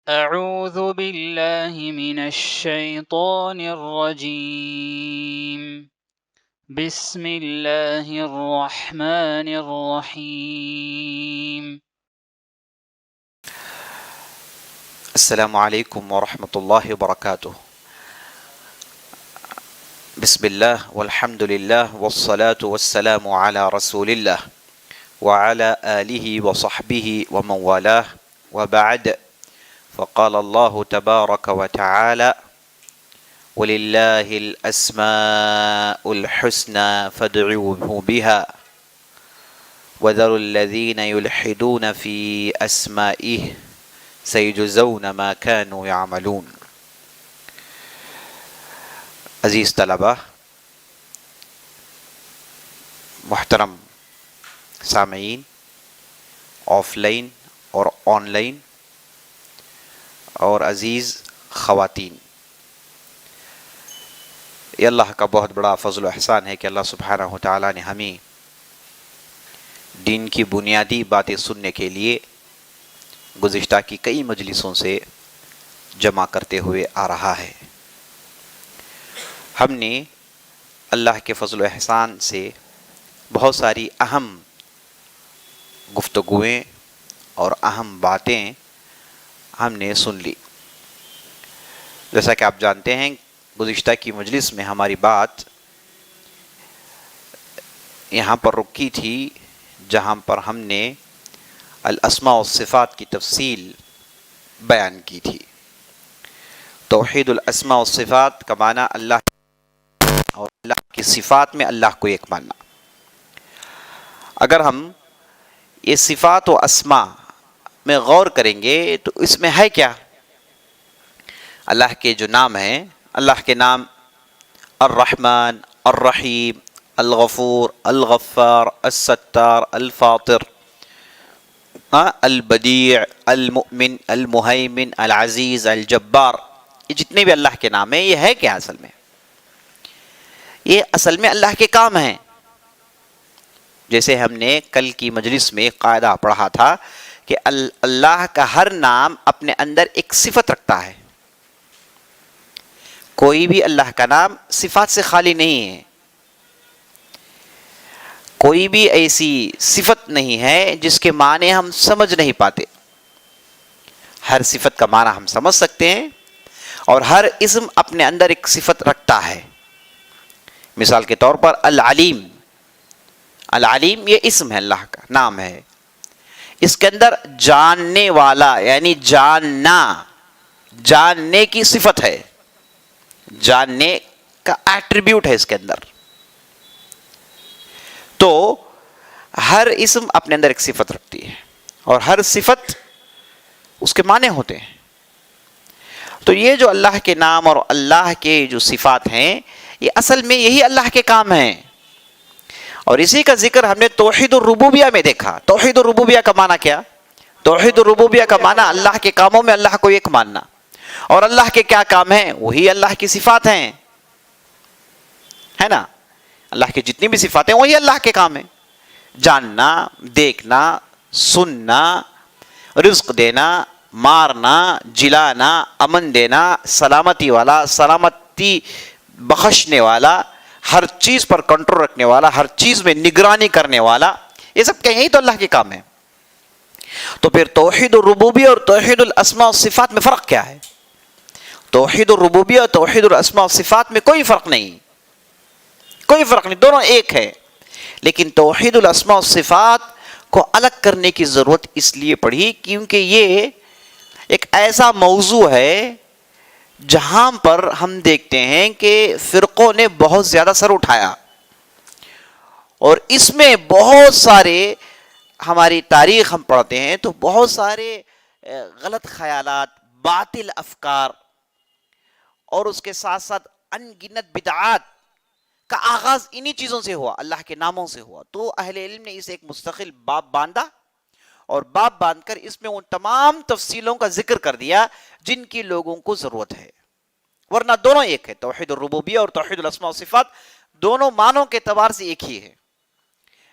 أعوذ بالله من الشيطان الرجيم بسم الله الرحمن الرحيم السلام علیکم ورحمۃ اللہ وبرکاتہ۔ بسم اللہ والحمد للہ والصلاة والسلام علی رسول اللہ وعلى آلہ وصحبہ ومن والاه وبعد، فقال اللہ تبارک وتعالی وَلِلَّهِ الْأَسْمَاءُ الْحُسْنَى فَادْعُوهُ بِهَا وَذَرُوا الَّذِينَ يُلْحِدُونَ فِي أَسْمَائِهِ سَيُجْزَوْنَ مَا كَانُوا يَعْمَلُونَ۔ عزیز طلبہ، محترم سامعین، آف لائن اور آن لائن، اور عزیز خواتین، یہ اللہ کا بہت بڑا فضل و احسان ہے کہ اللہ سبحانہ و تعالیٰ نے ہمیں دین کی بنیادی باتیں سننے کے لیے گزشتہ کی کئی مجلسوں سے جمع کرتے ہوئے آ رہا ہے۔ ہم نے اللہ کے فضل و احسان سے بہت ساری اہم گفتگویں اور اہم باتیں ہم نے سن لی۔ جیسا کہ آپ جانتے ہیں، گزشتہ کی مجلس میں ہماری بات یہاں پر رکی تھی جہاں پر ہم نے الاسماء والصفات کی تفصیل بیان کی تھی۔ توحید الاسماء والصفات کا معنی اللہ اور اللہ کی صفات میں اللہ کو ایک ماننا۔ اگر ہم یہ صفات و اسماء میں غور کریں گے تو اس میں ہے کیا؟ اللہ کے جو نام ہیں، اللہ کے نام الرحمن، الرحیم، الغفور، الغفار، الستار، الفاطر، البدیع، المؤمن، المہیمن، العزیز، الجبار، یہ جتنے بھی اللہ کے نام ہیں، یہ ہے کیا اصل میں؟ یہ اصل میں اللہ کے کام ہیں۔ جیسے ہم نے کل کی مجلس میں قاعدہ پڑھا تھا کہ اللہ کا ہر نام اپنے اندر ایک صفت رکھتا ہے۔ کوئی بھی اللہ کا نام صفات سے خالی نہیں ہے۔ کوئی بھی ایسی صفت نہیں ہے جس کے معنی ہم سمجھ نہیں پاتے۔ ہر صفت کا معنی ہم سمجھ سکتے ہیں، اور ہر اسم اپنے اندر ایک صفت رکھتا ہے۔ مثال کے طور پر العلیم، العلیم یہ اسم ہے، اللہ کا نام ہے۔ اس کے اندر جاننے والا یعنی جاننا، جاننے کی صفت ہے، جاننے کا ایٹریبیوٹ ہے اس کے اندر۔ تو ہر اسم اپنے اندر ایک صفت رکھتی ہے، اور ہر صفت اس کے معنی ہوتے ہیں۔ تو یہ جو اللہ کے نام اور اللہ کے جو صفات ہیں، یہ اصل میں یہی اللہ کے کام ہیں۔ اور اسی کا ذکر ہم نے توحید الربوبیہ میں دیکھا۔ توحید الربوبیہ کا معنی کیا؟ توحید الربوبیہ کا معنی اللہ کے کاموں میں اللہ کو ایک ماننا، اور اللہ کے کیا کام ہیں؟ وہی اللہ کی صفات ہیں، ہے نا؟ اللہ کی جتنی بھی صفات ہیں وہی اللہ کے کام ہیں۔ جاننا، دیکھنا، سننا، رزق دینا، مارنا، جلانا، امن دینا، سلامتی والا، سلامتی بخشنے والا، ہر چیز پر کنٹرول رکھنے والا، ہر چیز میں نگرانی کرنے والا، یہ سب کہیں تو اللہ کے کام ہے۔ تو پھر توحید الربوبیہ اور توحید الاسماء والصفات میں فرق کیا ہے؟ توحید الربوبیہ اور توحید الاسماء والصفات میں کوئی فرق نہیں، کوئی فرق نہیں، دونوں ایک ہے۔ لیکن توحید الاسماء والصفات کو الگ کرنے کی ضرورت اس لیے پڑی کیونکہ یہ ایک ایسا موضوع ہے جہاں پر ہم دیکھتے ہیں کہ فرقوں نے بہت زیادہ سر اٹھایا، اور اس میں بہت سارے، ہماری تاریخ ہم پڑھتے ہیں تو بہت سارے غلط خیالات، باطل افکار، اور اس کے ساتھ ساتھ ان گنت بدعات کا آغاز انہی چیزوں سے ہوا، اللہ کے ناموں سے ہوا۔ تو اہل علم نے اسے ایک مستقل باب باندھا، اور باب باندھ کر اس میں ان تمام تفصیلوں کا ذکر کر دیا جن کی لوگوں کو ضرورت ہے۔ ورنہ دونوں ایک ہے، توحید الربوبیہ اور توحید الاسماء والصفات دونوں معنوں کے اعتبار سے ایک ہی ہے،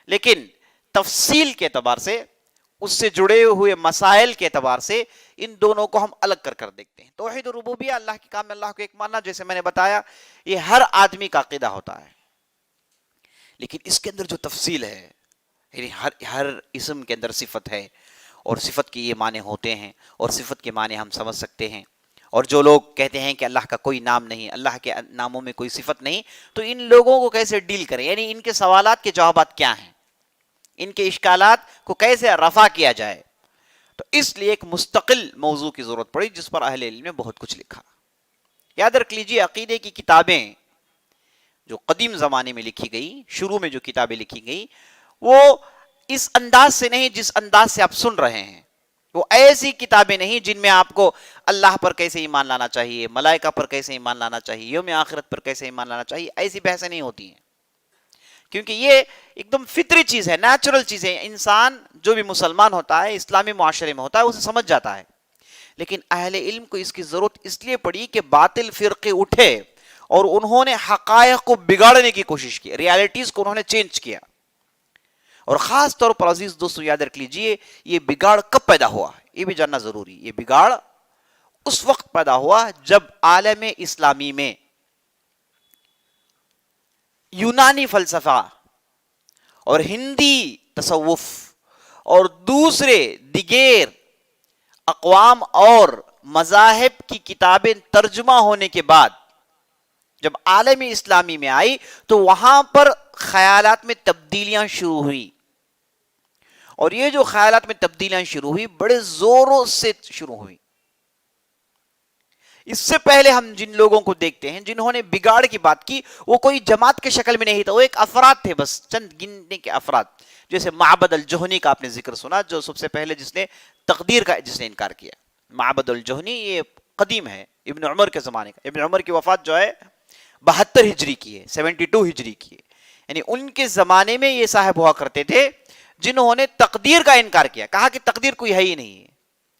لیکن تفصیل کے اعتبار سے اس سے جڑے ہوئے مسائل کے اعتبار سے ان دونوں کو ہم الگ کر کر دیکھتے ہیں. توحید ربوبیہ اللہ کے کام میں اللہ کو ایک ماننا، جیسے میں نے بتایا یہ ہر آدمی کا عقیدہ ہوتا ہے، لیکن اس کے اندر جو تفصیل ہے، یعنی ہر اسم کے اندر صفت ہے، اور صفت کے یہ معنی ہوتے ہیں، اور صفت کے معنی ہم سمجھ سکتے ہیں. اور جو لوگ کہتے ہیں کہ اللہ کا کوئی نام نہیں، اللہ کے ناموں میں کوئی صفت نہیں، تو ان لوگوں کو کیسے ڈیل کریں، یعنی ان کے سوالات کے جوابات کیا ہیں، ان کے اشکالات کو کیسے رفع کیا جائے. تو اس لیے ایک مستقل موضوع کی ضرورت پڑی، جس پر اہل علم نے بہت کچھ لکھا. یاد رکھ لیجیے، عقیدے کی کتابیں جو قدیم زمانے میں لکھی گئی، شروع میں جو کتابیں لکھی گئی، وہ اس انداز سے نہیں جس انداز سے آپ سن رہے ہیں. وہ ایسی کتابیں نہیں جن میں آپ کو اللہ پر کیسے ایمان لانا چاہیے، ملائکہ پر کیسے ایمان لانا چاہیے، یوم آخرت پر کیسے ایمان لانا چاہیے، ایسی بحثیں نہیں ہوتی ہیں. کیونکہ یہ ایک دم فطری چیز ہے، نیچرل چیز ہے. انسان جو بھی مسلمان ہوتا ہے، اسلامی معاشرے میں ہوتا ہے، اسے سمجھ جاتا ہے. لیکن اہل علم کو اس کی ضرورت اس لیے پڑی کہ باطل فرقے اٹھے اور انہوں نے حقائق کو بگاڑنے کی کوشش کی، ریالٹیز کو انہوں نے چینج کیا. اور خاص طور پر عزیز دوستو یاد رکھ لیجئے، یہ بگاڑ کب پیدا ہوا، یہ بھی جاننا ضروری. یہ بگاڑ اس وقت پیدا ہوا جب عالم اسلامی میں یونانی فلسفہ اور ہندی تصوف اور دوسرے دیگر اقوام اور مذاہب کی کتابیں ترجمہ ہونے کے بعد جب عالم اسلامی میں آئی تو وہاں پر خیالات میں تبدیلیاں شروع ہوئی. اور یہ جو خیالات میں تبدیلیاں شروع ہوئی بڑے زوروں سے شروع ہوئی. اس سے پہلے ہم جن لوگوں کو دیکھتے ہیں جنہوں نے بگاڑ کی بات کی، وہ کوئی جماعت کے شکل میں نہیں تھا، وہ ایک افراد تھے، بس چند گننے کے افراد. جیسے معبد الجہنی کا آپ نے ذکر سنا، جو سب سے پہلے جس نے تقدیر کا جس نے انکار کیا. معبد الجہنی یہ قدیم ہے، ابن عمر کے زمانے کا. ابن عمر کی وفات جو ہے 72 ہجری کی ہے، 72 ہجری کی ہے. یعنی ان کے زمانے میں یہ صاحب ہوا کرتے تھے جنہوں نے تقدیر کا انکار کیا، کہا کہ تقدیر کوئی ہے ہی نہیں ہے،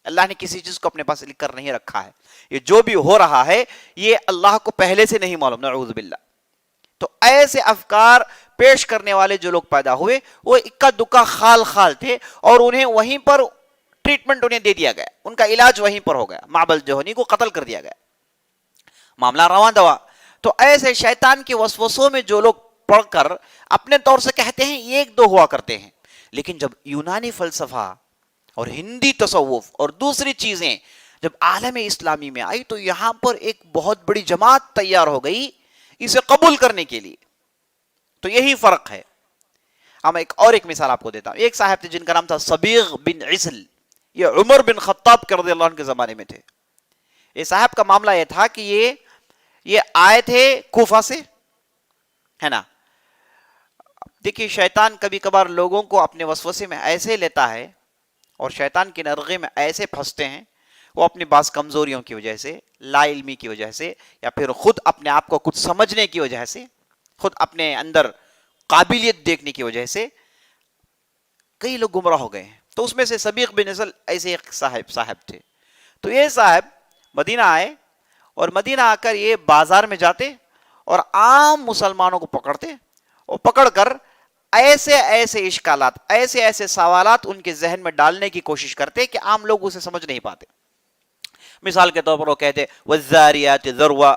اللہ نے کسی چیز کو اپنے پاس لکھ کر نہیں رکھا ہے، یہ جو بھی ہو رہا ہے یہ اللہ کو پہلے سے نہیں معلوم، نعوذ باللہ. تو ایسے افکار پیش کرنے والے جو لوگ پیدا ہوئے وہ اکا دکا خال خال تھے، اور انہیں وہیں پر ٹریٹمنٹ انہیں دے دیا گیا، ان کا علاج وہیں پر ہو گیا. معبد الجہنی کو قتل کر دیا گیا، معاملہ رواں دوا. تو ایسے شیطان کے وسوسوں میں جو لوگ پڑھ کر اپنے طور سے کہتے ہیں ایک دو ہوا کرتے ہیں، لیکن جب یونانی فلسفہ اور ہندی تصوف اور دوسری چیزیں جب عالم اسلامی میں آئی تو یہاں پر ایک بہت بڑی جماعت تیار ہو گئی اسے قبول کرنے کے لیے. تو یہی فرق ہے. ہم ایک مثال آپ کو دیتا ہوں. ایک صاحب تھے جن کا نام تھا صبیغ بن عسل، یہ عمر بن خطاب کے رضی اللہ عنہ کے زمانے میں تھے. یہ صاحب کا معاملہ یہ تھا کہ یہ آئے تھے کوفہ سے، ہے نا. دیکھیے شیطان کبھی کبھار لوگوں کو اپنے وسوسے میں ایسے لیتا ہے اور شیطان کے نرغے میں ایسے پھنستے ہیں، وہ اپنی بعض کمزوریوں کی وجہ سے، لا علمی کی وجہ سے، یا پھر خود اپنے آپ کو کچھ سمجھنے کی وجہ سے، خود اپنے اندر قابلیت دیکھنے کی وجہ سے کئی لوگ گمراہ ہو گئے ہیں. تو اس میں سے صبیغ بن عسل ایسے ایک صاحب تھے. تو یہ صاحب مدینہ آئے اور مدینہ آ کر یہ بازار میں جاتے اور عام مسلمانوں کو پکڑتے اور پکڑ کر ایسے ایسے اشکالات، ایسے ایسے سوالات ان کے ذہن میں ڈالنے کی کوشش کرتے کہ عام لوگ اسے سمجھ نہیں پاتے. مثال کے طور پر وہ کہتے والذاریات ذروا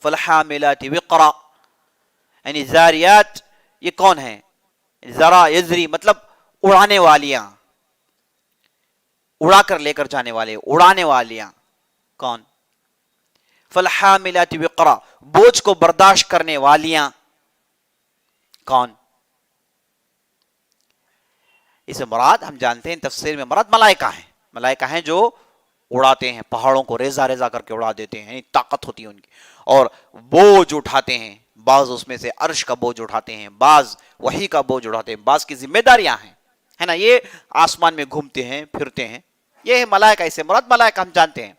فالحاملات وقرا، یعنی زاریات یہ کون ہے؟ ذرا یزری مطلب اڑانے والیاں، اڑا کر لے کر جانے والے، اڑانے والیاں کون؟ فالحاملات وقرا بوجھ کو برداشت کرنے والیاں کون؟ اسے مراد ہم جانتے ہیں تفسیر میں مراد ملائکہ ہیں. ملائکہ ہیں جو اڑاتے ہیں، پہاڑوں کو ریزہ ریزہ کر کے اڑا دیتے ہیں، طاقت ہوتی ہے ان کی، اور بوجھ اٹھاتے ہیں. بعض اس میں سے عرش کا بوجھ اٹھاتے ہیں، بعض وحی کا بوجھ اٹھاتے ہیں، بعض کی ذمہ داریاں ہیں، ہے نا. یہ آسمان میں گھومتے ہیں پھرتے ہیں، یہ ہے ملائکہ. اسے مراد ملائکہ ہم جانتے ہیں.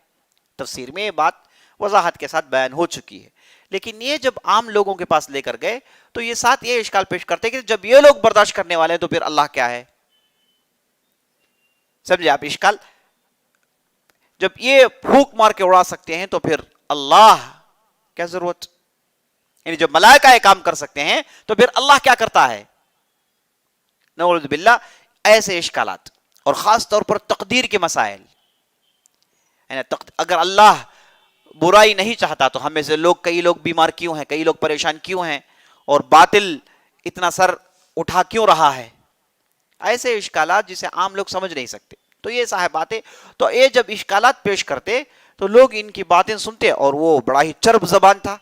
تفسیر میں یہ بات وضاحت کے ساتھ بیان ہو چکی ہے. لیکن یہ جب عام لوگوں کے پاس لے کر گئے تو یہ ساتھ یہ اشکال پیش کرتے کہ جب یہ لوگ برداشت کرنے والے ہیں تو پھر اللہ کیا ہے؟ سمجھے آپ اشکال؟ جب یہ پھونک مار کے اڑا سکتے ہیں تو پھر اللہ کیا ضرورت؟ یعنی جب ملائکہ یہ کام کر سکتے ہیں تو پھر اللہ کیا کرتا ہے؟ نعوذ باللہ. ایسے اشکالات اور خاص طور پر تقدیر کے مسائل. اگر اللہ برائی نہیں چاہتا تو ہم میں سے کئی لوگ بیمار کیوں ہیں, کئی لوگ پریشان کیوں ہیں, اور باطل اتنا سر اٹھا کیوں رہا ہے. ایسے اشکالات جسے عام لوگ سمجھ نہیں سکتے. تو یہ صاحب باتیں, تو یہ جب اشکالات پیش کرتے تو لوگ ان کی باتیں سنتے, اور وہ بڑا ہی چرب زبان تھا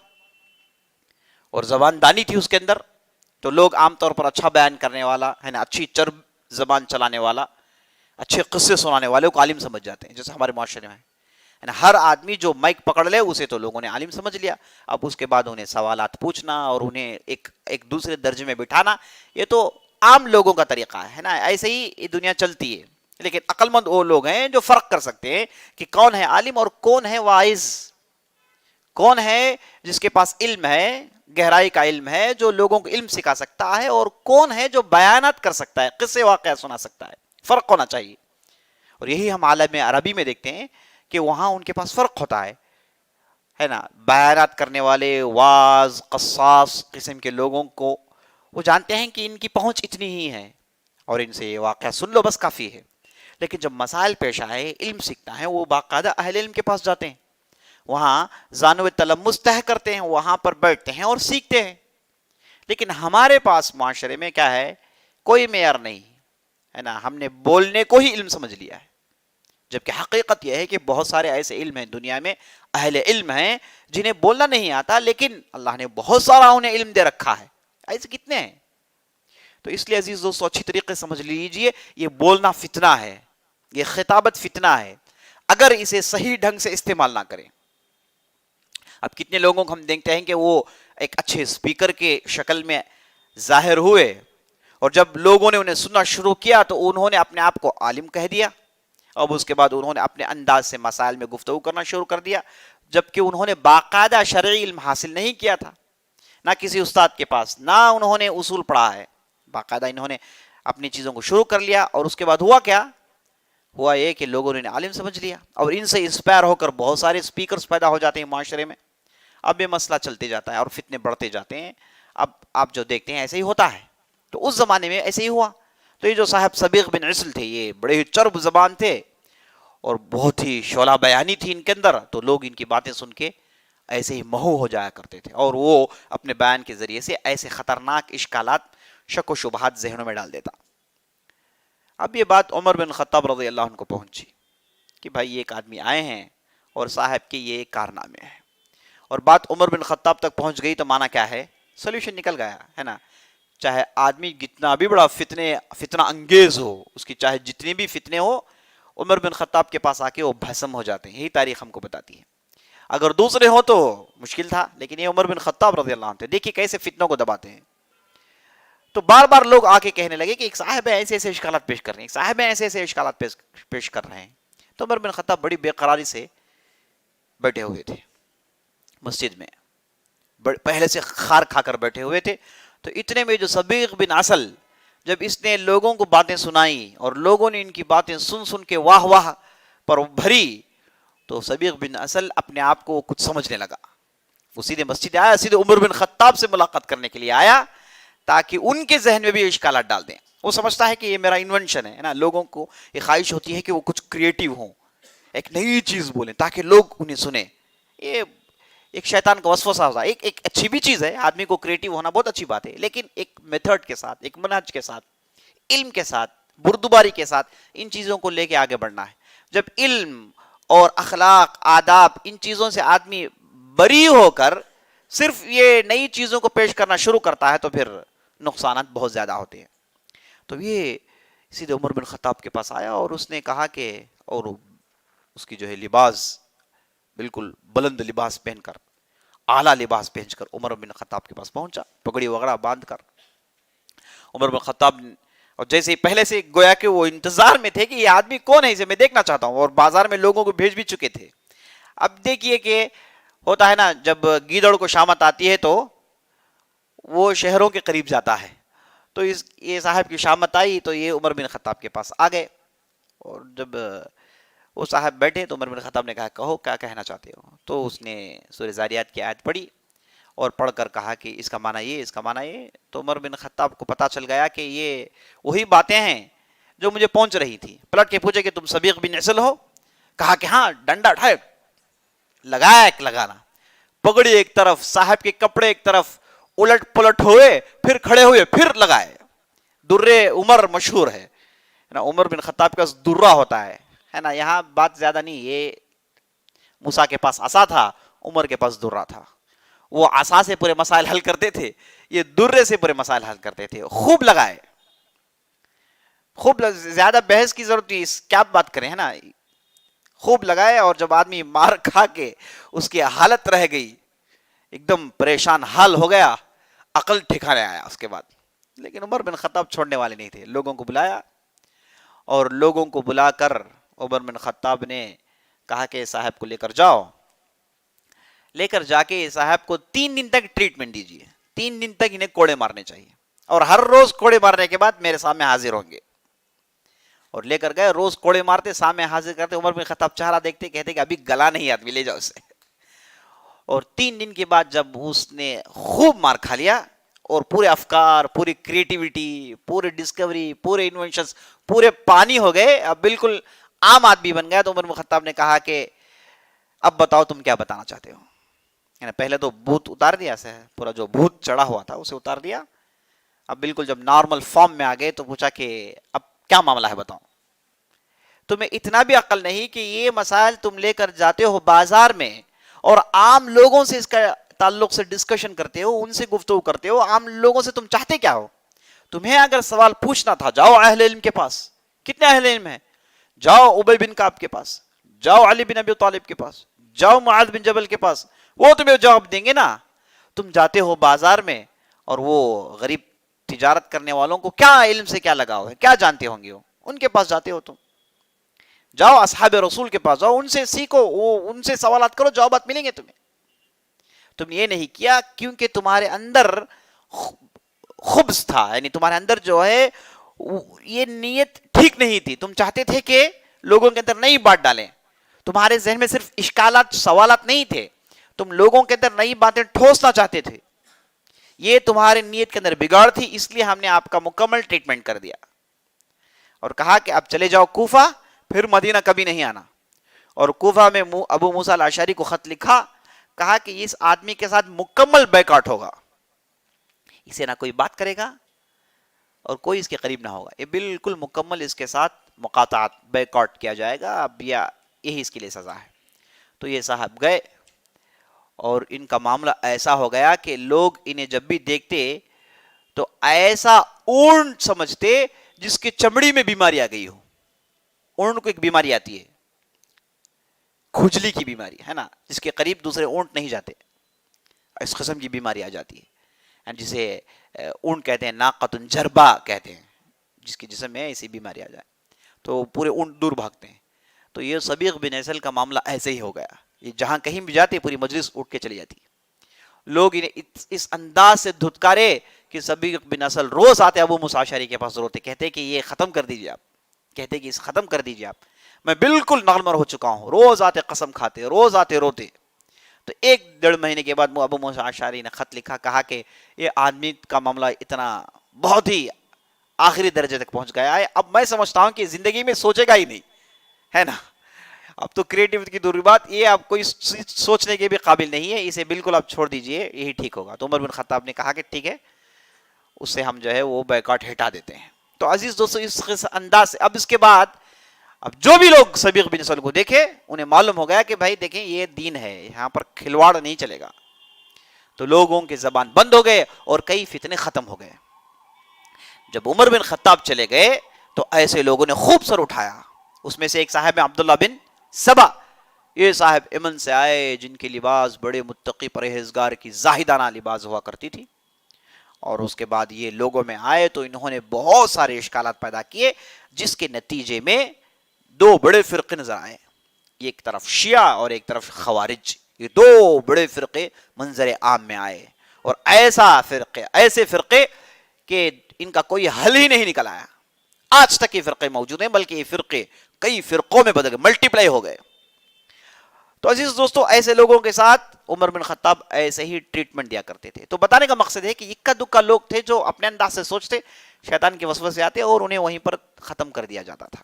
اور زبان دانی تھی اس کے اندر. تو لوگ عام طور پر اچھا بیان کرنے والا ہے نا, اچھی چرب زبان چلانے والا, اچھے قصے سنانے والے کو عالم سمجھ جاتے ہیں. جیسے ہمارے معاشرے میں ہے, ہر آدمی جو مائک پکڑ لے اسے تو لوگوں نے عالم سمجھ لیا. اب اس کے بعد انہیں سوالات پوچھنا اور انہیں ایک دوسرے درجے میں بٹھانا, یہ تو عام لوگوں کا طریقہ ہے نا. ایسے ہی یہ دنیا چلتی ہے. لیکن عقل مند وہ لوگ ہیں جو فرق کر سکتے ہیں کہ کون ہے عالم اور کون ہے واعظ, کون ہے جس کے پاس علم ہے, گہرائی کا علم ہے, جو لوگوں کو علم سکھا سکتا ہے, اور کون ہے جو بیانات کر سکتا ہے, قصے واقعہ سنا سکتا ہے. فرق ہونا چاہیے. اور یہی ہم عالم عربی میں دیکھتے ہیں کہ وہاں ان کے پاس فرق ہوتا ہے نا. بیانات کرنے والے واعظ قصاص قسم کے لوگوں کو وہ جانتے ہیں کہ ان کی پہنچ اتنی ہی ہے اور ان سے یہ واقعہ سن لو بس کافی ہے. لیکن جب مسائل پیش آئے, علم سیکھنا ہے, وہ باقاعدہ اہل علم کے پاس جاتے ہیں, وہاں زانو تلمس طے کرتے ہیں, وہاں پر بیٹھتے ہیں اور سیکھتے ہیں. لیکن ہمارے پاس معاشرے میں کیا ہے, کوئی معیار نہیں ہے نا. ہم نے بولنے کو ہی علم سمجھ لیا ہے, جبکہ حقیقت یہ ہے کہ بہت سارے ایسے علم ہیں دنیا میں, اہل علم ہیں جنہیں بولنا نہیں آتا, لیکن اللہ نے بہت سارا انہیں علم دے رکھا ہے. ایسے کتنے ہیں؟ تو اس لیے عزیز دوستو اچھی طریقے سے سمجھ لیجئے, یہ بولنا فتنہ ہے, یہ خطابت فتنہ ہے اگر اسے صحیح ڈھنگ سے استعمال نہ کریں. اب کتنے لوگوں کو ہم دیکھتے ہیں کہ وہ ایک اچھے اسپیکر کے شکل میں ظاہر ہوئے, اور جب لوگوں نے انہیں سننا شروع کیا تو انہوں نے اپنے آپ کو عالم کہہ دیا. اب اس کے بعد انہوں نے اپنے انداز سے مسائل میں گفتگو کرنا شروع کر دیا, جبکہ انہوں نے باقاعدہ شرعی علم حاصل نہیں کیا تھا, نہ کسی استاد کے پاس, نہ انہوں نے اصول پڑھا ہے. باقاعدہ انہوں نے اپنی چیزوں کو شروع کر لیا, اور اس کے بعد ہوا کیا, ہوا یہ کہ لوگوں نے عالم سمجھ لیا, اور ان سے انسپائر ہو کر بہت سارے اسپیکرز پیدا ہو جاتے ہیں معاشرے میں. اب یہ مسئلہ چلتے جاتا ہے اور فتنے بڑھتے جاتے ہیں. اب آپ جو دیکھتے ہیں ایسے ہی ہوتا ہے. تو اس زمانے میں ایسے ہی ہوا. تو یہ جو صاحب صبیغ بن عسل تھے, یہ بڑے ہی چرب زبان تھے اور بہت ہی شعلہ بیانی تھی ان کے اندر. تو لوگ ان کی باتیں سن کے ایسے ہی محو ہو جایا کرتے تھے, اور وہ اپنے بیان کے ذریعے سے ایسے خطرناک اشکالات, شک و شبہات ذہنوں میں ڈال دیتا. اب یہ بات عمر بن خطاب رضی اللہ عنہ کو پہنچی کہ بھائی ایک آدمی آئے ہیں اور صاحب کے یہ کارنامے ہیں, اور بات عمر بن خطاب تک پہنچ گئی تو مانا کیا ہے, سولوشن نکل گیا ہے نا. چاہے آدمی کتنا بھی بڑا فتنہ انگیز ہو, اس کی چاہے جتنی بھی فتنے ہو, عمر بن خطاب کے پاس آ کے وہ بھسم ہو جاتے ہیں. یہی تاریخ ہم کو بتاتی ہے. اگر دوسرے ہوں تو مشکل تھا, لیکن یہ عمر بن خطاب رضی اللہ عنہ تھے. دیکھیے کیسے فتنوں کو دباتے ہیں. تو بار بار لوگ آ کے کہنے لگے کہ ایک صاحب ہے ایسے ایسے اشکالات پیش کر رہے ہیں, ایک صاحب ہے ایسے ایسے اشکالات پیش کر رہے ہیں. تو عمر بن خطاب بڑی بے قراری سے بیٹھے ہوئے تھے مسجد میں, پہلے سے خار کھا کر بیٹھے ہوئے تھے. تو اتنے میں جو صبیغ بن عسل, جب اس نے لوگوں کو باتیں سنائی اور لوگوں نے ان کی باتیں سن سن کے واہ واہ پر بھری, تو صبیغ بن عسل اپنے آپ کو کچھ سمجھنے لگا. وہ سیدھے مسجد آیا, سیدھے عمر بن خطاب سے ملاقات کرنے کے لیے آیا تاکہ ان کے ذہن میں بھی اشکالات ڈال دیں. وہ سمجھتا ہے کہ یہ میرا انونشن ہے نا. لوگوں کو یہ خواہش ہوتی ہے کہ وہ کچھ کریٹیو ہوں, ایک نئی چیز بولیں تاکہ لوگ انہیں سنیں. یہ ایک شیطان کا وسوسہ ہوتا ہے. ایک اچھی بھی چیز ہے, آدمی کو کریٹیو ہونا بہت اچھی بات ہے, لیکن ایک میتھڈ کے ساتھ, ایک منہج کے ساتھ, علم کے ساتھ, بردباری کے ساتھ ان چیزوں کو لے کے آگے بڑھنا ہے. جب علم اور اخلاق آداب ان چیزوں سے آدمی بری ہو کر صرف یہ نئی چیزوں کو پیش کرنا شروع کرتا ہے تو پھر نقصانات بہت زیادہ ہوتے ہیں. تو یہ سیدھے عمر بن خطاب کے پاس آیا اور اس نے کہا کہ, اور اس کی جو ہے لباس بالکل بلند لباس پہن کر, اعلیٰ لباس پہن کر عمر بن خطاب کے پاس پہنچا, پگڑی وغیرہ باندھ کر. عمر بن خطاب اور جیسے پہلے سے گویا کہ وہ انتظار میں تھے کہ یہ آدمی کون ہے, اسے میں دیکھنا چاہتا ہوں, اور بازار میں لوگوں کو بھیج بھی چکے تھے. اب دیکھیے کہ ہوتا ہے نا, جب گیدڑ کو شامت آتی ہے تو وہ شہروں کے قریب جاتا ہے. تو یہ صاحب کی شامت آئی تو یہ عمر بن خطاب کے پاس آ گئے, اور جب وہ صاحب بیٹھے تو عمر بن خطاب نے کہا کہو کیا کہنا چاہتے ہو. تو اس نے سورہ زاریات کی آیت پڑھی اور پڑھ کر کہا کہ اس کا معنی یہ, اس کا معنی یہ. تو عمر بن خطاب کو پتہ چل گیا کہ یہ وہی باتیں ہیں جو مجھے پہنچ رہی تھی. پلٹ کے پوچھے کہ تم صبیغ بن عسل ہو؟ کہا کہ ہاں. ڈنڈا اٹھائے, لگایا ایک لگانا, پگڑی ایک طرف, صاحب کے کپڑے ایک طرف, الٹ پلٹ ہوئے, پھر کھڑے ہوئے, پھر لگائے. درے عمر مشہور ہے نا, عمر بن خطاب کا درہ ہوتا ہے نا. یہاں بات زیادہ نہیں, یہ موسیٰ کے پاس عصا تھا, عمر کے پاس درہ تھا. وہ عصا سے پورے مسائل حل کرتے تھے, یہ درے سے پورے مسائل حل کرتے تھے. خوب لگائے, خوب زیادہ بحث کی ضرورت نہیں, کیا بات کریں ہے نا. خوب لگائے, اور جب آدمی مار کھا کے اس کی حالت رہ گئی, ایک دم پریشان حال ہو گیا, عقل ٹھکانے آیا اس کے بعد. لیکن عمر بن خطاب چھوڑنے والے نہیں تھے, لوگوں کو بلایا, اور لوگوں کو بلا کر عمر بن خطاب نے کہا کہ صاحب کو لے کر جاؤ. لے کر جا کے صاحب کو 3 دن تک ٹریٹمنٹ دیجیے, 3 دن تک انہیں کوڑے مارنے چاہیے, اور ہر روز کوڑے مارنے کے بعد میرے سامنے حاضر ہوں گے. اور لے کر گئے, روز کوڑے مارتے, سامنے حاضر کرتے. عمر بن خطاب چہرہ دیکھتے, کہتے کہ ابھی گلا نہیں آدمی, لے جاؤ اسے. اور 3 دن کے بعد جب اس نے خوب مار کھا لیا, اور پورے افکار, پوری کریٹیوٹی, پورے ڈسکوری, پورے انوینشنز پورے پانی ہو گئے, اب بالکل عام آدمی بن گیا, تو عمر بن خطاب نے کہا کہ اب بتاؤ تم کیا بتانا چاہتے ہو. پہلے تو بھوت اتار دیا سے, پورا جو بھوت چڑھا ہوا تھا اسے اتار دیا. اب بالکل جب نارمل فارم میں آ گئے تو پوچھا کہ اب کیا معاملہ ہے بتاؤ. تمہیں اتنا بھی عقل نہیں کہ یہ مسائل تم لے کر جاتے ہو بازار میں, اور عام لوگوں سے اس کا تعلق سے ڈسکشن کرتے ہو, ان سے گفتگو کرتے ہو. عام لوگوں سے تم چاہتے کیا ہو؟ تمہیں اگر سوال پوچھنا تھا, جاؤ اہل علم کے پاس. کتنے اہل علم ہیں؟ جاؤ ابی بن کعب کے پاس, جاؤ علی بن ابی طالب کے پاس, جاؤ معاذ بن جبل کے پاس, وہ تمہیں جواب دیں گے نا. تم جاتے ہو بازار میں, اور وہ غریب تجارت کرنے والوں کو کیا علم سے کیا لگاؤ ہے, کیا جانتے ہوں گے وہ, ان کے پاس جاتے ہو تم. جاؤ اصحاب رسول کے پاس جاؤ, ان سے سیکھو, ان سے سوالات کرو, جوابات ملیں گے تمہیں. تم یہ نہیں کیا کیونکہ تمہارے اندر خبث تھا, یعنی تمہارے اندر جو ہے یہ نیت ٹھیک نہیں تھی. تم چاہتے تھے کہ لوگوں کے اندر نئی بات ڈالیں. تمہارے ذہن میں صرف اشکالات, سوالات نہیں تھے, تم لوگوں کے اندر نئی باتیں ٹھوسنا چاہتے تھے. یہ تمہارے نیت کے اندر بگاڑ تھی, اس لیے ہم نے آپ کا مکمل ٹریٹمنٹ کر دیا, اور کہا کہ اب چلے جاؤ کوفہ, پھر مدینہ کبھی نہیں آنا. اور کوفہ میں ابو موسیٰ الاشعری کو خط لکھا, کہا کہ اس آدمی کے ساتھ مکمل بیکاٹ ہوگا, اسے نہ کوئی بات کرے گا اور کوئی اس کے قریب نہ ہوگا. یہ بالکل مکمل اس کے ساتھ مقاطعات, بیکاٹ کیا جائے گا. اب یہی اس کے لیے سزا ہے. تو یہ صاحب گئے, اور ان کا معاملہ ایسا ہو گیا کہ لوگ انہیں جب بھی دیکھتے تو ایسا اونٹ سمجھتے جس کی چمڑی میں بیماری آ گئی ہو. اونٹ کو ایک بیماری آتی ہے, کھجلی کی بیماری ہے نا, جس کے قریب دوسرے اونٹ نہیں جاتے, اس قسم کی بیماری آ جاتی ہے, جسے اونٹ کہتے ہیں, ناقۃ جربا کہتے ہیں, جس کے جسم میں ایسی بیماری آ جائے تو پورے اونٹ دور بھاگتے ہیں. تو یہ صبیغ بن عسل کا معاملہ ایسے ہی ہو گیا. یہ جہاں کہیں بھی جاتے پوری مجلس اٹھ کے چلی جاتی. لوگ انہیں اس انداز سے دھتکارے کہ صبیغ بن عسل روز آتے ابو موسیٰ الاشعری کے پاس روتے, کہتے کہ یہ ختم کر دیجیے آپ, کہتے کہ اس ختم کر دیجیے آپ, میں بالکل نارمل ہو چکا ہوں. روز آتے قسم کھاتے, روز آتے روتے. تو 1-1.5 مہینے کے بعد ابو موسیٰ الاشعری نے خط لکھا, کہا کہ یہ آدمی کا معاملہ اتنا بہت ہی آخری درجے تک پہنچ گیا ہے, اب میں سمجھتا ہوں کہ زندگی میں سوچے گا ہی نہیں, ہے نا. اب تو کریٹیوٹی کی دوسری بات, یہ آپ کوئی سوچنے کے بھی قابل نہیں ہے, اسے بالکل آپ چھوڑ دیجئے, یہی ٹھیک ہوگا. تو عمر بن خطاب نے کہا کہ ٹھیک ہے, اس سے ہم جو ہے وہ بیکاٹ ہٹا دیتے ہیں. تو عزیز دوستو, اس انداز سے اب اس کے بعد اب جو بھی لوگ صبیغ بن عسل کو دیکھے انہیں معلوم ہو گیا کہ بھائی دیکھیں یہ دین ہے, یہاں پر کھلواڑ نہیں چلے گا. تو لوگوں کی زبان بند ہو گئے اور کئی فتنے ختم ہو گئے. جب عمر بن خطاب چلے گئے تو ایسے لوگوں نے خوب سر اٹھایا. اس میں سے ایک صاحب عبداللہ بن سبا, یہ صاحب یمن سے آئے جن کے لباس بڑے متقی پرہیزگار کی زاہدانہ لباس ہوا کرتی تھی. اور اس کے بعد یہ لوگوں میں آئے تو انہوں نے بہت سارے اشکالات پیدا کیے, جس کے نتیجے میں 2 بڑے فرقے نظر آئے, ایک طرف شیعہ اور ایک طرف خوارج. یہ 2 بڑے فرقے منظر عام میں آئے, اور ایسے فرقے کہ ان کا کوئی حل ہی نہیں نکل آیا. آج تک یہ فرقے موجود ہیں, بلکہ یہ فرقے کئی فرقوں میں بدل گئے, ملٹی پلائی ہو گئے. تو عزیز دوستو, ایسے لوگوں کے ساتھ عمر بن خطاب ایسے ہی ٹریٹمنٹ دیا کرتے تھے. تو بتانے کا مقصد ہے کہ اکا دکا لوگ تھے جو اپنے انداز سے سوچتے, شیطان کے وسوسے آتے اور انہیں وہیں پر ختم کر دیا جاتا تھا.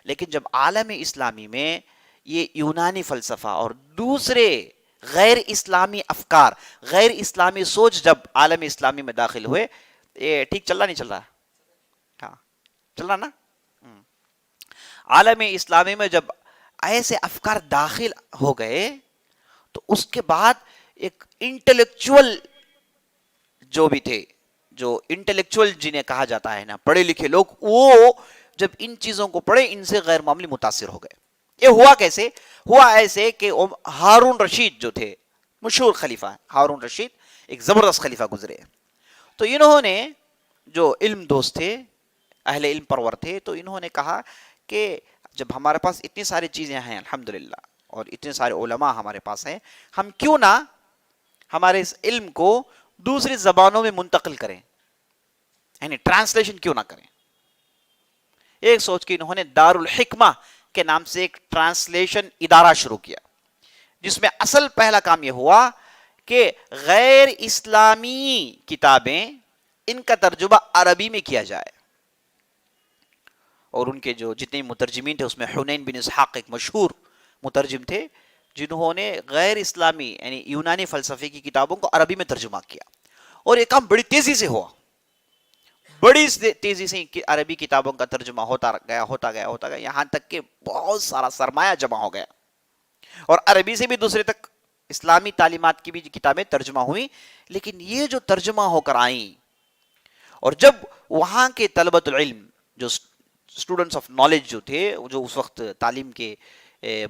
لیکن جب عالم اسلامی میں یہ یونانی فلسفہ اور دوسرے غیر اسلامی افکار, غیر اسلامی سوچ جب عالم اسلامی میں داخل ہوئے, یہ ٹھیک چل رہا نہیں چل رہا؟ ہاں چل رہا نا. عالم اسلامی میں جب ایسے افکار داخل ہو گئے تو اس کے بعد ایک انٹلیکچول جو بھی تھے, جو انٹلیکچول جنہیں کہا جاتا ہے نا, پڑھے لکھے لوگ, وہ جب ان چیزوں کو پڑھے ان سے غیر معمولی متاثر ہو گئے. یہ ہوا کیسے؟ ہوا ایسے کہ ہارون رشید جو تھے, مشہور خلیفہ ہارون رشید, ایک زبردست خلیفہ گزرے. تو انہوں نے جو علم دوست تھے, اہل علم پرور تھے, تو انہوں نے کہا کہ جب ہمارے پاس اتنی ساری چیزیں ہیں الحمدللہ اور اتنے سارے علماء ہمارے پاس ہیں, ہم کیوں نہ ہمارے اس علم کو دوسری زبانوں میں منتقل کریں, یعنی ٹرانسلیشن کیوں نہ کریں. ایک سوچ کے انہوں نے دارالحکمہ کے نام سے ایک ٹرانسلیشن ادارہ شروع کیا, جس میں اصل پہلا کام یہ ہوا کہ غیر اسلامی کتابیں ان کا ترجمہ عربی میں کیا جائے. اور ان کے جو جتنے مترجمین تھے اس میں حنین بن اسحاق ایک مشہور مترجم تھے, جنہوں نے غیر اسلامی یعنی یونانی فلسفے کی کتابوں کو عربی میں ترجمہ کیا. اور یہ کام بڑی تیزی سے ہوا, بڑی تیزی سے عربی کتابوں کا ترجمہ ہوتا گیا, یہاں تک کہ بہت سارا سرمایہ جمع ہو گیا. اور عربی سے بھی دوسرے تک اسلامی تعلیمات کی بھی کتابیں ترجمہ ہوئیں. لیکن یہ جو ترجمہ ہو کر آئیں, اور جب وہاں کے طلبۃ العلم جو اسٹوڈنٹس آف نالج جو تھے, جو اس وقت تعلیم کے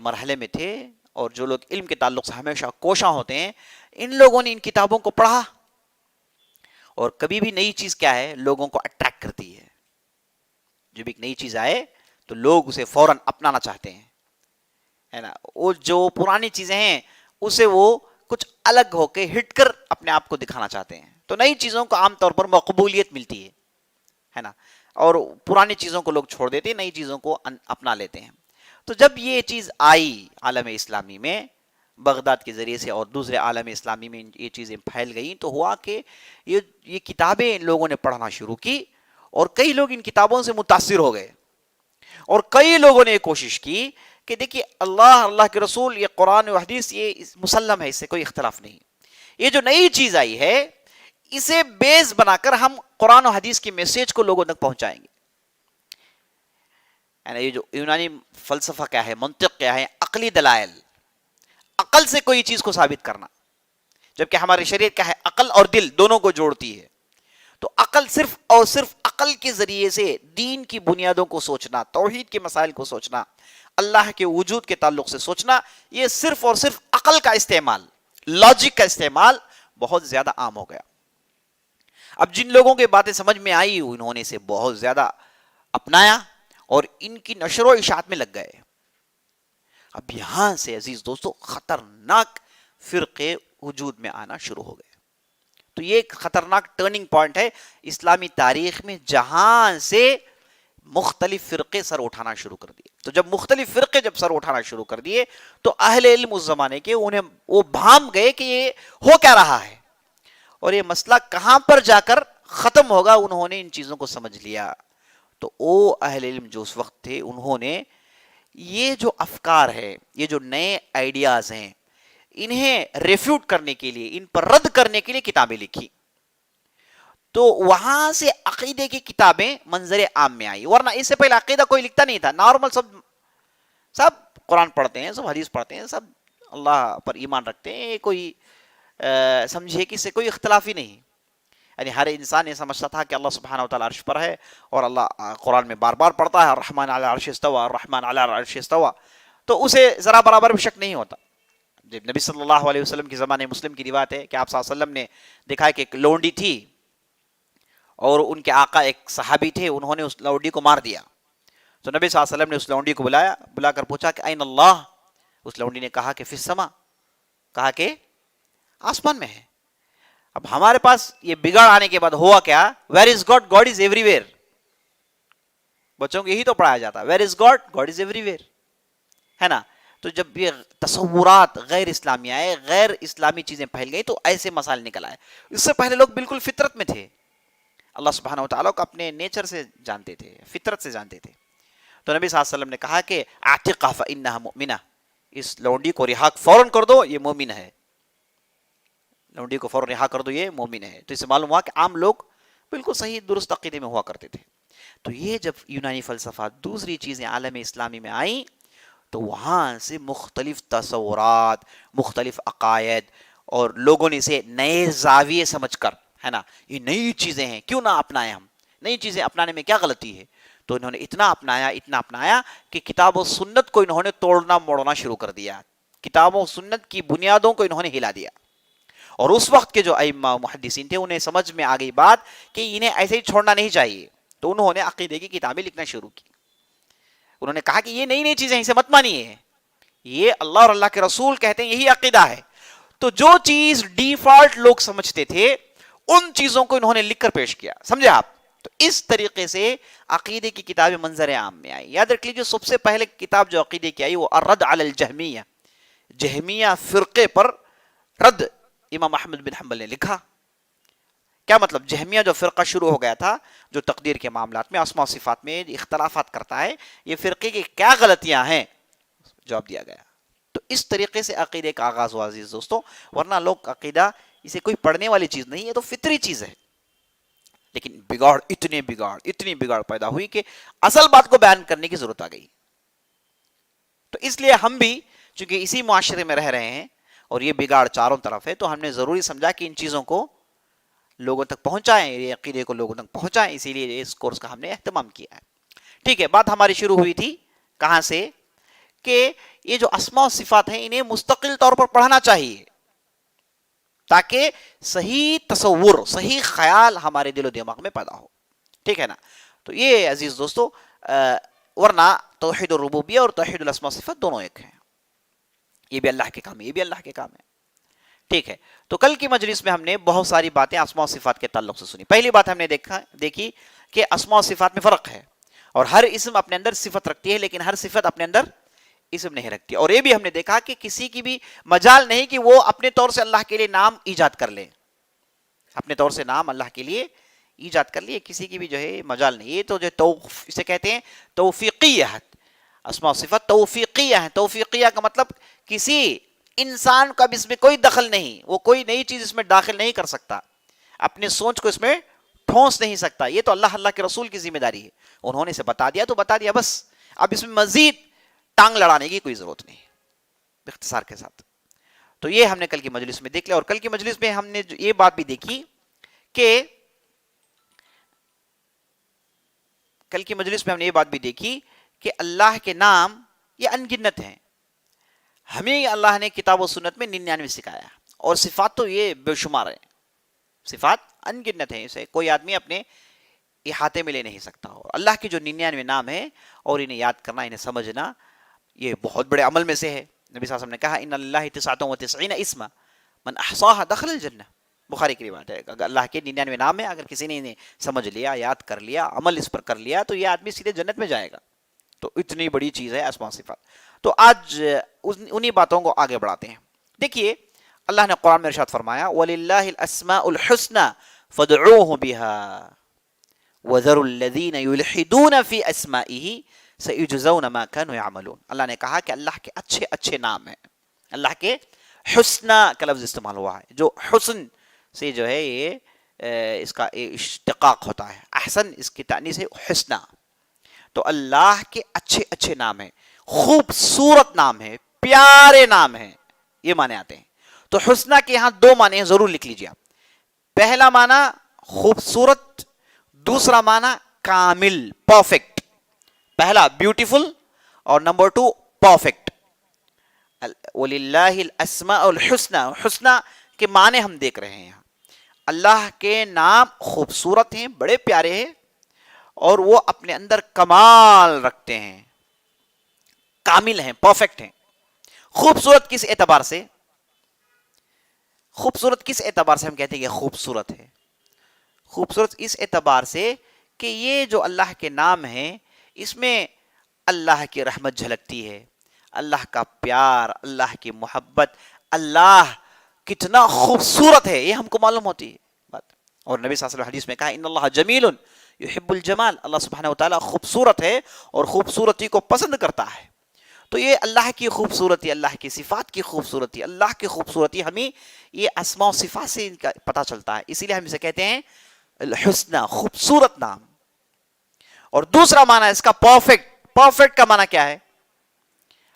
مرحلے میں تھے اور جو لوگ علم کے تعلق سے ہمیشہ کوشاں ہوتے ہیں, ان لوگوں نے ان کتابوں کو پڑھا. اور کبھی بھی نئی چیز کیا ہے, لوگوں کو اٹریکٹ کرتی ہے. جب ایک نئی چیز آئے تو لوگ اسے فوراً اپنانا چاہتے ہیں, ہے نا. وہ جو پرانی چیزیں ہیں اسے وہ کچھ الگ ہو کے ہٹ کر اپنے آپ کو دکھانا چاہتے ہیں. تو نئی چیزوں کو عام طور پر مقبولیت ملتی ہے نا, اور پرانی چیزوں کو لوگ چھوڑ دیتے ہیں, نئی چیزوں کو اپنا لیتے ہیں. تو جب یہ چیز آئی عالم اسلامی میں بغداد کے ذریعے سے اور دوسرے عالم اسلامی میں یہ چیزیں پھیل گئیں, تو ہوا کہ یہ کتابیں لوگوں نے پڑھنا شروع کی, اور کئی لوگ ان کتابوں سے متاثر ہو گئے. اور کئی لوگوں نے یہ کوشش کی کہ دیکھیے اللہ کے رسول, یہ قرآن و حدیث یہ مسلم ہے, اس سے کوئی اختلاف نہیں. یہ جو نئی چیز آئی ہے اسے بیس بنا کر ہم قرآن و حدیث کی میسیج کو لوگوں تک پہنچائیں گے. یہ جو یونانی فلسفہ کیا ہے, منطق کیا ہے, عقلی دلائل, عقل سے کوئی چیز کو ثابت کرنا, جبکہ ہماری شریعت کیا ہے, عقل اور دل دونوں کو جوڑتی ہے. تو عقل صرف اور صرف عقل کے ذریعے سے دین کی بنیادوں کو سوچنا, توحید کے مسائل کو سوچنا, اللہ کے وجود کے تعلق سے سوچنا, یہ صرف اور صرف عقل کا استعمال, لاجک کا استعمال بہت زیادہ عام ہو گیا. اب جن لوگوں کی باتیں سمجھ میں آئی انہوں نے اسے بہت زیادہ اپنایا اور ان کی نشر و اشاعت میں لگ گئے. اب یہاں سے عزیز دوستو خطرناک فرقے وجود میں آنا شروع ہو گئے. تو یہ ایک خطرناک ٹرننگ پوائنٹ ہے اسلامی تاریخ میں, جہاں سے مختلف فرقے سر اٹھانا شروع کر دیے. تو جب مختلف فرقے جب سر اٹھانا شروع کر دیے تو اہل علم اس زمانے کے انہیں وہ بھام گئے کہ یہ ہو کیا رہا ہے اور یہ مسئلہ کہاں پر جا کر ختم ہوگا. انہوں نے ان چیزوں کو سمجھ لیا. تو وہ اہل علم جو اس وقت تھے انہوں نے یہ جو افکار ہے, یہ جو نئے آئیڈیاز ہیں, انہیں ریفیوٹ کرنے کے لیے, ان پر رد کرنے کے لیے کتابیں لکھی. تو وہاں سے عقیدے کی کتابیں منظر عام میں آئی, ورنہ اس سے پہلے عقیدہ کوئی لکھتا نہیں تھا. نارمل سب قرآن پڑھتے ہیں, سب حدیث پڑھتے ہیں, سب اللہ پر ایمان رکھتے ہیں, کوئی سمجھے کہ اس سے کوئی اختلاف ہی نہیں. یعنی ہر انسان یہ سمجھتا تھا کہ اللہ سبحانہ و تعالیٰ عرش پر ہے, اور اللہ قرآن میں بار بار پڑھتا ہے الرحمن علی العرش استوى, الرحمن علی العرش استوى, تو اسے ذرا برابر بھی شک نہیں ہوتا. جب نبی صلی اللہ علیہ وسلم کی زمانے مسلم کی روایت ہے کہ آپ صلی اللہ علیہ وسلم نے دیکھا کہ ایک لونڈی تھی اور ان کے آقا ایک صحابی تھے, انہوں نے اس لونڈی کو مار دیا. تو نبی صلی اللہ علیہ وسلم نے اس لونڈی کو بلا کر پوچھا کہ این اللہ. اس لونڈی نے کہا کہ فی السما, کہا کہ آسمان میں ہے. اب ہمارے پاس یہ بگاڑ آنے کے بعد ہوا کیا, where is God, God is every where. بچوں کو یہی تو پڑھایا جاتا, where is God, God is every where, ہے نا. تو جب یہ تصورات غیر اسلامی آئے، غیر اسلامی چیزیں پھیل گئی، تو ایسے مسائل نکل آئے. اس سے پہلے لوگ بالکل فطرت میں تھے، اللہ سبحانہ وتعالیٰ کو اپنے نیچر سے جانتے تھے، فطرت سے جانتے تھے. تو نبی صلی اللہ علیہ وسلم نے کہا کہ اعتقها فانها مؤمنہ، اس لونڈی کو رہا فوراً کر دو، یہ مومن ہے. لونڈی کو فوراً رہا کر دو، یہ مومن ہے. تو اس سے معلوم ہوا کہ عام لوگ بالکل صحیح درست عقیدے میں ہوا کرتے تھے. تو یہ جب یونانی فلسفہ دوسری چیزیں عالم اسلامی میں آئیں، تو وہاں سے مختلف تصورات، مختلف عقائد، اور لوگوں نے اسے نئے زاویے سمجھ کر، ہے نا، یہ نئی چیزیں ہیں، کیوں نہ اپنائیں ہم، نئی چیزیں اپنانے میں کیا غلطی ہے. تو انہوں نے اتنا اپنایا کہ کتاب و سنت کو انہوں نے توڑنا موڑنا شروع کر دیا. کتاب و سنت کی بنیادوں کو انہوں نے ہلا دیا. اور اس وقت کے جو ائمہ محدثین تھے، انہیں سمجھ میں آ گئی بات کہ انہیں ایسے ہی چھوڑنا نہیں چاہیے. تو انہوں نے عقیدے کی کتابیں لکھنا شروع کی. انہوں نے کہا کہ یہ نئی نئی چیزیں اسے مت مانیے، یہ اللہ اور اللہ کے رسول کہتے ہیں، یہی عقیدہ ہے. تو جو چیز ڈیفالٹ لوگ سمجھتے تھے، ان چیزوں کو انہوں نے لکھ کر پیش کیا. سمجھے آپ؟ تو اس طریقے سے عقیدے کی کتابیں منظر عام میں آئی. یاد رکھ لیجیے، سب سے پہلے کتاب جو عقیدے کی آئی وہ الرد علی الجہمیہ، جہمیہ فرقے پر رد امام احمد بن حنبل نے لکھا. کیا مطلب؟ جہمیہ جو فرقہ شروع ہو گیا تھا، جو تقدیر کے معاملات میں، اسماء و صفات میں اختلافات کرتا ہے، یہ فرقے کی کیا غلطیاں ہیں، جواب دیا گیا. تو اس طریقے سے عقیدے کا آغاز ہوا عزیز دوستوں. ورنہ لوگ عقیدہ اسے کوئی پڑھنے والی چیز نہیں ہے، تو فطری چیز ہے. لیکن اتنی بگاڑ پیدا ہوئی کہ اصل بات کو بیان کرنے کی ضرورت آ گئی. تو اس لیے ہم بھی چونکہ اسی معاشرے میں رہ رہے ہیں اور یہ بگاڑ چاروں طرف ہے، تو ہم نے ضروری سمجھا کہ ان چیزوں کو لوگوں تک پہنچائیں، یہ عقیدے کو لوگوں تک پہنچائیں. اسی لیے اس کورس کا ہم نے اہتمام کیا ہے. ٹھیک ہے، بات ہماری شروع ہوئی تھی کہاں سے؟ کہ یہ جو اسماء و صفات ہیں، انہیں مستقل طور پر پڑھنا چاہیے تاکہ صحیح تصور، صحیح خیال ہمارے دل و دماغ میں پیدا ہو. ٹھیک ہے نا؟ تو یہ عزیز دوستو، ورنہ توحید الربوبیہ اور توحید الاسماء و صفات دونوں ایک ہیں. یہ بھی اللہ کے کام ہے، یہ بھی اللہ کے کام ہے. ٹھیک ہے. تو کل کی مجلس میں ہم نے بہت ساری باتیں اسماء و صفات کے تعلق سے سنی. پہلی بات ہم نے دیکھی کہ اسماء و صفات میں فرق ہے، اور ہر اسم اپنے اندر صفت رکھتی ہے، لیکن ہر صفت اپنے اندر اسم نہیں رکھتی. اور یہ بھی ہم نے دیکھا کہ کسی کی بھی مجال نہیں کہ وہ اپنے طور سے اللہ کے لیے نام ایجاد کر لے، اپنے طور سے نام اللہ کے لیے ایجاد کر لیے، کسی کی بھی جو ہے مجال نہیں. یہ تو جو اسے کہتے ہیں توفیقیہ، اسماء و صفات توفیقیہ ہیں. توفیقیہ کا مطلب کسی انسان کا بھی اس میں کوئی دخل نہیں، وہ کوئی نئی چیز اس میں داخل نہیں کر سکتا، اپنے سوچ کو اس میں ٹھونس نہیں سکتا. یہ تو اللہ کے رسول کی ذمہ داری ہے. انہوں نے اسے بتا دیا تو بتا دیا بس. اب اس میں مزید ٹانگ لڑانے کی کوئی ضرورت نہیں. باختصار کے ساتھ تو یہ ہم نے کل کی مجلس میں دیکھ لیا. اور کل کی مجلس میں ہم نے یہ بات بھی دیکھی کہ اللہ کے نام یہ ان گنت ہیں. ہمیں اللہ نے کتاب و سنت میں 99 سکھایا، اور صفات تو یہ بے شمار ہیں، صفات ان گنت ہیں، اسے کوئی آدمی اپنے احاطے میں لے نہیں سکتا. اور اللہ کے جو 99 نام ہیں، اور انہیں یاد کرنا، انہیں سمجھنا، یہ بہت بڑے عمل میں سے ہے. نبی صلی اللہ علیہ وسلم نے کہا ان اللہ 99 اسما من احصاها دخل الجنہ. بخاری کی روایت ہے. اگر اللہ کے 99 نام ہیں، اگر کسی نے انہیں سمجھ لیا، یاد کر لیا، عمل اس پر کر لیا، تو یہ آدمی سیدھے جنت میں جائے گا. تو اتنی بڑی چیز ہے اسماء و صفات. تو آج انہی باتوں کو آگے بڑھاتے ہیں. دیکھیے اللہ نے قرآن میں ارشاد فرمایا وَلِلَّهِ الْأَسْمَاءُ الْحُسْنَى فَادْعُوهُ بِهَا وَذَرُوا الَّذِينَ يُلْحِدُونَ فِي أَسْمَائِهِ سَيُجْزَوْنَ مَا كَانُوا يَعْمَلُونَ. اللہ نے کہا کہ اللہ کے اچھے نام ہیں. اللہ کے حسنہ کا لفظ استعمال ہوا ہے، جو حسن سے جو ہے یہ اس کا اشتقاق ہوتا ہے. احسن اس کی تعنیث ہے حسنہ. تو اللہ کے اچھے نام ہیں، خوبصورت نام ہے، پیارے نام ہیں، یہ معنی آتے ہیں. تو حسنہ کے یہاں 2 معنی ہیں، ضرور لکھ لیجیے آپ. پہلا معنی خوبصورت، دوسرا معنی کامل، پرفیکٹ. پہلا بیوٹیفل اور نمبر 2 پرفیکٹ. وَلِلَّهِ الْأَسْمَاءُ الْحُسْنَى، حسنہ کے معنی ہم دیکھ رہے ہیں یہاں. اللہ کے نام خوبصورت ہیں، بڑے پیارے ہیں، اور وہ اپنے اندر کمال رکھتے ہیں، کامل ہیں، پرفیکٹ ہیں. خوبصورت کس اعتبار سے؟ خوبصورت کس اعتبار سے ہم کہتے ہیں کہ خوبصورت ہے؟ خوبصورت اس اعتبار سے کہ یہ جو اللہ کے نام ہیں، اس میں اللہ کی رحمت جھلکتی ہے، اللہ کا پیار، اللہ کی محبت، اللہ کتنا خوبصورت ہے، یہ ہم کو معلوم ہوتی ہے بات. اور نبی صلی اللہ علیہ وسلم حدیث میں کہا ان اللہ جمیل یحب الجمال، اللہ سبحانہ وتعالیٰ خوبصورت ہے اور خوبصورتی کو پسند کرتا ہے. تو یہ اللہ کی خوبصورتی، اللہ کی صفات کی خوبصورتی، اللہ کی خوبصورتی ہمیں یہ اسماء و صفات سے ان کا پتہ چلتا ہے. اسی لیے ہم اسے کہتے ہیں الحسنى، خوبصورت نام. اور دوسرا معنی اس کا پرفیکٹ. پرفیکٹ کا معنی کیا ہے؟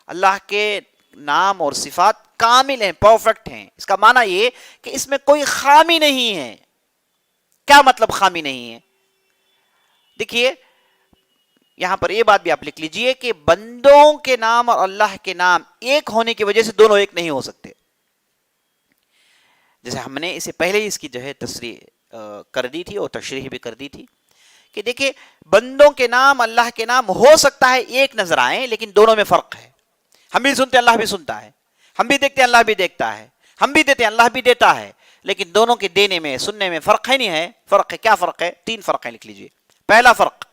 اللہ کے نام اور صفات کامل ہیں، پرفیکٹ ہیں. اس کا معنی یہ کہ اس میں کوئی خامی نہیں ہے. کیا مطلب خامی نہیں ہے؟ دیکھیے یہاں پر یہ بات بھی آپ لکھ لیجئے کہ بندوں کے نام اور اللہ کے نام ایک ہونے کی وجہ سے دونوں ایک نہیں ہو سکتے. جیسے ہم نے اسے پہلے ہی اس کی جو ہے تصریح کر دی تھی اور تشریح بھی کر دی تھی کہ دیکھیں بندوں کے نام اللہ کے نام ہو سکتا ہے ایک نظر آئیں لیکن دونوں میں فرق ہے. ہم بھی سنتے اللہ بھی سنتا ہے، ہم بھی دیکھتے اللہ بھی دیکھتا ہے، ہم بھی دیتے اللہ بھی دیتا ہے، لیکن دونوں کے دینے میں سننے میں فرق ہے نہیں ہے؟ فرق ہے. کیا فرق ہے؟ 3 فرق ہے، لکھ لیجئے. پہلا فرق،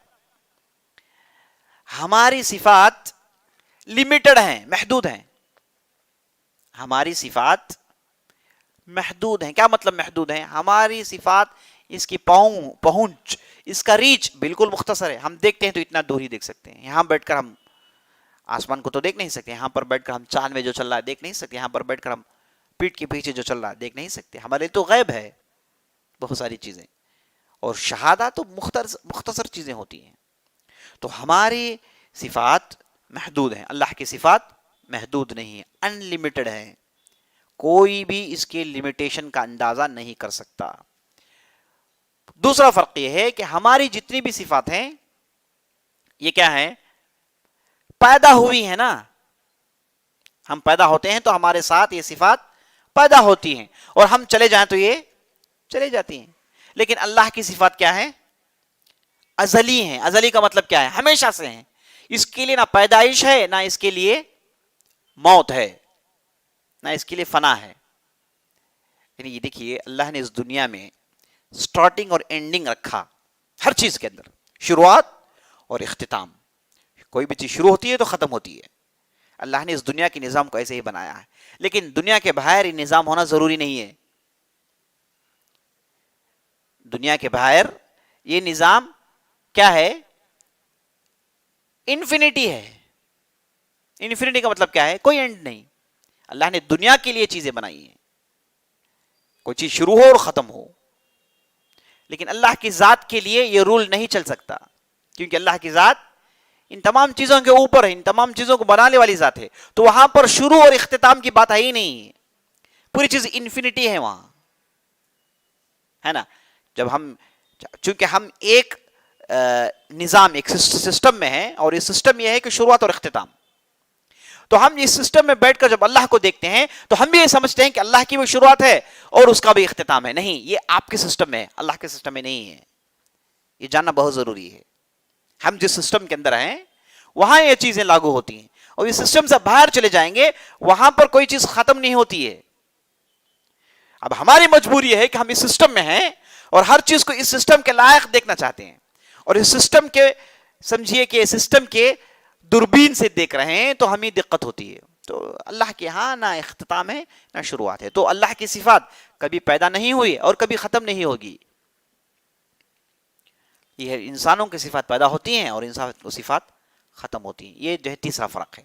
ہماری صفات لمیٹڈ ہیں، محدود ہیں. ہماری صفات محدود ہیں. کیا مطلب محدود ہیں؟ ہماری صفات اس کی پہنچ، اس کا ریچ بالکل مختصر ہے. ہم دیکھتے ہیں تو اتنا دور ہی دیکھ سکتے ہیں. یہاں بیٹھ کر ہم آسمان کو تو دیکھ نہیں سکتے، یہاں پر بیٹھ کر ہم چاند میں جو چل رہا ہے دیکھ نہیں سکتے، یہاں پر بیٹھ کر ہم پیٹ کے پیچھے جو چل رہا ہے دیکھ نہیں سکتے. ہمارے تو غیب ہے بہت ساری چیزیں، اور شہادہ تو مختصر چیزیں ہوتی ہیں. تو ہماری صفات محدود ہیں، اللہ کی صفات محدود نہیں ہیں، ان لمیٹڈ ہیں. کوئی بھی اس کے لمیٹیشن کا اندازہ نہیں کر سکتا. دوسرا فرق یہ ہے کہ ہماری جتنی بھی صفات ہیں یہ کیا ہے؟ پیدا ہوئی ہیں نا. ہم پیدا ہوتے ہیں تو ہمارے ساتھ یہ صفات پیدا ہوتی ہیں، اور ہم چلے جائیں تو یہ چلے جاتی ہیں. لیکن اللہ کی صفات کیا ہے؟ ازلی ہیں. ازلی کا مطلب کیا ہے؟ ہمیشہ سے ہیں. اس کے لیے نہ پیدائش ہے، نہ اس کے لیے موت ہے، نہ اس کے لیے فنا ہے. یعنی یہ دیکھیے اللہ نے اس دنیا میں سٹارٹنگ اور اینڈنگ رکھا ہر چیز کے اندر، شروعات اور اختتام. کوئی بھی چیز شروع ہوتی ہے تو ختم ہوتی ہے. اللہ نے اس دنیا کے نظام کو ایسے ہی بنایا ہے. لیکن دنیا کے باہر یہ نظام ہونا ضروری نہیں ہے. دنیا کے باہر یہ نظام کیا ہے؟ انفینٹی ہے. انفینٹی کا مطلب کیا ہے؟ کوئی اینڈ نہیں. اللہ نے دنیا کے لیے چیزیں بنائی ہیں، کوئی چیز شروع ہو اور ختم ہو. لیکن اللہ کی ذات کے لیے یہ رول نہیں چل سکتا، کیونکہ اللہ کی ذات ان تمام چیزوں کے اوپر ہے، ان تمام چیزوں کو بنانے والی ذات ہے. تو وہاں پر شروع اور اختتام کی بات ہے ہی نہیں. پوری چیز انفینٹی ہے وہاں، ہے نا. جب ہم چونکہ ہم ایک نظام، ایک سسٹم میں ہیں، اور یہ سسٹم یہ ہے کہ شروعات اور اختتام. تو ہم اس سسٹم میں بیٹھ کر جب اللہ کو دیکھتے ہیں تو ہم بھی یہ سمجھتے ہیں کہ اللہ کی بھی شروعات ہے اور اس کا بھی اختتام ہے. نہیں، یہ آپ کے سسٹم میں ہے، اللہ کے سسٹم میں نہیں ہے. یہ جاننا بہت ضروری ہے. ہم جس سسٹم کے اندر ہیں وہاں یہ چیزیں لاگو ہوتی ہیں، اور اس سسٹم سے باہر چلے جائیں گے وہاں پر کوئی چیز ختم نہیں ہوتی ہے. اب ہماری مجبوری ہے کہ ہم اس سسٹم میں ہیں اور ہر چیز کو اس سسٹم کے لائق دیکھنا چاہتے ہیں، اور اس سسٹم کے سمجھیے کہ سسٹم کے دوربین سے دیکھ رہے ہیں تو ہمیں دقت ہوتی ہے. تو اللہ کے ہاں نہ اختتام ہے نہ شروعات ہے. تو اللہ کی صفات کبھی پیدا نہیں ہوئی اور کبھی ختم نہیں ہوگی. یہ انسانوں کی صفات پیدا ہوتی ہیں اور انسان کی صفات ختم ہوتی ہیں. یہ جو ہے تیسرا فرق ہے.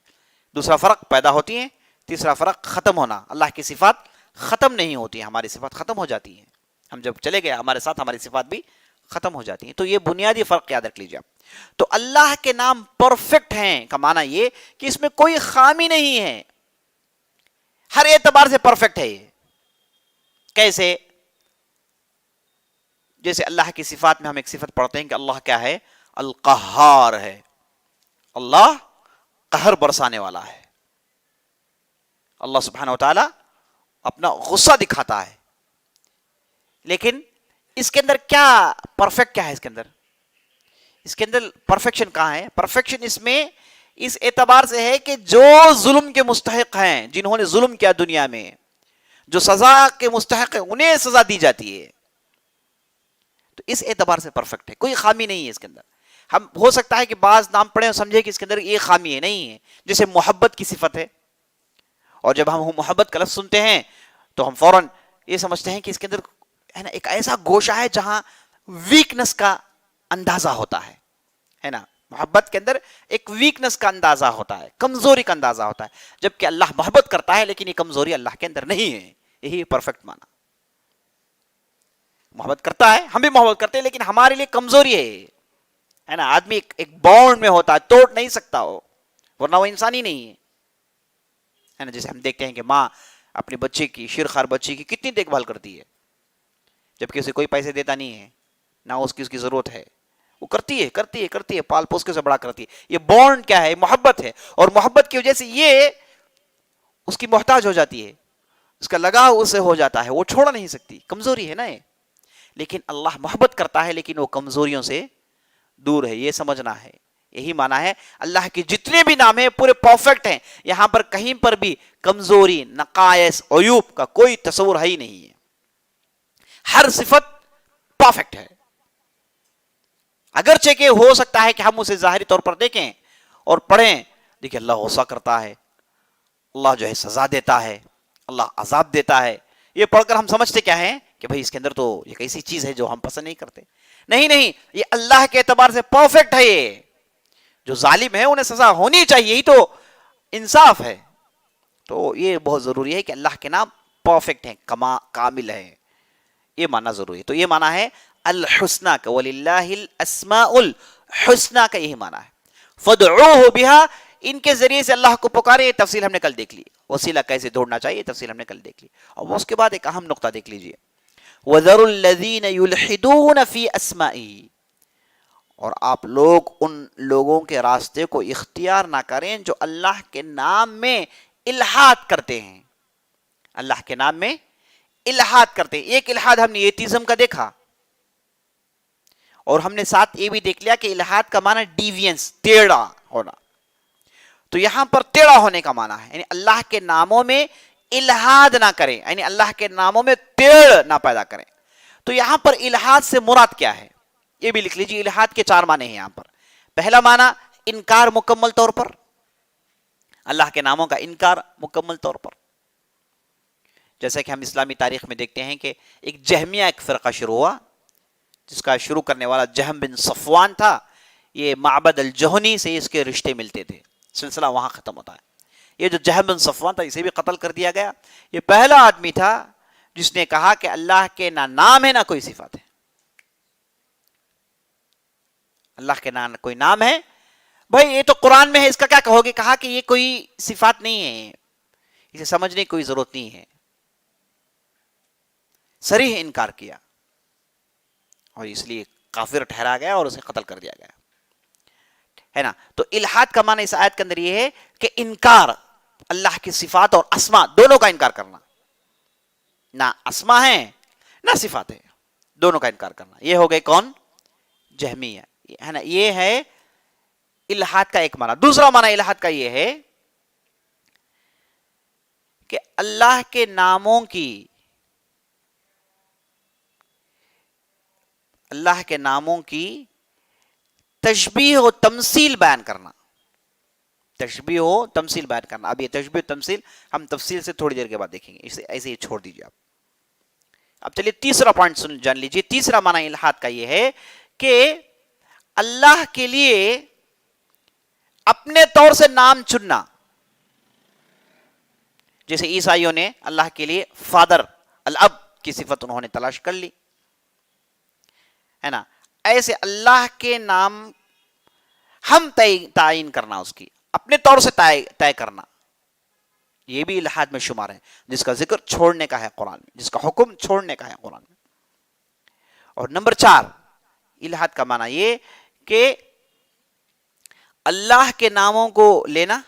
دوسرا فرق پیدا ہوتی ہیں، تیسرا فرق ختم ہونا. اللہ کی صفات ختم نہیں ہوتی ہیں، ہماری صفات ختم ہو جاتی ہیں. ہم جب چلے گئے ہمارے ساتھ ہماری صفات بھی ختم ہو جاتی ہیں. تو یہ بنیادی فرق یاد رکھ لیجیے. تو اللہ کے نام پرفیکٹ ہیں کا معنی یہ کہ اس میں کوئی خامی نہیں ہے، ہر اعتبار سے پرفیکٹ ہے. یہ کیسے؟ جیسے اللہ کی صفات میں ہم ایک صفت پڑھتے ہیں کہ اللہ کیا ہے؟ القہار ہے. اللہ قہر برسانے والا ہے. اللہ سبحانہ وتعالی اپنا غصہ دکھاتا ہے. لیکن اس کے اندر کیا پرفیکٹ کیا ہے؟ اس کے اندر پرفیکشن کہاں ہے؟ پرفیکشن اس میں اس اعتبار سے ہے کہ جو ظلم کے مستحق ہیں، جنہوں نے ظلم کیا دنیا میں، جو سزا کے مستحق ہیں، انہیں سزا دی جاتی ہے. تو اس اعتبار سے پرفیکٹ ہے، کوئی خامی نہیں ہے اس کے اندر. ہم ہو سکتا ہے کہ بعض نام پڑھیں اور سمجھے کہ اس کے اندر یہ خامی ہے، نہیں ہے. جیسے محبت کی صفت ہے، اور جب ہم محبت کا لفظ سنتے ہیں تو ہم فوراً یہ سمجھتے ہیں کہ اس کے اندر ہے نا ایک ایسا گوشہ ہے جہاں ویکنس کا اندازہ ہوتا ہے نا. محبت کے اندر ایک ویکنس کا اندازہ ہوتا ہے، کمزوری کا اندازہ ہوتا ہے، جبکہ اللہ محبت کرتا ہے لیکن یہ کمزوری اللہ کے اندر نہیں ہے. یہی پرفیکٹ معنی. محبت کرتا ہے، ہم بھی محبت کرتے ہیں، لیکن ہمارے لیے کمزوری ہے نا. آدمی ایک بانڈ میں ہوتا ہے، توڑ نہیں سکتا ہو، ورنہ وہ انسان ہی نہیں ہے نا. جیسے ہم دیکھتے ہیں کہ ماں اپنے بچے کی، شیرخوار بچے کی کتنی دیکھ بھال کرتی ہے، جبکہ اسے کوئی پیسے دیتا نہیں ہے، نہ اس کی ضرورت ہے، وہ کرتی ہے پال پوس کے سے بڑا کرتی ہے. یہ بانڈ کیا ہے؟ محبت ہے. اور محبت کی وجہ سے یہ اس کی محتاج ہو جاتی ہے، اس کا لگاؤ اس سے ہو جاتا ہے، وہ چھوڑ نہیں سکتی. کمزوری ہے نا یہ. لیکن اللہ محبت کرتا ہے لیکن وہ کمزوریوں سے دور ہے، یہ سمجھنا ہے. یہی معنی ہے. اللہ کے جتنے بھی نام ہیں پورے پرفیکٹ ہیں، یہاں پر کہیں پر بھی کمزوری، نقائص، عیوب کا کوئی تصور ہے ہی نہیں ہے. ہر صفت پرفیکٹ ہے. اگرچہ کہ ہو سکتا ہے کہ ہم اسے ظاہری طور پر دیکھیں اور پڑھیں، دیکھیں اللہ غصہ کرتا ہے، اللہ جو ہے سزا دیتا ہے، اللہ عذاب دیتا ہے. یہ پڑھ کر ہم سمجھتے کیا ہیں کہ بھئی اس کے اندر تو ایک ایسی چیز ہے جو ہم پسند نہیں کرتے. نہیں، یہ اللہ کے اعتبار سے پرفیکٹ ہے. یہ جو ظالم ہے انہیں سزا ہونی چاہیے، یہی تو انصاف ہے. تو یہ بہت ضروری ہے کہ اللہ کے نام پرفیکٹ ہیں، کامل ہیں، یہ ماننا ضروری ہے. تو یہ معنی ہے الحسنہ کا، وَلِلَّهِ الْأَسْمَاءُ الْحُسْنَى کا یہی معنی ہے. فَدْعُوهُ بِهَا، ان کے ذریعے سے اللہ کو پکارے. یہ تفصیل ہم نے کل دیکھ لی. وسیلہ کیسے ڈھونڈنا چاہیے، تفصیل ہم نے کل دیکھ لی. اور اس کے بعد ایک اہم نقطہ دیکھ لیجئے، وَذَرُوا الَّذِينَ يُلْحِدُونَ فِي أَسْمَائِهِ، اور آپ لوگ ان لوگوں کے راستے کو اختیار نہ کریں جو اللہ کے نام میں الحاد کرتے ہیں. اللہ کے نام میں الحاد کرتے ہیں. ایک الحاد ہم نے ایتھیزم کا دیکھا، اور ہم نے ساتھ یہ بھی دیکھ لیا کہ الحاد کا معنی ڈیوینس، ٹیڑھا ہونا. تو یہاں پر ٹیڑھا ہونے کا معنی ہے، یعنی اللہ کے ناموں میں الحاد نہ کریں، یعنی اللہ کے ناموں میں ٹیڑھ نہ پیدا کریں. تو یہاں پر الحاد سے مراد کیا ہے یہ بھی لکھ لیجیے. الحاد کے 4 معنی ہیں یہاں پر. پہلا معنی انکار مکمل طور پر، اللہ کے ناموں کا انکار مکمل طور پر. جیسا کہ ہم اسلامی تاریخ میں دیکھتے ہیں کہ ایک جہمیہ ایک فرقہ شروع ہوا، جس کا شروع کرنے والا جہم بن صفوان تھا. یہ معبد الجہنی سے اس کے رشتے ملتے تھے، سلسلہ وہاں ختم ہوتا ہے. یہ جو جہم بن صفوان تھا اسے بھی قتل کر دیا گیا. یہ پہلا آدمی تھا جس نے کہا کہ اللہ کے نہ نام ہے نہ کوئی صفات ہے. اللہ کے نام کوئی نام ہے، بھائی یہ تو قرآن میں ہے، اس کا کیا کہو گے؟ کہا کہ یہ کوئی صفات نہیں ہے، اسے سمجھنے کی کوئی ضرورت نہیں ہے. صریح انکار کیا اور اس لیے کافر ٹھہرا گیا اور اسے قتل کر دیا گیا ہے نا. تو الحاد کا معنی اس آیت کے اندر یہ ہے کہ انکار، اللہ کی صفات اور اسما دونوں کا انکار کرنا. نہ اسما ہے نہ صفات ہے، دونوں کا انکار کرنا. یہ ہو گئے کون؟ جہمیہ ہے نا. یہ ہے الحاد کا ایک معنی. دوسرا معنی الحاد کا یہ ہے کہ اللہ کے ناموں کی، اللہ کے ناموں کی تشبیہ و تمثیل بیان کرنا. تشبیہ و تمثیل بیان کرنا. اب یہ تشبیہ و تمثیل ہم تفصیل سے تھوڑی دیر کے بعد دیکھیں گے، اسے ایسے ہی چھوڑ دیجیے آپ. اب چلیے تیسرا پوائنٹ جان لیجیے. تیسرا معنی الحاد کا یہ ہے کہ اللہ کے لیے اپنے طور سے نام چننا. جیسے عیسائیوں نے اللہ کے لیے فادر، الاب کی صفت انہوں نے تلاش کر لی ہے نا. ایسے اللہ کے نام ہم تعین کرنا، اس کی اپنے طور سے طے کرنا، یہ بھی الحاد میں شمار ہے، جس کا ذکر چھوڑنے کا ہے قرآن میں، جس کا حکم چھوڑنے کا ہے قرآن میں. اور نمبر 4 الحاد کا معنی یہ کہ اللہ کے ناموں کو لینا،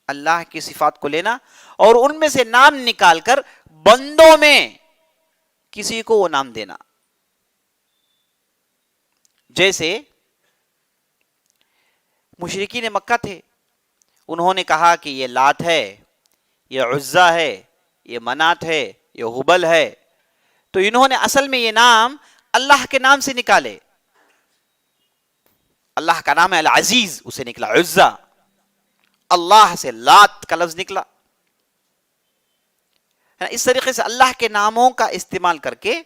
اللہ کی صفات کو لینا اور ان میں سے نام نکال کر بندوں میں کسی کو وہ نام دینا. جیسے مشرکین مکہ تھے، انہوں نے کہا کہ یہ لات ہے، یہ عزا ہے، یہ منات ہے، یہ ہبل ہے. تو انہوں نے اصل میں یہ نام اللہ کے نام سے نکالے. اللہ کا نام ہے العزیز، اسے نکلا عزا. اللہ سے لات کا لفظ نکلا. اس طریقے سے اللہ کے ناموں کا استعمال کر کے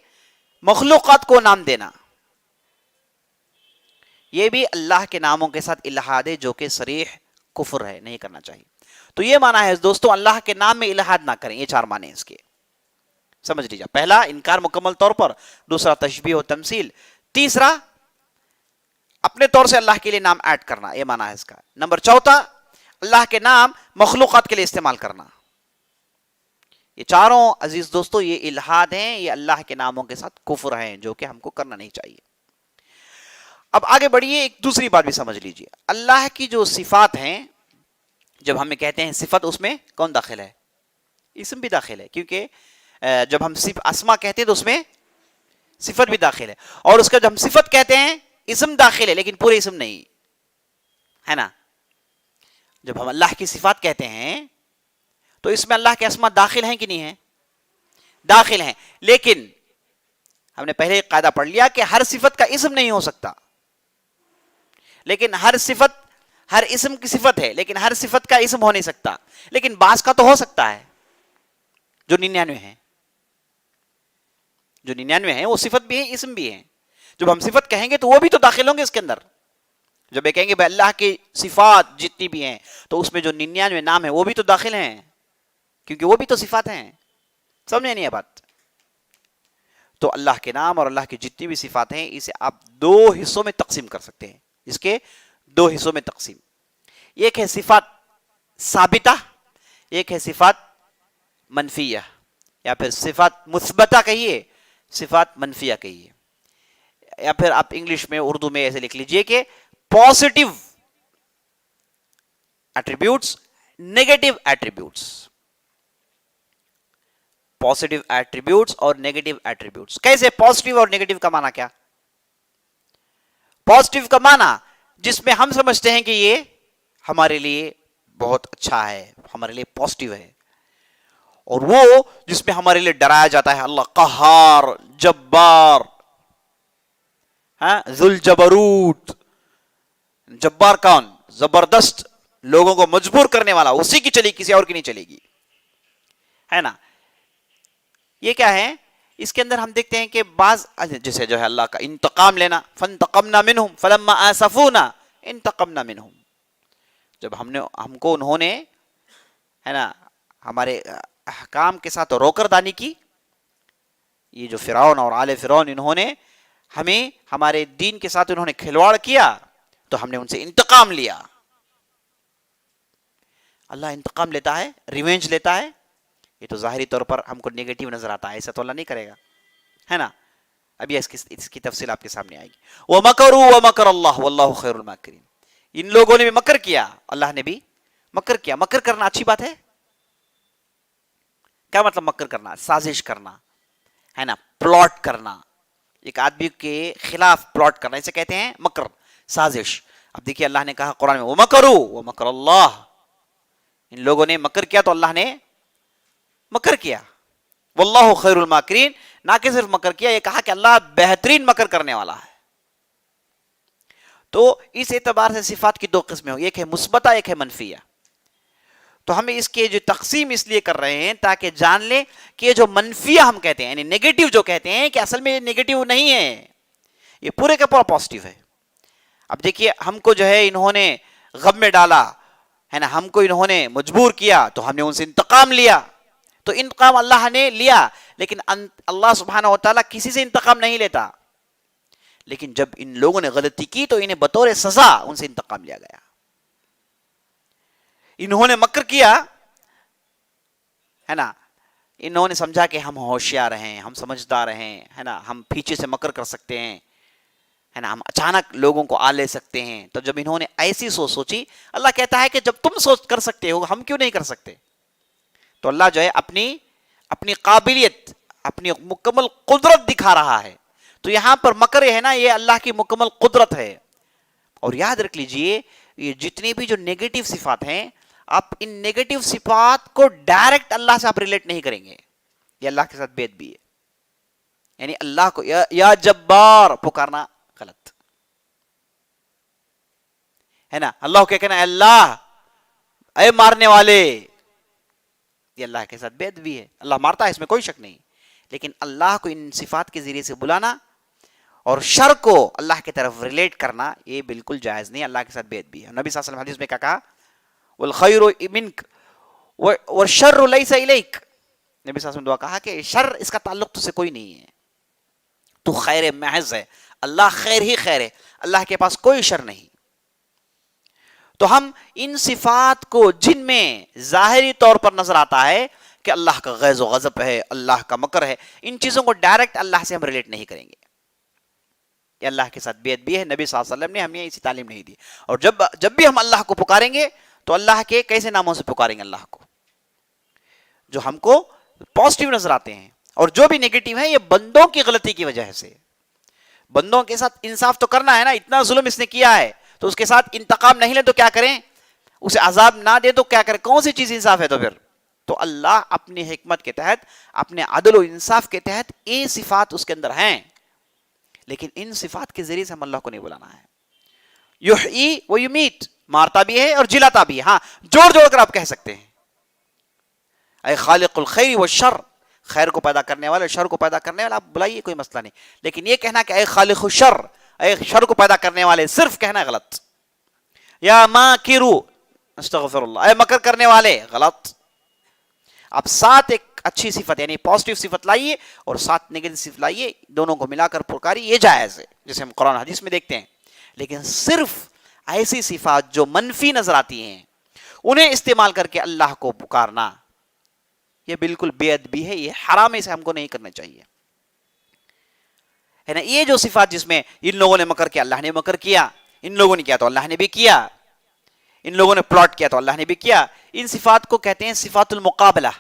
مخلوقات کو نام دینا، یہ بھی اللہ کے ناموں کے ساتھ الہاد ہے، جو کہ صریح کفر ہے، نہیں کرنا چاہیے. تو یہ معنی ہے دوستو، اللہ کے نام میں الہاد نہ کریں. یہ 4 معنی ہیں اس کے، سمجھ لیجیے. پہلا انکار مکمل طور پر، دوسرا تشبیہ و تمثیل، تیسرا اپنے طور سے اللہ کے لیے نام ایڈ کرنا، یہ معنی ہے اس کا. نمبر 4 اللہ کے نام مخلوقات کے لیے استعمال کرنا. یہ چاروں عزیز دوستو یہ الہاد ہیں، یہ اللہ کے ناموں کے ساتھ کفر ہیں، جو کہ ہم کو کرنا نہیں چاہیے. اب آگے بڑھیے، ایک دوسری بات بھی سمجھ لیجیے. اللہ کی جو صفات ہیں، جب ہمیں کہتے ہیں صفت، اس میں کون داخل ہے؟ اسم بھی داخل ہے، کیونکہ جب ہم اسما کہتے ہیں تو اس میں صفت بھی داخل ہے. اور اس کا جب ہم صفت کہتے ہیں اسم داخل ہے، لیکن پورے اسم نہیں ہے نا. جب ہم اللہ کی صفات کہتے ہیں تو اس میں اللہ کے اسما داخل ہیں کہ نہیں ہیں؟ داخل ہیں. لیکن ہم نے پہلے ایک قاعدہ پڑھ لیا کہ ہر صفت کا اسم نہیں ہو سکتا، لیکن ہر صفت، ہر اسم کی صفت ہے، لیکن ہر صفت کا اسم ہو نہیں سکتا. لیکن بعض کا تو ہو سکتا ہے، جو 99 ہیں. جو 99 ہیں وہ صفت بھی ہیں، اسم بھی ہیں. جب ہم صفت کہیں گے تو وہ بھی تو داخل ہوں گے اس کے اندر. جب یہ کہیں گے بھائی اللہ کی صفات جتنی بھی ہیں، تو اس میں جو 99 نام ہیں وہ بھی تو داخل ہیں، کیونکہ وہ بھی تو صفات ہیں. سمجھے نہیں یہ بات؟ تو اللہ کے نام اور اللہ کی جتنی بھی صفات ہیں، اسے آپ 2 حصوں میں تقسیم کر سکتے ہیں. اس کے 2 حصوں میں تقسیم. ایک ہے صفات ثابتہ، ایک ہے صفات منفیہ، یا پھر صفات مثبتہ کہیے، صفات منفیہ کہیے، یا پھر آپ انگلش میں اردو میں ایسے لکھ لیجئے کہ positive attributes, negative attributes. Positive attributes اور نیگیٹو ایٹریبیوٹس. کیسے پازیٹیو اور نیگیٹو کا معنی کیا؟ پازیٹیو کا معنی جس میں ہم سمجھتے ہیں کہ یہ ہمارے لیے بہت اچھا ہے، ہمارے لیے پازیٹیو ہے. اور وہ جس میں ہمارے لیے ڈرایا جاتا ہے، اللہ قہار، جبار، ذو الجبروت. جبار کون؟ زبردست، لوگوں کو مجبور کرنے والا، اسی کی چلی، کسی اور کی نہیں چلے گی، ہے نا. یہ کیا ہے؟ اس کے اندر ہم دیکھتے ہیں کہ بعض جیسے جو ہے اللہ کا انتقام لینا، فانتقمنا منہم فلما آسفونا انتقمنا منہم. جب ہم کو انہوں نے، ہے نا، ہمارے احکام کے ساتھ روکردانی کی، یہ جو فرعون اور آل فرعون، انہوں نے ہمیں، ہمارے دین کے ساتھ انہوں نے کھلواڑ کیا، تو ہم نے ان سے انتقام لیا. اللہ انتقام لیتا ہے، ریونج لیتا ہے. یہ تو ظاہری طور پر ہم کو نیگیٹو نظر آتا ہے، ایسا تو اللہ نہیں کرے گا، ہے نا. ابھی اس کی تفصیل آپ کے سامنے آئے گی. وَمَكَرُوا وَمَكَرَ اللَّهُ وَاللَّهُ خَيْرُ الْمَاكِرِينَ. ان لوگوں نے بھی مکر کیا، اللہ نے بھی مکر کیا. مکر کرنا اچھی بات ہے. کیا مطلب مکر کرنا؟ سازش کرنا، ہے نا، پلاٹ کرنا، ایک آدمی کے خلاف پلاٹ کرنا، اسے کہتے ہیں مکر، سازش. اب دیکھیے اللہ نے کہا قرآن میں وَمَكَرُوا وَمَكَرَ اللَّهُ. ان لوگوں نے مکر کیا تو اللہ نے مکر کیا. واللہ خیر الماکرین، نہ کہ صرف مکر کیا، یہ کہا کہ اللہ بہترین مکر کرنے والا ہے. تو اس اعتبار سے صفات کی 2 قسمیں ہوں، ایک ہے مثبتہ، ایک ہے منفیہ. تو ہم اس کے جو تقسیم اس لیے کر رہے ہیں تاکہ جان لیں کہ جو منفیہ ہم کہتے ہیں، یعنی نیگیٹو جو کہتے ہیں، کہ اصل میں یہ نیگیٹو نہیں ہے، یہ پورے کا پورا پازیٹیو ہے. اب دیکھیے ہم کو جو ہے انہوں نے غم میں ڈالا، ہے نا، ہم کو انہوں نے مجبور کیا تو ہم نے ان سے انتقام لیا. تو انتقام اللہ نے لیا، لیکن اللہ سبحانہ و تعالیٰ کسی سے انتقام نہیں لیتا. لیکن جب ان لوگوں نے غلطی کی تو انہیں بطور سزا ان سے انتقام لیا گیا. انہوں نے مکر کیا، ہے نا، انہوں نے سمجھا کہ ہم ہوشیار ہیں، ہم سمجھدار ہیں، ہے نا، ہم پیچھے سے مکر کر سکتے ہیں، ہے نا، ہم اچانک لوگوں کو آ لے سکتے ہیں. تو جب انہوں نے ایسی سوچی، اللہ کہتا ہے کہ جب تم سوچ کر سکتے ہو، ہم کیوں نہیں کر سکتے؟ تو اللہ جو ہے اپنی قابلیت، اپنی مکمل قدرت دکھا رہا ہے. تو یہاں پر مکر ہے نا، یہ اللہ کی مکمل قدرت ہے. اور یاد رکھ لیجئے، یہ جتنی بھی جو نیگیٹو صفات ہیں، آپ ان نیگیٹو صفات کو ڈائریکٹ اللہ سے آپ ریلیٹ نہیں کریں گے، یہ اللہ کے ساتھ بید بھی ہے. یعنی اللہ کو یا جبار پکارنا غلط. ہے نا. اللہ کو کیا کہنا ہے؟ اللہ اے مارنے والے. یہ اللہ کے ساتھ بے ادبی ہے. اللہ مارتا ہے، اس میں کوئی شک نہیں، لیکن اللہ کو ان صفات کے ذریعے سے بلانا اور شر کو اللہ کی طرف ریلیٹ کرنا یہ بالکل جائز نہیں. اللہ کے ساتھ بے ادبی ہے. نبی صلی اللہ علیہ وسلم حدیث میں کیا کہا؟ والخیر منک والشر لیس الیک. نبی صلی اللہ علیہ وسلم دعا کہا کہ شر اس کا تعلق تو سے کوئی نہیں ہے، تو خیر محض ہے. اللہ خیر ہی خیر ہے، اللہ کے پاس کوئی شر نہیں. تو ہم ان صفات کو جن میں ظاہری طور پر نظر آتا ہے کہ اللہ کا غیظ و غضب ہے، اللہ کا مکر ہے، ان چیزوں کو ڈائریکٹ اللہ سے ہم ریلیٹ نہیں کریں گے. یہ اللہ کے ساتھ بے ادبی ہے. نبی صلی اللہ علیہ وسلم نے ہمیں ایسی تعلیم نہیں دی. اور جب بھی ہم اللہ کو پکاریں گے تو اللہ کے کیسے ناموں سے پکاریں گے؟ اللہ کو جو ہم کو پازیٹیو نظر آتے ہیں، اور جو بھی نیگیٹو ہے یہ بندوں کی غلطی کی وجہ سے. بندوں کے ساتھ انصاف تو کرنا ہے نا. اتنا ظلم اس نے کیا ہے تو اس کے ساتھ انتقام نہیں لیں تو کیا کریں؟ اسے عذاب نہ دیں تو کیا کریں؟ کون سی چیز انصاف ہے؟ تو پھر تو اللہ اپنی حکمت کے تحت، اپنے عدل و انصاف کے تحت یہ صفات اس کے اندر ہیں، لیکن ان صفات کے ذریعے سے ہم اللہ کو نہیں بلانا ہے. یحیی و یمیت، مارتا بھی ہے اور جلاتا بھی ہے. ہاں جوڑ جوڑ کر آپ کہہ سکتے ہیں اے خالق الخیر والشر، خیر کو پیدا کرنے والے، شر کو پیدا کرنے والے، آپ بلائیے، کوئی مسئلہ نہیں. لیکن یہ کہنا کہ اے خالق الشر، اے شر کو پیدا کرنے والے، صرف کہنا ہے غلط. یا ماکرو، استغفر اللہ، اے مکر کرنے والے، غلط. آپ ساتھ ایک اچھی صفت یعنی پازیٹیو صفت لائیے اور ساتھ نیگیٹو صفت لائیے، دونوں کو ملا کر پکاری، یہ جائز ہے جیسے ہم قرآن حدیث میں دیکھتے ہیں. لیکن صرف ایسی صفات جو منفی نظر آتی ہیں انہیں استعمال کر کے اللہ کو پکارنا یہ بالکل بے ادبی ہے، یہ حرام ہے، اسے ہم کو نہیں کرنا چاہیے، ہے نا. یہ جو صفات جس میں ان لوگوں نے مکر کیا، اللہ نے مکر کیا، ان لوگوں نے کیا تو اللہ نے بھی کیا، ان لوگوں نے پلاٹ کیا تو اللہ نے بھی کیا، ان صفات کو کہتے ہیں صفات المقابلہ،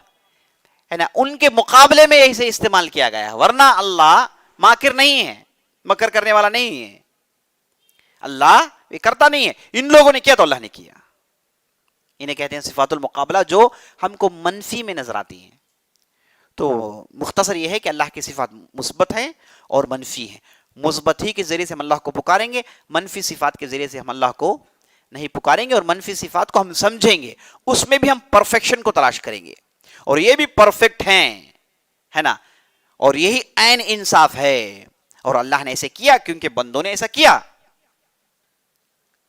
ہے نا. ان کے مقابلے میں اسے استعمال کیا گیا ہے، ورنہ اللہ ماکر نہیں ہے، مکر کرنے والا نہیں ہے. اللہ یہ کرتا نہیں ہے، ان لوگوں نے کیا تو اللہ نے کیا. انہیں کہتے ہیں صفات المقابلہ، جو ہم کو منفی میں نظر آتی ہیں. تو مختصر یہ ہے کہ اللہ کی صفات مثبت ہیں اور منفی ہیں. مثبت ہی کے ذریعے سے ہم اللہ کو پکاریں گے، منفی صفات کے ذریعے سے ہم اللہ کو نہیں پکاریں گے. اور منفی صفات کو ہم سمجھیں گے، اس میں بھی ہم پرفیکشن کو تلاش کریں گے، اور یہ بھی پرفیکٹ ہیں، ہے نا. اور یہی عین انصاف ہے، اور اللہ نے ایسے کیا کیونکہ بندوں نے ایسا کیا.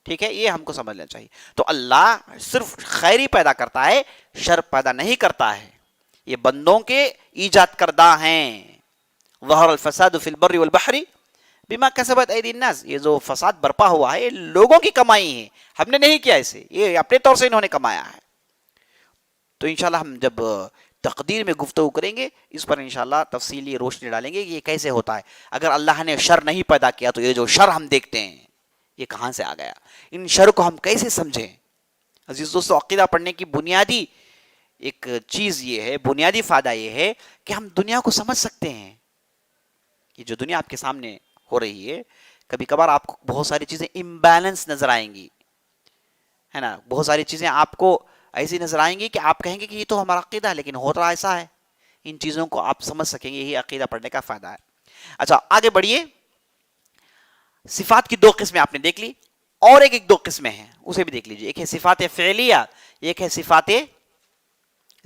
ٹھیک ہے، یہ ہم کو سمجھنا چاہیے. تو اللہ صرف خیر ہی پیدا کرتا ہے، شر پیدا نہیں کرتا ہے. یہ بندوں کے ایجاد کردہ ہیں. ظہر الفساد فی البر والبحر بما کسبت ایدی الناس، یہ جو فساد برپا ہوا ہے یہ لوگوں کی کمائی ہے، ہم نے نہیں کیا اسے، یہ اپنے طور سے انہوں نے کمایا ہے. تو انشاءاللہ ہم جب تقدیر میں گفتگو کریں گے اس پر انشاءاللہ تفصیلی روشنی ڈالیں گے کہ یہ کیسے ہوتا ہے. اگر اللہ نے شر نہیں پیدا کیا تو یہ جو شر ہم دیکھتے ہیں یہ کہاں سے آ گیا؟ ان شر کو ہم کیسے سمجھیں؟ عزیز دوستو، عقیدہ پڑھنے کی بنیادی ایک چیز یہ ہے، بنیادی فائدہ یہ ہے کہ ہم دنیا کو سمجھ سکتے ہیں. کہ جو دنیا آپ کے سامنے ہو رہی ہے، کبھی کبھار آپ کو بہت ساری چیزیں امبیلنس نظر آئیں گی، ہے نا. بہت ساری چیزیں آپ کو ایسی نظر آئیں گی کہ آپ کہیں گے کہ یہ تو ہمارا عقیدہ ہے، لیکن ہوتا ایسا ہے. ان چیزوں کو آپ سمجھ سکیں گے، یہی عقیدہ پڑھنے کا فائدہ ہے. اچھا آگے بڑھیے. صفات کی دو قسمیں آپ نے دیکھ لی، اور ایک دو قسمیں ہیں اسے بھی دیکھ لیجیے. ایک ہے صفات فعلیہ، ایک ہے صفات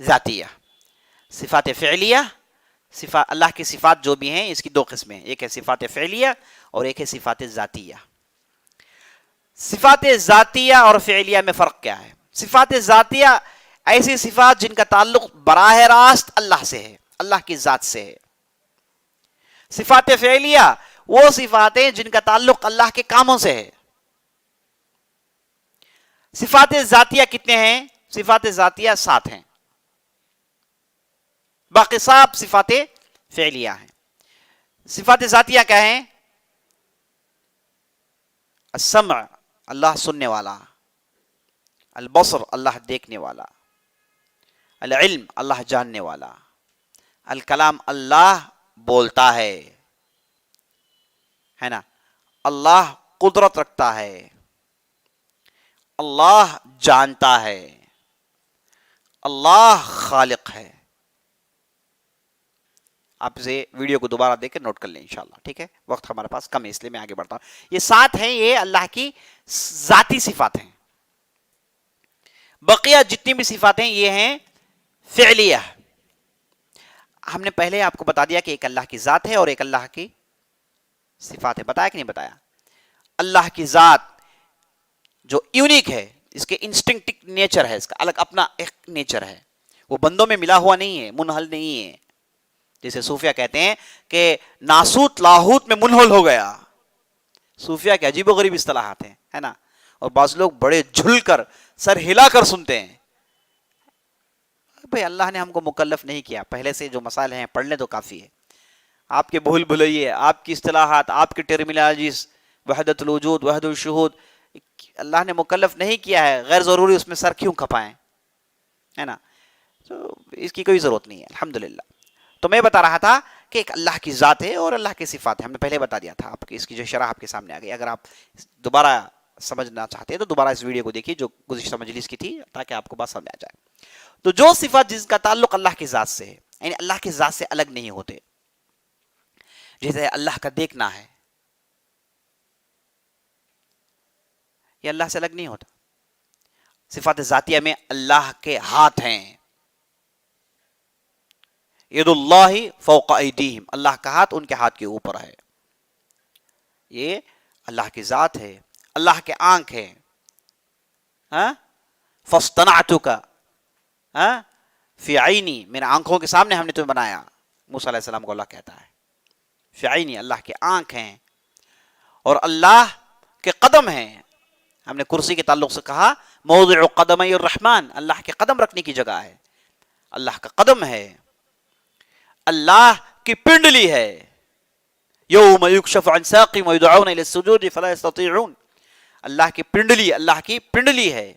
ذاتیہ. صفات فعلیہ، اللہ کی صفات جو بھی ہیں اس کی دو قسمیں ہیں، ایک ہے صفات فعلیہ اور ایک ہے صفات ذاتیہ. صفات ذاتیہ اور فعلیہ میں فرق کیا ہے؟ صفات ذاتیہ ایسی صفات جن کا تعلق براہ راست اللہ سے ہے، اللہ کی ذات سے ہے. صفات فعلیہ وہ صفاتیں جن کا تعلق اللہ کے کاموں سے ہے. صفات ذاتیہ کتنے ہیں؟ صفات ذاتیہ 7 ہیں، باقی سب صفات فعلیہ ہیں. صفات ذاتیہ کیا ہیں؟ السمع، اللہ سننے والا، البصر، اللہ دیکھنے والا، العلم، اللہ جاننے والا، الکلام، اللہ بولتا ہے نا، اللہ قدرت رکھتا ہے، اللہ جانتا ہے، اللہ خالق ہے. آپ اسے ویڈیو کو دوبارہ دیکھ کے نوٹ کر لیں انشاءاللہ، ٹھیک ہے؟ وقت ہمارے پاس کم ہے اس لیے میں آگے بڑھتا ہوں. یہ 7 ہیں، یہ اللہ کی ذاتی صفات ہیں. بقیہ جتنی بھی صفات ہیں یہ ہیں فعلیہ. ہم نے پہلے آپ کو بتا دیا کہ ایک اللہ کی ذات ہے اور ایک اللہ کی صفات ہے. بتایا کہ نہیں بتایا؟ اللہ کی ذات جو یونیک ہے، اس کے انسٹنکٹک نیچر ہے، اس کا الگ اپنا ایک نیچر ہے، وہ بندوں میں ملا ہوا نہیں ہے، منحل نہیں ہے. جیسے صوفیہ کہتے ہیں کہ ناسوت لاہوت میں منحل ہو گیا. صوفیہ کے عجیب و غریب اصطلاحات ہیں، ہے نا؟ اور بعض لوگ بڑے جھل کر سر ہلا کر سنتے ہیں. بھئی اللہ نے ہم کو مکلف نہیں کیا، پہلے سے جو مسائل ہیں پڑھ لیں تو کافی ہے. آپ کے بھول بھلائیے، آپ کی اصطلاحات، آپ کی ٹرمینالوجیز، وحدت الوجود، وحدت الشہود، اللہ نے مکلف نہیں کیا ہے. غیر ضروری اس میں سر کیوں کھپائیں، ہے نا؟ تو اس کی کوئی ضرورت نہیں ہے الحمدللہ. تو میں بتا رہا تھا کہ ایک اللہ کی ذات ہے اور اللہ کی صفات ہے. ہم نے پہلے بتا دیا تھا آپ کی، اس کی جو شرح آپ کے سامنے آ گئی. اگر آپ دوبارہ سمجھنا چاہتے ہیں تو دوبارہ اس ویڈیو کو دیکھیے جو گزشتہ مجلس کی تھی، تاکہ آپ کو بات سمجھ آ جائے. تو جو صفات جس کا تعلق اللہ کی ذات سے ہے، یعنی اللہ کی ذات سے الگ نہیں ہوتے. جیسے اللہ کا دیکھنا ہے، یہ اللہ سے الگ نہیں ہوتا. صفات ذاتیہ میں اللہ کے ہاتھ ہیں، ید اللہ فوق ایدیہم، اللہ کا ہاتھ ان کے ہاتھ کے اوپر ہے. یہ اللہ کی ذات ہے. اللہ کے آنکھ ہے، فاصطنعتک فی عینی، میرے آنکھوں کے سامنے ہم نے تمہیں بنایا. موسیٰ علیہ السلام کو اللہ کہتا ہے فی عینی، اللہ کے آنکھ ہیں. اور اللہ کے قدم ہیں. ہم نے کرسی کے تعلق سے کہا موضع قدمی الرحمن، اللہ کے قدم رکھنے کی جگہ ہے. اللہ کا قدم ہے. اللہ کی پنڈلی ہے. یوم یکشف عن ساق ویدعون الی السجود فلا یستطیعون، اللہ کی پنڈلی، اللہ کی پنڈلی ہے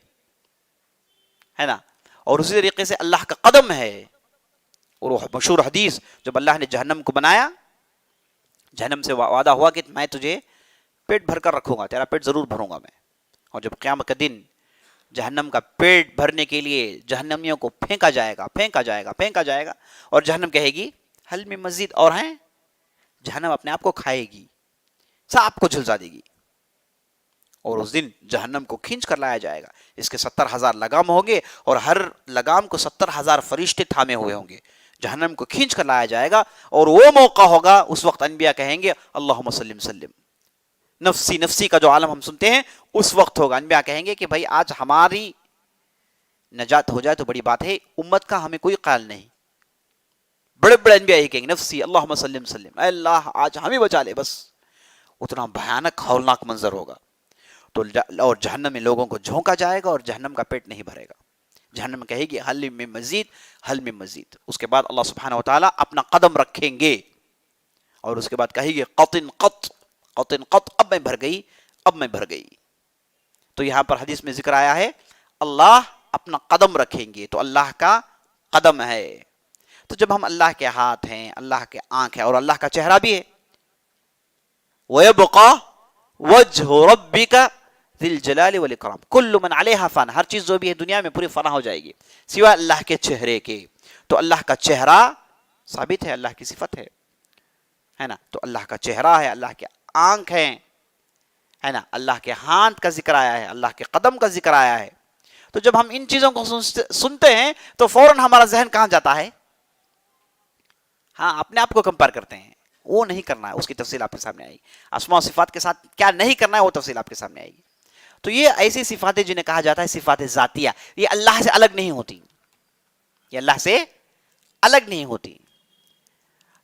نا. اور اسی طریقے سے اللہ کا قدم ہے. اور وہ مشہور حدیث، جب اللہ نے جہنم کو بنایا، جہنم سے وعدہ ہوا کہ میں تجھے پیٹ بھر کر رکھوں گا، تیرا پیٹ ضرور بھروں گا میں. اور جب قیامت کا دن جہنم کا پیٹ بھرنے کے لیے جہنمیوں کو پھینکا جائے گا اور جہنم کہے گی حل میں مزید اور ہیں. جہنم اپنے آپ کو کھائے گی، سب کو جھلسا دے گی. اور اس دن جہنم کو کھینچ کر لایا جائے گا. اس کے 70,000 لگام ہوں گے اور ہر لگام کو 70,000 فرشتے تھامے ہوئے ہوں گے. جہنم کو کھینچ کر لایا جائے گا اور وہ موقع ہوگا، اس وقت انبیاء کہیں گے اللہم سلم سلم، نفسی نفسی کا جو عالم ہم سنتے ہیں اس وقت ہوگا. انبیاء کہیں گے کہ بھائی آج ہماری نجات ہو جائے تو بڑی بات ہے، امت کا ہمیں کوئی خیال نہیں. بڑے بڑے انبیاء یہ کہیں گے نفسی اللہم سلم سلم، اے اللہ آج ہمیں بچا لے بس. اتنا بھیانک ہولناک منظر ہوگا. تو اور جہنم میں لوگوں کو جھونکا جائے گا اور جہنم کا پیٹ نہیں بھرے گا. جہنم کہے گی حل میں مزید، حل میں مزید. اس کے بعد اللہ سبحانہ وتعالی اپنا قدم رکھیں گے اور اس کے بعد کہے گی قطن قط، قطن قط، اب میں بھر گئی، اب میں بھر گئی. تو یہاں پر حدیث میں ذکر آیا ہے اللہ اپنا قدم رکھیں گے، تو اللہ کا قدم ہے. تو جب ہم اللہ کے ہاتھ ہیں، اللہ کے آنکھ ہے اور اللہ کا چہرہ بھی ہے، وَيَبْقَى وَجْهُ رَبِّكَ ذِي الْجَلَالِ وَالْإِكْرَامِ، كُلُّ مَنْ عَلَيْهَا فَانٍ، ہر چیز جو بھی ہے دنیا میں پوری فنا ہو جائے گی سوائے اللہ کے چہرے کے. تو اللہ کا چہرہ ثابت ہے، اللہ کی صفت ہے نا. تو اللہ کا چہرہ ہے، اللہ کے آنکھ ہے نا، اللہ کے ہاتھ کا ذکر آیا ہے، اللہ کے قدم کا ذکر آیا ہے. تو جب ہم ان چیزوں کو سنتے ہیں تو فوراً ہمارا ذہن کہاں جاتا ہے؟ ہاں، اپنے آپ کو کمپیئر کرتے ہیں. وہ نہیں کرنا ہے، اس کی تفصیل آپ کے سامنے آئے گی. اسماء و صفات کے ساتھ کیا نہیں کرنا ہے وہ تفصیل آپ کے سامنے آئے گی. تو یہ ایسی صفاتیں جنہیں کہا جاتا ہے صفات ذاتیہ، یہ اللہ سے الگ نہیں ہوتی، یہ اللہ سے الگ نہیں ہوتی.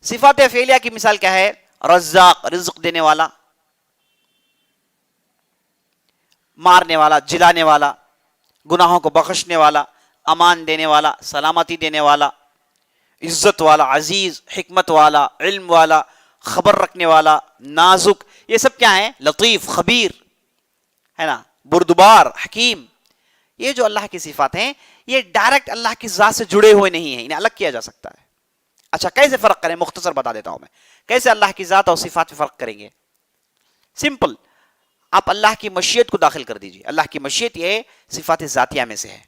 صفات فعلیہ کی مثال کیا ہے؟ رزاق، رزق دینے والا، مارنے والا، جلانے والا، گناہوں کو بخشنے والا، امان دینے والا، سلامتی دینے والا، عزت والا، عزیز، حکمت والا، علم والا، خبر رکھنے والا، نازک. یہ سب کیا ہیں؟ لطیف، خبیر، ہے نا، بردبار، حکیم. یہ جو اللہ کی صفات ہیں یہ ڈائریکٹ اللہ کی ذات سے جڑے ہوئے نہیں ہیں، انہیں الگ کیا جا سکتا ہے. اچھا کیسے فرق کریں؟ مختصر بتا دیتا ہوں میں کیسے اللہ کی ذات اور صفات میں فرق کریں گے. سمپل، آپ اللہ کی مشیت کو داخل کر دیجیے. اللہ کی مشیت یہ صفات ذاتیہ میں سے ہے،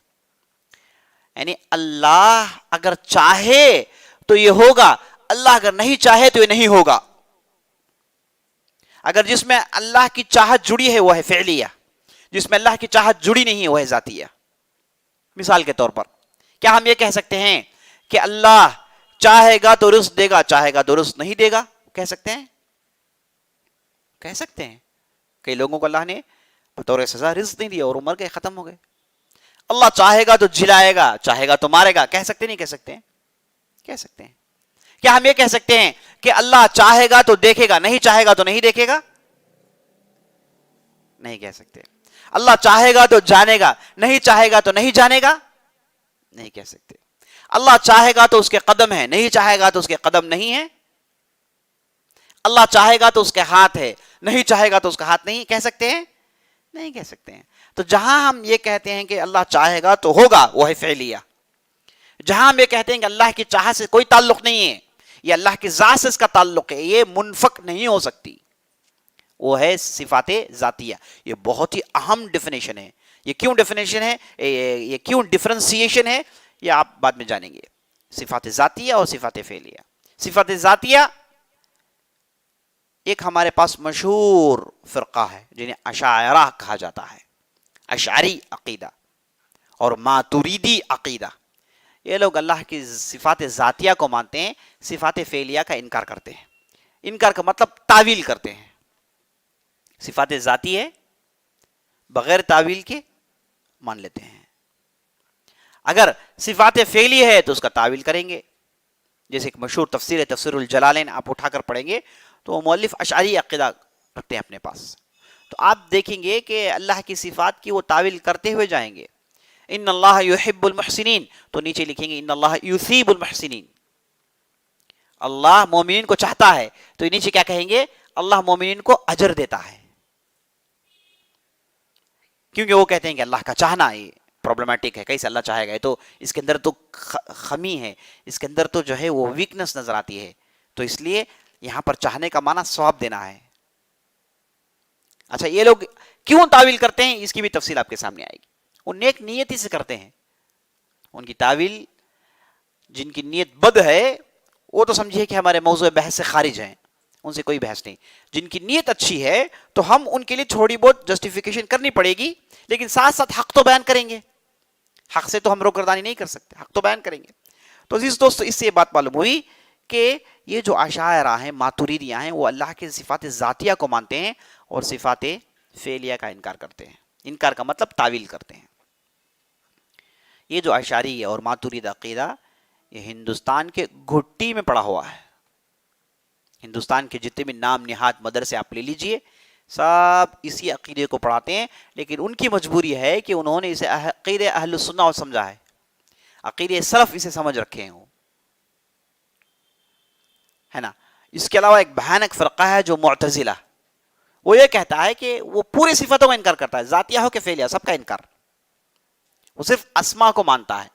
یعنی اللہ اگر چاہے تو یہ ہوگا، اللہ اگر نہیں چاہے تو یہ نہیں ہوگا. اگر جس میں اللہ کی چاہت جڑی ہے وہ ہے فعلیہ، جس میں اللہ کی چاہت جڑی نہیں ہے وہ ہے ذاتیہ. مثال کے طور پر کیا ہم یہ کہہ سکتے ہیں کہ اللہ چاہے گا تو رزق دے گا، چاہے گا تو رزق نہیں دے گا؟ کہہ سکتے ہیں؟ کہہ سکتے ہیں. کئی لوگوں کو اللہ نے بطور سزا رزق نہیں دیا اور وہ مر گئے، ختم ہو گئے. اللہ چاہے گا تو جلائے گا، چاہے گا تو مارے گا. کہہ سکتے نہیں کہہ سکتے ہیں؟ کہہ سکتے ہیں. کیا ہم یہ کہہ سکتے ہیں کہ اللہ چاہے گا تو دیکھے گا، نہیں چاہے گا تو نہیں دیکھے گا؟ نہیں کہہ سکتے. اللہ چاہے گا تو جانے گا، نہیں چاہے گا تو نہیں جانے گا؟ نہیں کہہ سکتے. اللہ چاہے گا تو اس کے قدم ہے، نہیں چاہے گا تو اس کے قدم نہیں ہے؟ اللہ چاہے گا تو اس کے ہاتھ ہے، نہیں چاہے گا تو اس کا ہاتھ نہیں. کہہ سکتے ہیں؟ نہیں کہہ سکتے ہیں. تو جہاں ہم یہ کہتے ہیں کہ اللہ چاہے گا تو ہوگا وہ ہے فعلیہ. جہاں ہم یہ کہتے ہیں کہ اللہ کی چاہت سے کوئی تعلق نہیں ہے، یہ اللہ کی ذات سے اس کا تعلق ہے، یہ منفک نہیں ہو سکتی، وہ ہے صفات ذاتیہ. یہ بہت ہی اہم ڈیفینیشن ہے. یہ کیوں ڈیفینیشن ہے، یہ کیوں ڈیفرنسیشن ہے، یہ آپ بعد میں جانیں گے. صفات ذاتیہ اور صفات فعلیہ. صفات ذاتیہ ایک ہمارے پاس مشہور فرقہ ہے جنہیں اشاعرہ کہا جاتا ہے. اشعری عقیدہ اور ماتوریدی عقیدہ. یہ لوگ اللہ کی صفات ذاتیہ کو مانتے ہیں، صفات فعلیہ کا انکار کرتے ہیں. انکار کا مطلب تعویل کرتے ہیں. صفات ذاتی ہے بغیر تعویل کے مان لیتے ہیں. اگر صفات فعلی ہے تو اس کا تعویل کریں گے. جیسے ایک مشہور تفسیر ہے تفسیر الجلالین، آپ اٹھا کر پڑھیں گے تو مؤلف اشعری عقیدہ رکھتے ہیں اپنے پاس. تو آپ دیکھیں گے کہ اللہ کی صفات کی وہ تعویل کرتے ہوئے جائیں گے. ان اللہ یحب المحسنین تو نیچے لکھیں گے ان اللہ یثیب المحسنین. اللہ مومنین کو چاہتا ہے تو نیچے کیا کہیں گے؟ اللہ مومنین کو اجر دیتا ہے. کیونکہ وہ کہتے ہیں کہ اللہ کا چاہنا یہ پرابلمٹک ہے. کیسے اللہ چاہے گا؟ تو اس کے اندر تو خمی ہے، اس کے اندر تو جو ہے وہ ویکنس نظر آتی ہے. تو اس لیے یہاں پر چاہنے کا معنی ثواب دینا ہے. اچھا، یہ لوگ کیوں تعویل کرتے ہیں اس کی بھی تفصیل آپ کے سامنے آئے گی. وہ نیک نیتی سے کرتے ہیں. ان کی تعویل، جن کی نیت بد ہے وہ تو سمجھیے کہ ہمارے موضوع بحث سے خارج ہیں، ان سے کوئی بحث نہیں. جن کی نیت اچھی ہے تو ہم ان کے لیے تھوڑی بہت جسٹیفیکیشن کرنی پڑے گی، لیکن ساتھ ساتھ حق تو بیان کریں گے. حق سے تو ہم روگردانی نہیں کر سکتے، حق تو بیان کریں گے. تو عزیز دوستو، اس سے یہ بات معلوم ہوئی کہ یہ جو اشاعرہ ہیں، ماتوریدیہ ہیں، وہ اللہ کے صفات ذاتیہ کو مانتے ہیں اور صفات فعلیہ کا انکار کرتے ہیں. انکار کا مطلب تعویل کرتے ہیں. یہ جو اشعری اور ماتورید عقیدہ یہ ہندوستان کے گھٹی میں پڑا ہوا ہے. ہندوستان کے جتنے بھی نام نہاد مدرسے آپ لے لیجئے، سب اسی عقیدے کو پڑھاتے ہیں. لیکن ان کی مجبوری ہے کہ انہوں نے اسے عقیدہ اہل سنہ سمجھا ہے، عقیدہ سلف اسے سمجھ رکھے ہیں، ہے نا. اس کے علاوہ ایک بھیانک فرقہ ہے جو معتزلہ، وہ یہ کہتا ہے کہ وہ پوری صفتوں کا انکار کرتا ہے، ذاتیہ ہو کہ فعلیہ، سب کا انکار. وہ صرف اسما کو مانتا ہے.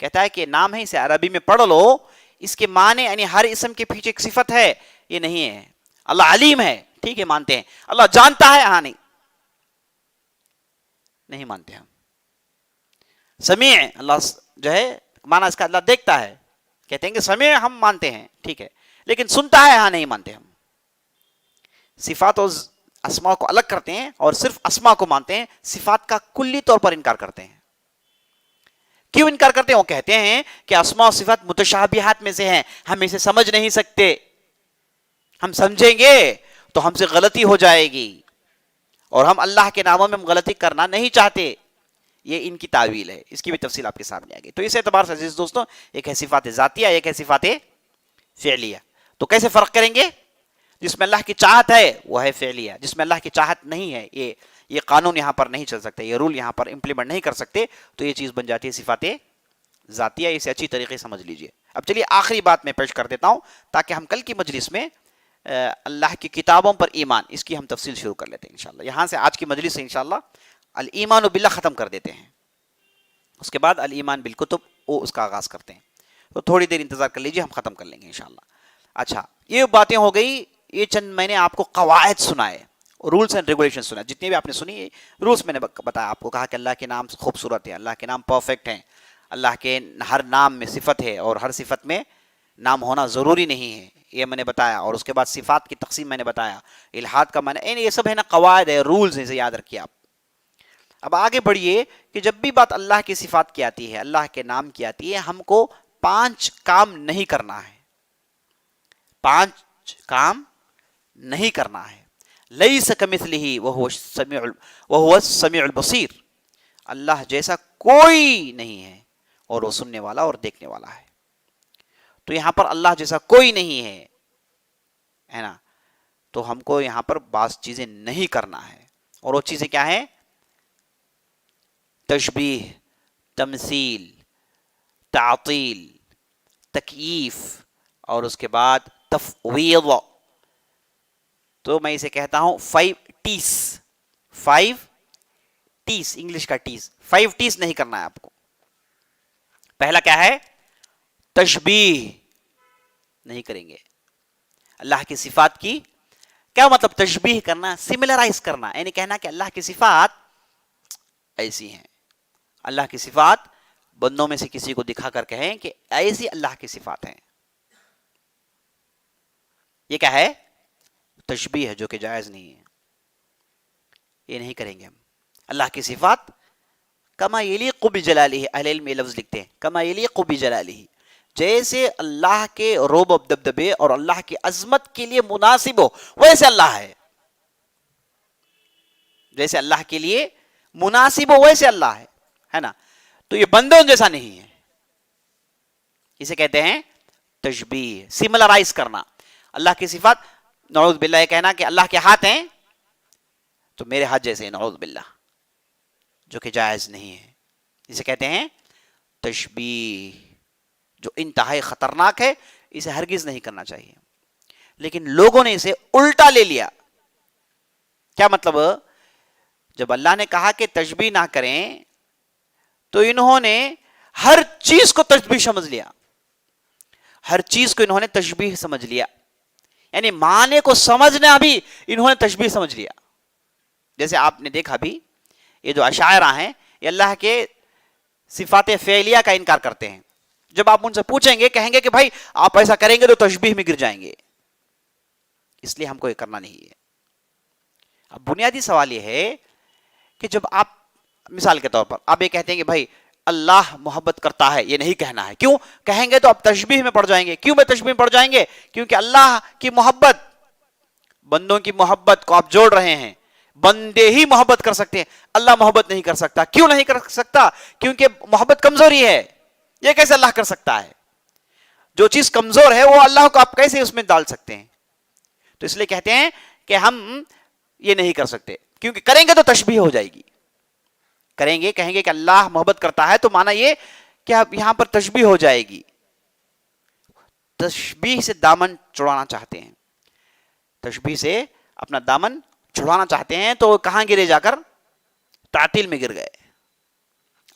کہتا ہے کہ نام ہے، اسے عربی میں پڑھ لو، اس کے معنی یعنی ہر اسم کے پیچھے ایک صفت ہے، یہ نہیں ہے. اللہ علیم ہے، ٹھیک ہے مانتے ہیں. اللہ جانتا ہے، ہاں نہیں مانتے ہم. سمیع، اللہ جو ہے معنی اس کا اللہ دیکھتا ہے، کہتے ہیں کہ سمیع ہم مانتے ہیں، ٹھیک ہے، لیکن سنتا ہے، ہاں نہیں مانتے ہم. صفات و اسما کو الگ کرتے ہیں اور صرف اسما کو مانتے ہیں، صفات کا کلی طور پر انکار کرتے ہیں. کیوں انکار کرتے ہیں؟ وہ کہتے ہیں کہ اسماء و صفات متشابہات میں سے ہیں، ہم اسے سمجھ نہیں سکتے، ہم سمجھیں گے تو ہم سے غلطی ہو جائے گی اور ہم اللہ کے ناموں میں ہم غلطی کرنا نہیں چاہتے. یہ ان کی تعویل ہے. اس کی بھی تفصیل آپ کے سامنے آ گئی. تو اس اعتبار سے عزیز دوستوں، ایک ہے صفات ذاتیہ، ایک ہے صفات فعلیہ. تو کیسے فرق کریں گے؟ جس میں اللہ کی چاہت ہے وہ ہے فعلیہ، جس میں اللہ کی چاہت نہیں ہے یہ قانون یہاں پر نہیں چل سکتے، یہ رول یہاں پر امپلیمنٹ نہیں کر سکتے، تو یہ چیز بن جاتی ہے صفات ذاتیہ. اسے اچھی طریقے سے سمجھ لیجئے. اب چلیے آخری بات میں پیش کر دیتا ہوں تاکہ ہم کل کی مجلس میں اللہ کی کتابوں پر ایمان، اس کی ہم تفصیل شروع کر لیتے ہیں انشاءاللہ. یہاں سے آج کی مجلس سے انشاءاللہ الایمان باللہ ختم کر دیتے ہیں، اس کے بعد الایمان بالکتب وہ اس کا آغاز کرتے ہیں. تو تھوڑی دیر انتظار کر لیجئے، ہم ختم کر لیں گے انشاءاللہ. اچھا، یہ باتیں ہو گئی، یہ چند میں نے آپ کو قواعد سنائے، رولز اینڈ ریگولیشن سنا. جتنے بھی آپ نے سنی رولز میں نے بتایا آپ کو، کہا کہ اللہ کے نام خوبصورت ہیں، اللہ کے نام پرفیکٹ ہیں، اللہ کے ہر نام میں صفت ہے اور ہر صفت میں نام ہونا ضروری نہیں ہے، یہ میں نے بتایا. اور اس کے بعد صفات کی تقسیم میں نے بتایا. الہاد کا معنی یہ سب ہے نا قواعد ہے، رولز ہیں، اسے یاد رکھیے آپ. اب آگے بڑھیے کہ جب بھی بات اللہ کی صفات کی آتی ہے، اللہ کے نام کی آتی ہے، ہم کو 5 کام نہیں کرنا ہے. 5 کام نہیں کرنا ہے. لیس کمثلہ وہو السمیع البصیر. اللہ جیسا کوئی نہیں ہے اور وہ سننے والا اور دیکھنے والا ہے. تو یہاں پر اللہ جیسا کوئی نہیں ہے نا، تو ہم کو یہاں پر بعض چیزیں نہیں کرنا ہے. اور وہ چیزیں کیا ہیں؟ تشبیہ، تمثیل، تعطیل، تکییف، اور اس کے بعد تفویض. تو میں اسے کہتا ہوں 5 ٹیس. 5 ٹیس، انگلش کا ٹیس. 5 ٹیس نہیں کرنا ہے آپ کو. پہلا کیا ہے؟ تشبیہ نہیں کریں گے اللہ کی صفات کی. کیا مطلب تشبیہ کرنا؟ سملرائز کرنا، یعنی کہنا کہ اللہ کی صفات ایسی ہیں. اللہ کی صفات بندوں میں سے کسی کو دکھا کر کہیں کہ ایسی اللہ کی صفات ہیں. یہ کیا ہے؟ تشبیہ ہے، جو کہ جائز نہیں ہے. یہ نہیں کریں گے ہم. اللہ کی صفات کما یلیق بجلالہ، اہل علم یہ لفظ لکھتے ہیں کما یلیق بجلالہ، جیسے اللہ کے رعب و دبدبے اور اللہ کی عظمت کے لیے مناسب ہو ویسے اللہ ہے. جیسے اللہ کے لیے مناسب ہو ویسے اللہ ہے نا. تو یہ بندوں جیسا نہیں ہے. اسے کہتے ہیں تشبیہ، سملرائز کرنا. اللہ کی صفات، نعوذ باللہ یہ کہنا کہ اللہ کے ہاتھ ہیں تو میرے ہاتھ جیسے ہیں، نعوذ باللہ، جو کہ جائز نہیں ہے. اسے کہتے ہیں تشبیہ، جو انتہائی خطرناک ہے. اسے ہرگز نہیں کرنا چاہیے. لیکن لوگوں نے اسے الٹا لے لیا. کیا مطلب؟ جب اللہ نے کہا کہ تشبیہ نہ کریں تو انہوں نے ہر چیز کو تشبیہ سمجھ لیا. ہر چیز کو انہوں نے تشبیہ سمجھ لیا، یعنی معنی کو سمجھنا بھی انہوں نے تشبیہ سمجھ لیا. جیسے آپ نے دیکھا بھی یہ جو اشاعرہ ہیں، یہ اللہ کے صفات فعلیہ کا انکار کرتے ہیں. جب آپ ان سے پوچھیں گے کہیں گے کہ بھائی آپ ایسا کریں گے تو تشبیہ میں گر جائیں گے، اس لیے ہم کو یہ کرنا نہیں ہے. اب بنیادی سوال یہ ہے کہ جب آپ مثال کے طور پر آپ یہ کہتے ہیں کہ بھائی اللہ محبت کرتا ہے، یہ نہیں کہنا ہے. کیوں کہیں گے تو آپ تشبیہ میں پڑ جائیں گے. کیوں میں تشبیہ میں پڑ جائیں گے؟ کیونکہ اللہ کی محبت، بندوں کی محبت کو آپ جوڑ رہے ہیں. بندے ہی محبت کر سکتے ہیں، اللہ محبت نہیں کر سکتا. کیوں نہیں کر سکتا؟ کیونکہ محبت کمزوری ہے. یہ کیسے اللہ کر سکتا ہے؟ جو چیز کمزور ہے وہ اللہ کو آپ کیسے اس میں ڈال سکتے ہیں؟ تو اس لیے کہتے ہیں کہ ہم یہ نہیں کر سکتے، کیونکہ کریں گے تو تشبیہ ہو جائے گی. کریں گے، کہیں گے کہ اللہ محبت کرتا ہے تو معنی یہ کہ یہاں پر تشبیہ ہو جائے گی. تشبیہ سے دامن چھڑانا چاہتے ہیں، تشبیہ سے اپنا دامن چھڑانا چاہتے ہیں تو کہاں گرے؟ جا کر تعطیل میں گر گئے.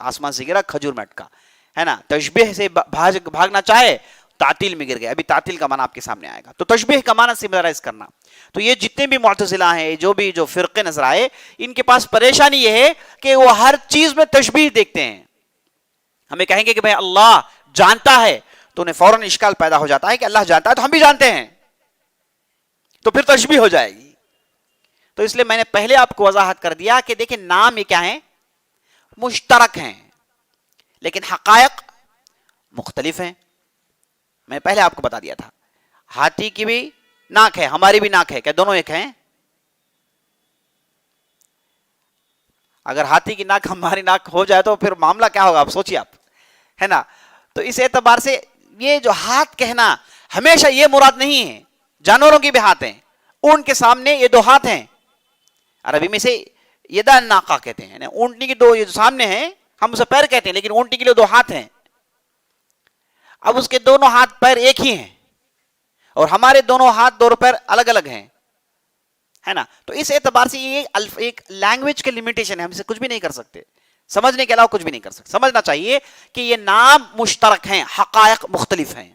آسمان سے گرا کھجور میں اٹکا، ہے نا. تشبیہ سے بھاگنا چاہے تعطیل میں گر گئے. ابھی تعطیل کا معنی آپ کے سامنے آئے گا. تو تشبیہ کا معنی سملرائز کرنا. تو یہ جتنے بھی معتزلہ ہیں، جو فرقے نظر آئے، ان کے پاس پریشانی یہ ہے کہ وہ ہر چیز میں تشبیہ دیکھتے ہیں. ہمیں کہیں گے کہ بھائی اللہ جانتا ہے تو انہیں فوراً اشکال پیدا ہو جاتا ہے کہ اللہ جانتا ہے تو ہم بھی جانتے ہیں، تو پھر تشبیہ ہو جائے گی. تو اس لیے میں نے پہلے آپ کو وضاحت کر دیا کہ دیکھیں نام یہ کیا ہیں؟ مشترک ہیں، لیکن حقائق مختلف ہیں. میں پہلے آپ کو بتا دیا تھا ہاتھی کی بھی ناک ہے، ہماری بھی ناک ہے، کیا دونوں ایک ہیں؟ اگر ہاتھی کی ناک ہماری ناک ہو جائے تو پھر معاملہ کیا ہوگا؟ آپ سوچیے آپ، ہے نا. تو اس اعتبار سے یہ جو ہاتھ کہنا ہمیشہ یہ مراد نہیں ہے. جانوروں کی بھی ہاتھ ہیں، اونٹ کے سامنے یہ 2 ہاتھ ہیں. عربی میں سے یدا ناقہ کہتے ہیں، اونٹنی کی 2 یہ سامنے ہیں، ہم اسے پیر کہتے ہیں، لیکن اونٹنی کے لیے 2 ہاتھ ہیں. اب اس کے دونوں ہاتھ پیر ایک ہی ہیں اور ہمارے دونوں ہاتھ 2 پیر الگ الگ ہیں، ہے نا. تو اس اعتبار سے یہ ایک لینگویج کے لمیٹیشن ہے، ہم اسے کچھ بھی نہیں کر سکتے، سمجھنے کے علاوہ کچھ بھی نہیں کر سکتے. سمجھنا چاہیے کہ یہ نام مشترک ہیں، حقائق مختلف ہیں.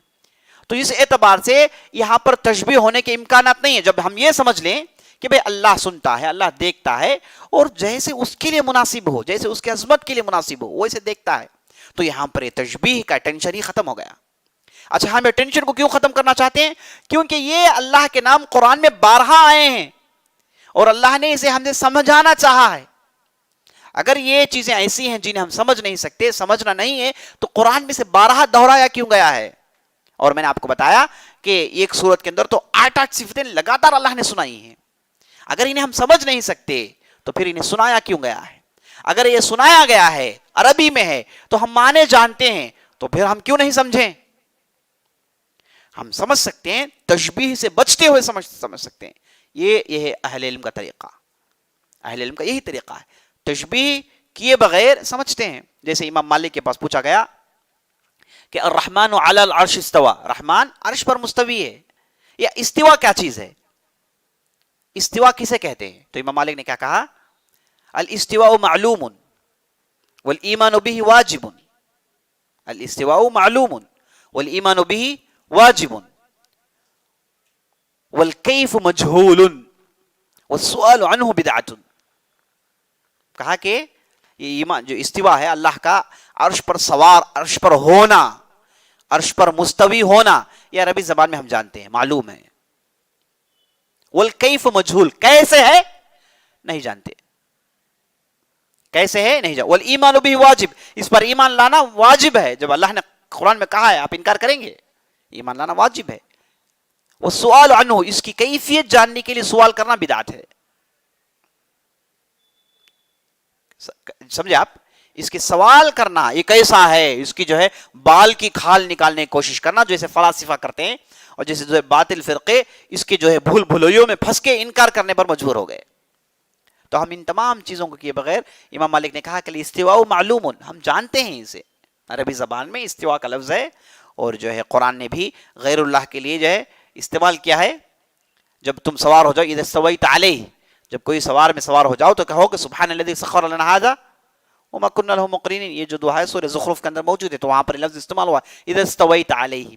تو اس اعتبار سے یہاں پر تشبیہ ہونے کے امکانات نہیں ہیں. جب ہم یہ سمجھ لیں کہ بھئی اللہ سنتا ہے، اللہ دیکھتا ہے، اور جیسے اس کے لیے مناسب ہو، جیسے اس کے عظمت کے لیے مناسب ہو ویسے دیکھتا ہے، تو یہاں پر یہ تشبیہ کا ٹینشن ہی ختم ہو گیا. اچھا ہم ٹینشن کو کیوں ختم کرنا چاہتے ہیں؟ کیونکہ یہ اللہ کے نام قرآن میں بارہا آئے ہیں اور اللہ نے اسے ہم سے سمجھانا چاہا ہے. اگر یہ چیزیں ایسی ہیں جنہیں ہم سمجھ نہیں سکتے، سمجھنا نہیں ہے، تو قرآن میں سے بارہا دہرایا کیوں گیا ہے؟ اور میں نے آپ کو بتایا کہ ایک سورت کے اندر تو 8 صفتیں لگاتار اللہ نے سنائی ہیں. اگر انہیں ہم سمجھ نہیں سکتے تو پھر انہیں سنایا کیوں گیا ہے؟ اگر یہ سنایا گیا ہے، عربی میں ہے، تو ہم معنی جانتے ہیں، تو پھر ہم کیوں نہیں سمجھیں؟ ہم سمجھ سکتے ہیں، تشبیہ سے بچتے ہوئے سمجھ سکتے ہیں. یہ ہے اہل علم کا طریقہ. اہل علم کا یہی طریقہ ہے، تشبیہ کیے بغیر سمجھتے ہیں. جیسے امام مالک کے پاس پوچھا گیا کہ الرحمن علی العرش استوا، رحمان عرش پر مستوی ہے. یا استوا کیا چیز ہے؟ استوا کسے کہتے ہیں؟ تو امام مالک نے کیا کہا؟ الاستواء معلوم والایمان به واجب. الاستواء معلوم والایمان به واجب والکیف مجہول والسؤال عنہ بدعۃ. کہا کہ یہ ایمان جو استوا ہے اللہ کا عرش پر سوار، عرش پر ہونا، عرش پر مستوی ہونا، یہ عربی زبان میں ہم جانتے ہیں، معلوم ہے. والکیف مجہول، کیسے ہے نہیں جانتے، کیسے ہے نہیں جانتے. والایمان به واجب، اس پر ایمان لانا واجب ہے. جب اللہ نے قرآن میں کہا ہے آپ انکار کریں گے؟ ایمان لانا واجب ہے. والسؤال عنہ، اس کی کیفیت جاننے کے لیے سوال کرنا بدعت ہے. سمجھے آپ؟ اس کے سوال کرنا یہ کیسا ہے، اس کی جو ہے بال کی کھال نکالنے کی کوشش کرنا، جیسے فلاسفہ کرتے ہیں، اور جیسے جو ہے باطل فرقے اس کے جو ہے بھول بھلائیوں میں پھنس کے انکار کرنے پر مجبور ہو گئے. تو ہم ان تمام چیزوں کو کیے بغیر، امام مالک نے کہا کہ الاستواء معلوم، ہم جانتے ہیں اسے، عربی زبان میں استواء کا لفظ ہے، اور جو ہے قرآن نے بھی غیر اللہ کے لیے جو ہے استعمال کیا ہے. جب تم سوار ہو جاؤ، اذا استویت علیہ، جب کوئی سوار میں سوار ہو جاؤ تو کہو کہ سبحان الذی سخر لنا ھذا وما كنا له مقرنین. یہ جو دعا ہے سورہ زخرف کے اندر موجود ہے، تو وہاں پر لفظ استعمال ہوا اذا استویت علیہ،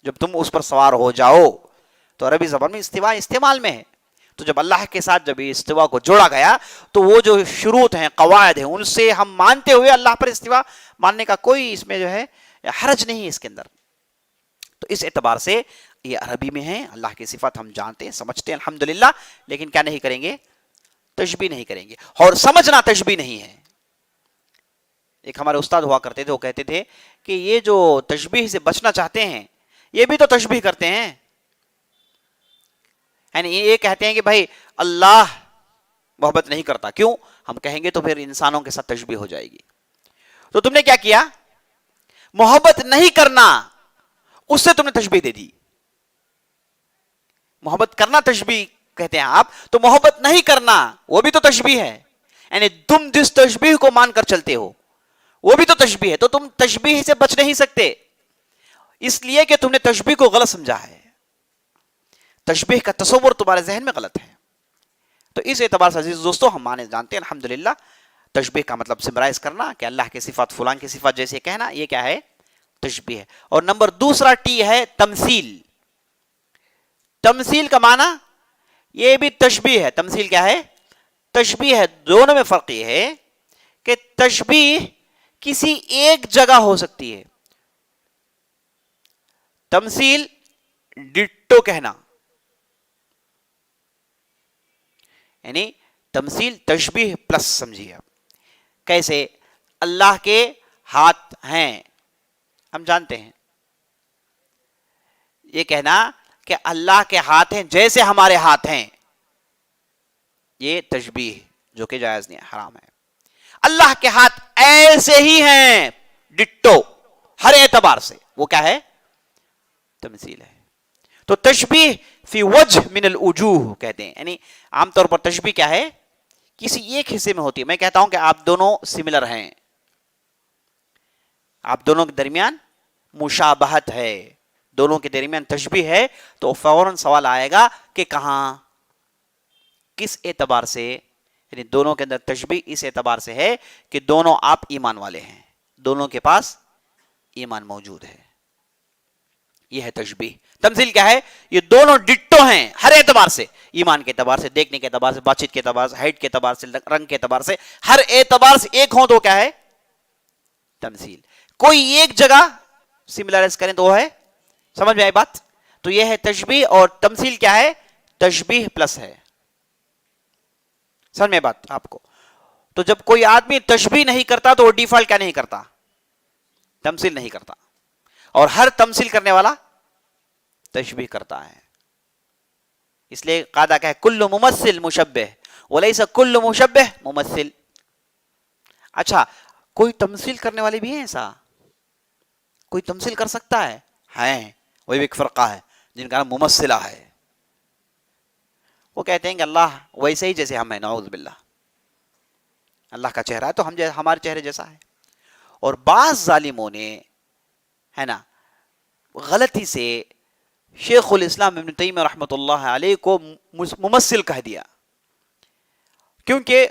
جب تم اس پر سوار ہو جاؤ. تو عربی زبان میں استواء استعمال میں ہے. تو جب اللہ کے ساتھ جب استواء کو جوڑا گیا تو وہ جو شروط ہیں، قواعد ہیں، ان سے ہم مانتے ہوئے اللہ پر استواء ماننے کا کوئی اس میں جو ہے حرج نہیں ہے اس کے اندر. تو اس اعتبار سے یہ عربی میں ہے، اللہ کی صفات ہم جانتے ہیں، سمجھتے ہیں الحمدللہ، لیکن کیا نہیں کریں گے؟ تشبیہ نہیں کریں گے. اور سمجھنا تشبیہ نہیں ہے. ایک ہمارے استاد ہوا کرتے تھے، وہ کہتے تھے کہ یہ جو تشبیہ سے بچنا چاہتے ہیں یہ بھی تو تشبیہ کرتے ہیں. یعنی یہ کہتے ہیں کہ بھائی اللہ محبت نہیں کرتا، کیوں؟ ہم کہیں گے تو پھر انسانوں کے ساتھ تشبیہ ہو جائے گی. تو تم نے کیا کیا؟ محبت نہیں کرنا، اس سے تم نے تشبیہ دے دی. محبت کرنا تشبیہ کہتے ہیں آپ، تو محبت نہیں کرنا وہ بھی تو تشبیہ ہے. یعنی تم جس تشبیہ کو مان کر چلتے ہو وہ بھی تو تشبیہ ہے. تو تم تشبیہ سے بچ نہیں سکتے، اس لیے کہ تم نے تشبیہ کو غلط سمجھا ہے. تشبیہ کا تصور تمہارے ذہن میں غلط ہے. تو اس اعتبار سے عزیز دوستو ہم مانے جانتے ہیں الحمدللہ، تشبیہ کا مطلب سمرائز کرنا، کہ اللہ کی صفات فلان کی صفات جیسے کہنا، یہ کیا ہے؟ تشبیہ ہے. اور نمبر دوسرا ٹی ہے تمثیل. تمثیل کا معنی یہ بھی تشبیہ ہے. تمثیل کیا ہے؟ تشبیہ ہے. دونوں میں فرق یہ ہے کہ تشبیہ کسی ایک جگہ ہو سکتی ہے. تمثیل ڈٹو کہنا، یعنی تمثیل تشبیہ پلس سمجھیے آپ. کیسے؟ اللہ کے ہاتھ ہیں، ہم جانتے ہیں. یہ کہنا کہ اللہ کے ہاتھ ہیں جیسے ہمارے ہاتھ ہیں، یہ تشبیہ جو کہ جائز نہیں ہے، حرام ہے. اللہ کے ہاتھ ایسے ہی ہیں ڈٹو ہر اعتبار سے، وہ کیا ہے؟ تمثیل ہے. تو تشبیہ فی وجہ من الوجوہ کہتے ہیں. یعنی عام طور پر تشبیہ کیا ہے؟ کسی ایک حصے میں ہوتی ہے. میں کہتا ہوں کہ آپ دونوں سملر ہیں، آپ دونوں کے درمیان مشابہت ہے، دونوں کے درمیان تشبیہ ہے، تو فوراً سوال آئے گا کہ کہاں، کس اعتبار سے؟ یعنی دونوں کے اندر تشبیہ اس اعتبار سے ہے کہ دونوں آپ ایمان والے ہیں، دونوں کے پاس ایمان موجود ہے. یہ ہے تشبیہ. تمثیل کیا ہے؟ یہ دونوں ڈٹو ہیں ہر اعتبار سے، ایمان کے اعتبار سے، دیکھنے کے اعتبار سے، بات چیت کے اعتبار سے، ہائٹ کے اعتبار سے، رنگ کے اعتبار سے، ہر اعتبار سے ایک ہوں تو کیا ہے؟ تمثیل. کوئی ایک جگہ سملرائز کریں تو وہ ہے سمجھ میں آئی بات؟ تو یہ ہے تشبیہ، اور تمثیل کیا ہے؟ تشبیہ پلس ہے. سمجھ میں بات آپ کو؟ تو جب کوئی آدمی تشبیہ نہیں کرتا تو وہ ڈیفالٹ کیا نہیں کرتا؟ تمثیل نہیں کرتا. اور ہر تمثیل کرنے والا تشبیہ کرتا ہے. اس لیے قاعدہ کیا ہے؟ کل ممثل مشبہ ولیس کل مشبہ ممثل. اچھا، کوئی تمثیل کرنے والے بھی ہیں ایسا؟ کوئی تمثیل کر سکتا ہے؟ ہیں، وہ بھی ایک فرقہ ہے جن کا نام ممثلہ ہے. وہ کہتے ہیں کہ اللہ ویسے ہی جیسے ہم ہیں، نعوذ باللہ. اللہ کا چہرہ ہے تو ہم ہمارے چہرے جیسا ہے. اور بعض ظالموں نے ہے نا غلطی سے شیخ الاسلام ابن تیمیہ رحمۃ اللہ علیہ کو ممثل کہہ دیا، کیونکہ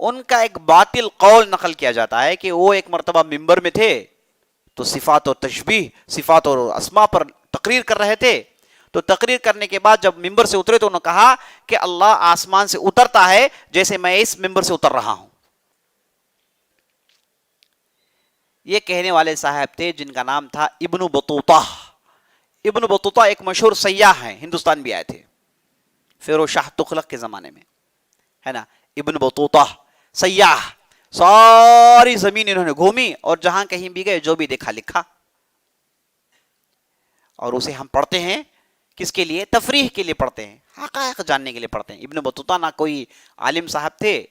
ان کا ایک باطل قول نقل کیا جاتا ہے کہ وہ ایک مرتبہ ممبر میں تھے تو صفات اور تشبیہ، صفات اور اسماء پر تقریر کر رہے تھے. تو تقریر کرنے کے بعد جب ممبر سے اترے تو انہوں نے کہا کہ اللہ آسمان سے اترتا ہے جیسے میں اس ممبر سے اتر رہا ہوں. یہ کہنے والے صاحب تھے جن کا نام تھا ابن بطوطہ. ابن بطوطہ ایک مشہور سیاح ہیں، ہندوستان بھی آئے تھے فیروز شاہ تغلق کے زمانے میں، ہے نا. ابن بطوطہ سیاح، ساری زمین انہوں نے گھومی اور جہاں کہیں بھی گئے جو بھی دیکھا لکھا. اور اسے ہم پڑھتے ہیں کس کے لیے؟ تفریح کے لیے پڑھتے ہیں، حقائق جاننے کے لیے پڑھتے ہیں. ابن بطوطہ نہ کوئی عالم صاحب تھے،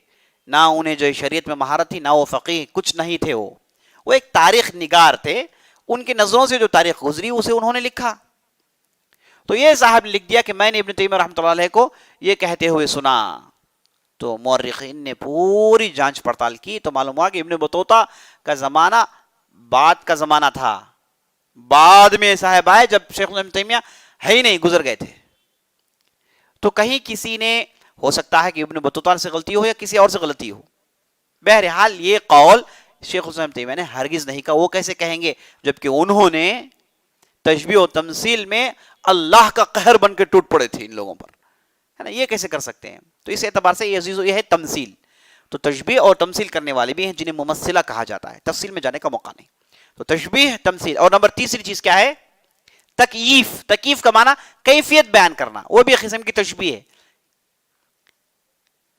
نہ انہیں جو شریعت میں مہارت تھی، نہ وہ فقیہ، کچھ نہیں تھے. وہ ایک تاریخ نگار تھے. ان کی نظروں سے جو تاریخ گزری اسے انہوں نے لکھا. تو یہ صاحب نے لکھ دیا کہ میں نے ابن تیمیہ رحمۃ اللہ علیہ کو یہ کہتے ہوئے سنا. تو مورخین نے پوری جانچ پڑتال کی تو معلوم ہوا کہ ابن بطوطہ کا زمانہ بعد کا زمانہ تھا. بعد میں صاحب آئے جب شیخ ابن تیمیہ ہے ہی نہیں، گزر گئے تھے. تو کہیں کسی نے، ہو سکتا ہے کہ ابن بطوطہ سے غلطی ہو یا کسی اور سے غلطی ہو. بہرحال یہ قول شیخ ابن تیمیہ نے ہرگز نہیں کہا. وہ کیسے کہیں گے جبکہ انہوں نے تشبیہ و تمثیل میں اللہ کا قہر بن کے ٹوٹ پڑے تھے ان لوگوں پر، ہے نا. یہ کیسے کر سکتے ہیں؟ تو اس اعتبار سے یہ عزیزو، یہ ہے تمثیل. تو تشبیہ اور تمثیل کرنے والے بھی ہیں جنہیں ممثلہ کہا جاتا ہے. تفصیل میں جانے کا موقع نہیں. تو تشبیہ، تمثیل. اور نمبر تیسری چیز کیا ہے؟ تکییف. تکییف کا معنی کیفیت بیان کرنا، وہ بھی ایک قسم کی تشبیہ ہے.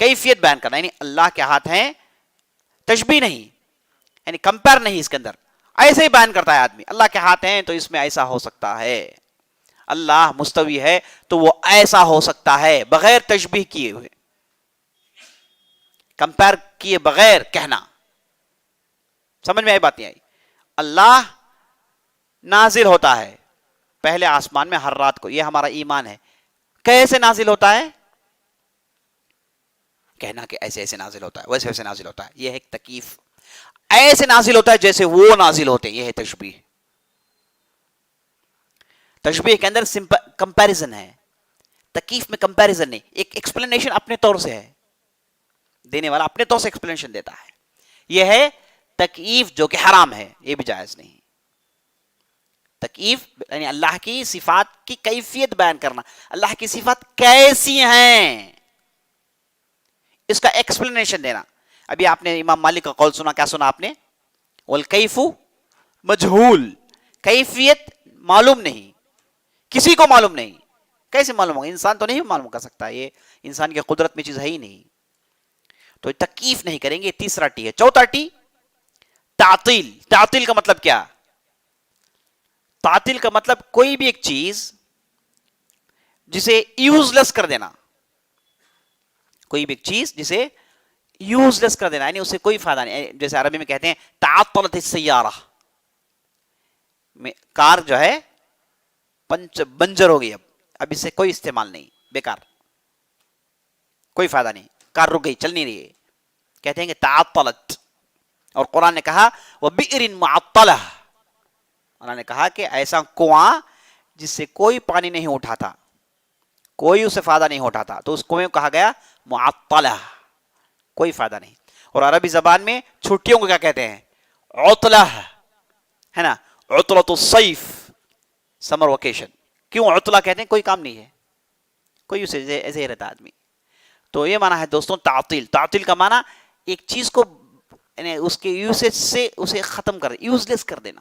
کیفیت بیان کرنا، یعنی اللہ کے ہاتھ ہیں، تشبیہ نہیں، یعنی کمپیر نہیں. اس کے اندر ایسے ہی بیان کرتا ہے آدمی، اللہ کے ہاتھ ہیں تو اس میں ایسا ہو سکتا ہے. اللہ مستوی ہے تو وہ ایسا ہو سکتا ہے، بغیر تشبیہ کیے ہوئے، کمپیر کیے بغیر کہنا. سمجھ میں آئی بات نہیں آئی؟ اللہ نازل ہوتا ہے پہلے آسمان میں ہر رات کو، یہ ہمارا ایمان ہے. کیسے نازل ہوتا ہے؟ کہنا کہ ایسے ایسے نازل ہوتا ہے، ویسے ویسے نازل ہوتا ہے، یہ ہے ایک تکییف. ایسے نازل ہوتا ہے جیسے وہ نازل ہوتے ہیں، یہ ہے تشبیہ. تشبیہ کے اندر کمپیریزن ہے، تکییف میں کمپیریزن نہیں. ایک ایکسپلینیشن اپنے طور سے ہے، دینے والا اپنے طور سے ایکسپلینیشن دیتا ہے. یہ ہے تکییف جو کہ حرام ہے، یہ بھی جائز نہیں. تکییف یعنی اللہ کی صفات کی کیفیت بیان کرنا، اللہ کی صفات کیسی ہیں اس کا ایکسپلینیشن دینا. ابھی آپ نے امام مالک کا قول سنا، کیا سنا آپ نے؟ والکیف مجہول. کیفیت معلوم نہیں، کسی کو معلوم نہیں. کیسے معلوم ہوگا؟ انسان تو نہیں معلوم کر سکتا، یہ انسان کی قدرت میں چیز ہے ہی نہیں. تو تکییف نہیں کریں گے. تیسرا ٹی ہے. چوتھا ٹی تعطیل. تعطیل کا مطلب کیا؟ تعطیل کا مطلب کوئی بھی ایک چیز جسے یوز لیس کر دینا. کوئی بھی ایک چیز جسے یوز لیس کر دینا، یعنی اسے کوئی فائدہ نہیں. جیسے عربی میں کہتے ہیں تعطلت السیارہ، کار جو ہے بنجر ہو گئی، اب اس سے کوئی استعمال نہیں، بیکار، کوئی فائدہ نہیں، کار رک گئی، چل نہیں رہی ہے، کہتے ہیں کہ تعطلت. اور قرآن نے کہا وَبِئْرٍ مُعَطَّلَةٍ، انہوں نے کہا کہ ایسا کنواں جس سے کوئی پانی نہیں اٹھاتا، کوئی اسے فائدہ نہیں اٹھاتا، تو اس کنویں کو کہا گیا معطلہ، کوئی فائدہ نہیں. اور عربی زبان میں چھٹیوں کو کیا کہتے ہیں؟ عطلہ، ہے نا. عطلۃ الصیف، سمر ویکیشن. کیوں عطلہ کہتے ہیں؟ کوئی کام نہیں ہے، کوئی اسے ایسے ہی رہتا آدمی. تو یہ معنی ہے دوستوں تعطیل. تعطیل کا معنی ایک چیز کو یعنی اس کے یوسیج سے اسے ختم کر، یوز لیس کر دینا.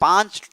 5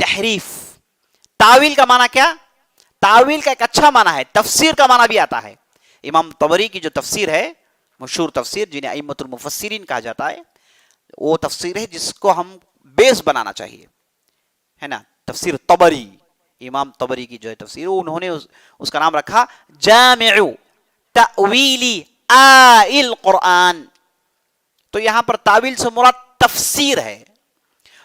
تحریف. تعویل کا معنی کیا؟ تعویل کا ایک اچھا معنی ہے, تفسیر کا معنی بھی آتا ہے. امام طبری کی جو تفسیر ہے, مشہور تفسیر جنہیں ائمۃ المفسرین کہا جاتا ہے, وہ تفسیر ہے جس کو ہم بیس بنانا چاہیے, ہے نا. تفسیر طبری, امام طبری کی جو ہے تفسیر, انہوں نے اس کا نام رکھا جامع تأویلی آئی القرآن. تو یہاں پر تعویل سے مراد تفسیر ہے.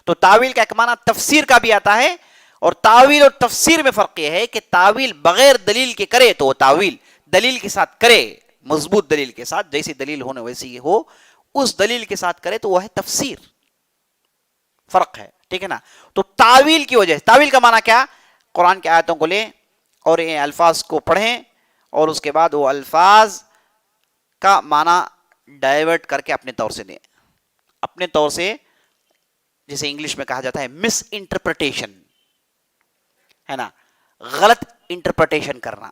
تو تعویل کا ایک معنی تفسیر کا بھی آتا ہے, اور تعویل اور تفسیر میں فرق یہ ہے کہ تعویل بغیر دلیل کے کرے تو وہ تعویل, دلیل کے ساتھ کرے, مضبوط دلیل کے ساتھ, جیسی دلیل ہونے ویسی ہو, اس دلیل کے ساتھ کرے تو وہ ہے تفسیر. فرق ہے, ٹھیک ہے نا. تو تعویل کی وجہ سے, تعویل کا معنی کیا؟ قرآن کی آیتوں کو لیں اور ان الفاظ کو پڑھیں, اور اس کے بعد وہ الفاظ کا معنی ڈائیورٹ کر کے اپنے طور سے دیں, اپنے طور سے, جسے انگلش میں کہا جاتا ہے مس انٹرپریٹیشن, ہے نا, غلط انٹرپریٹیشن کرنا,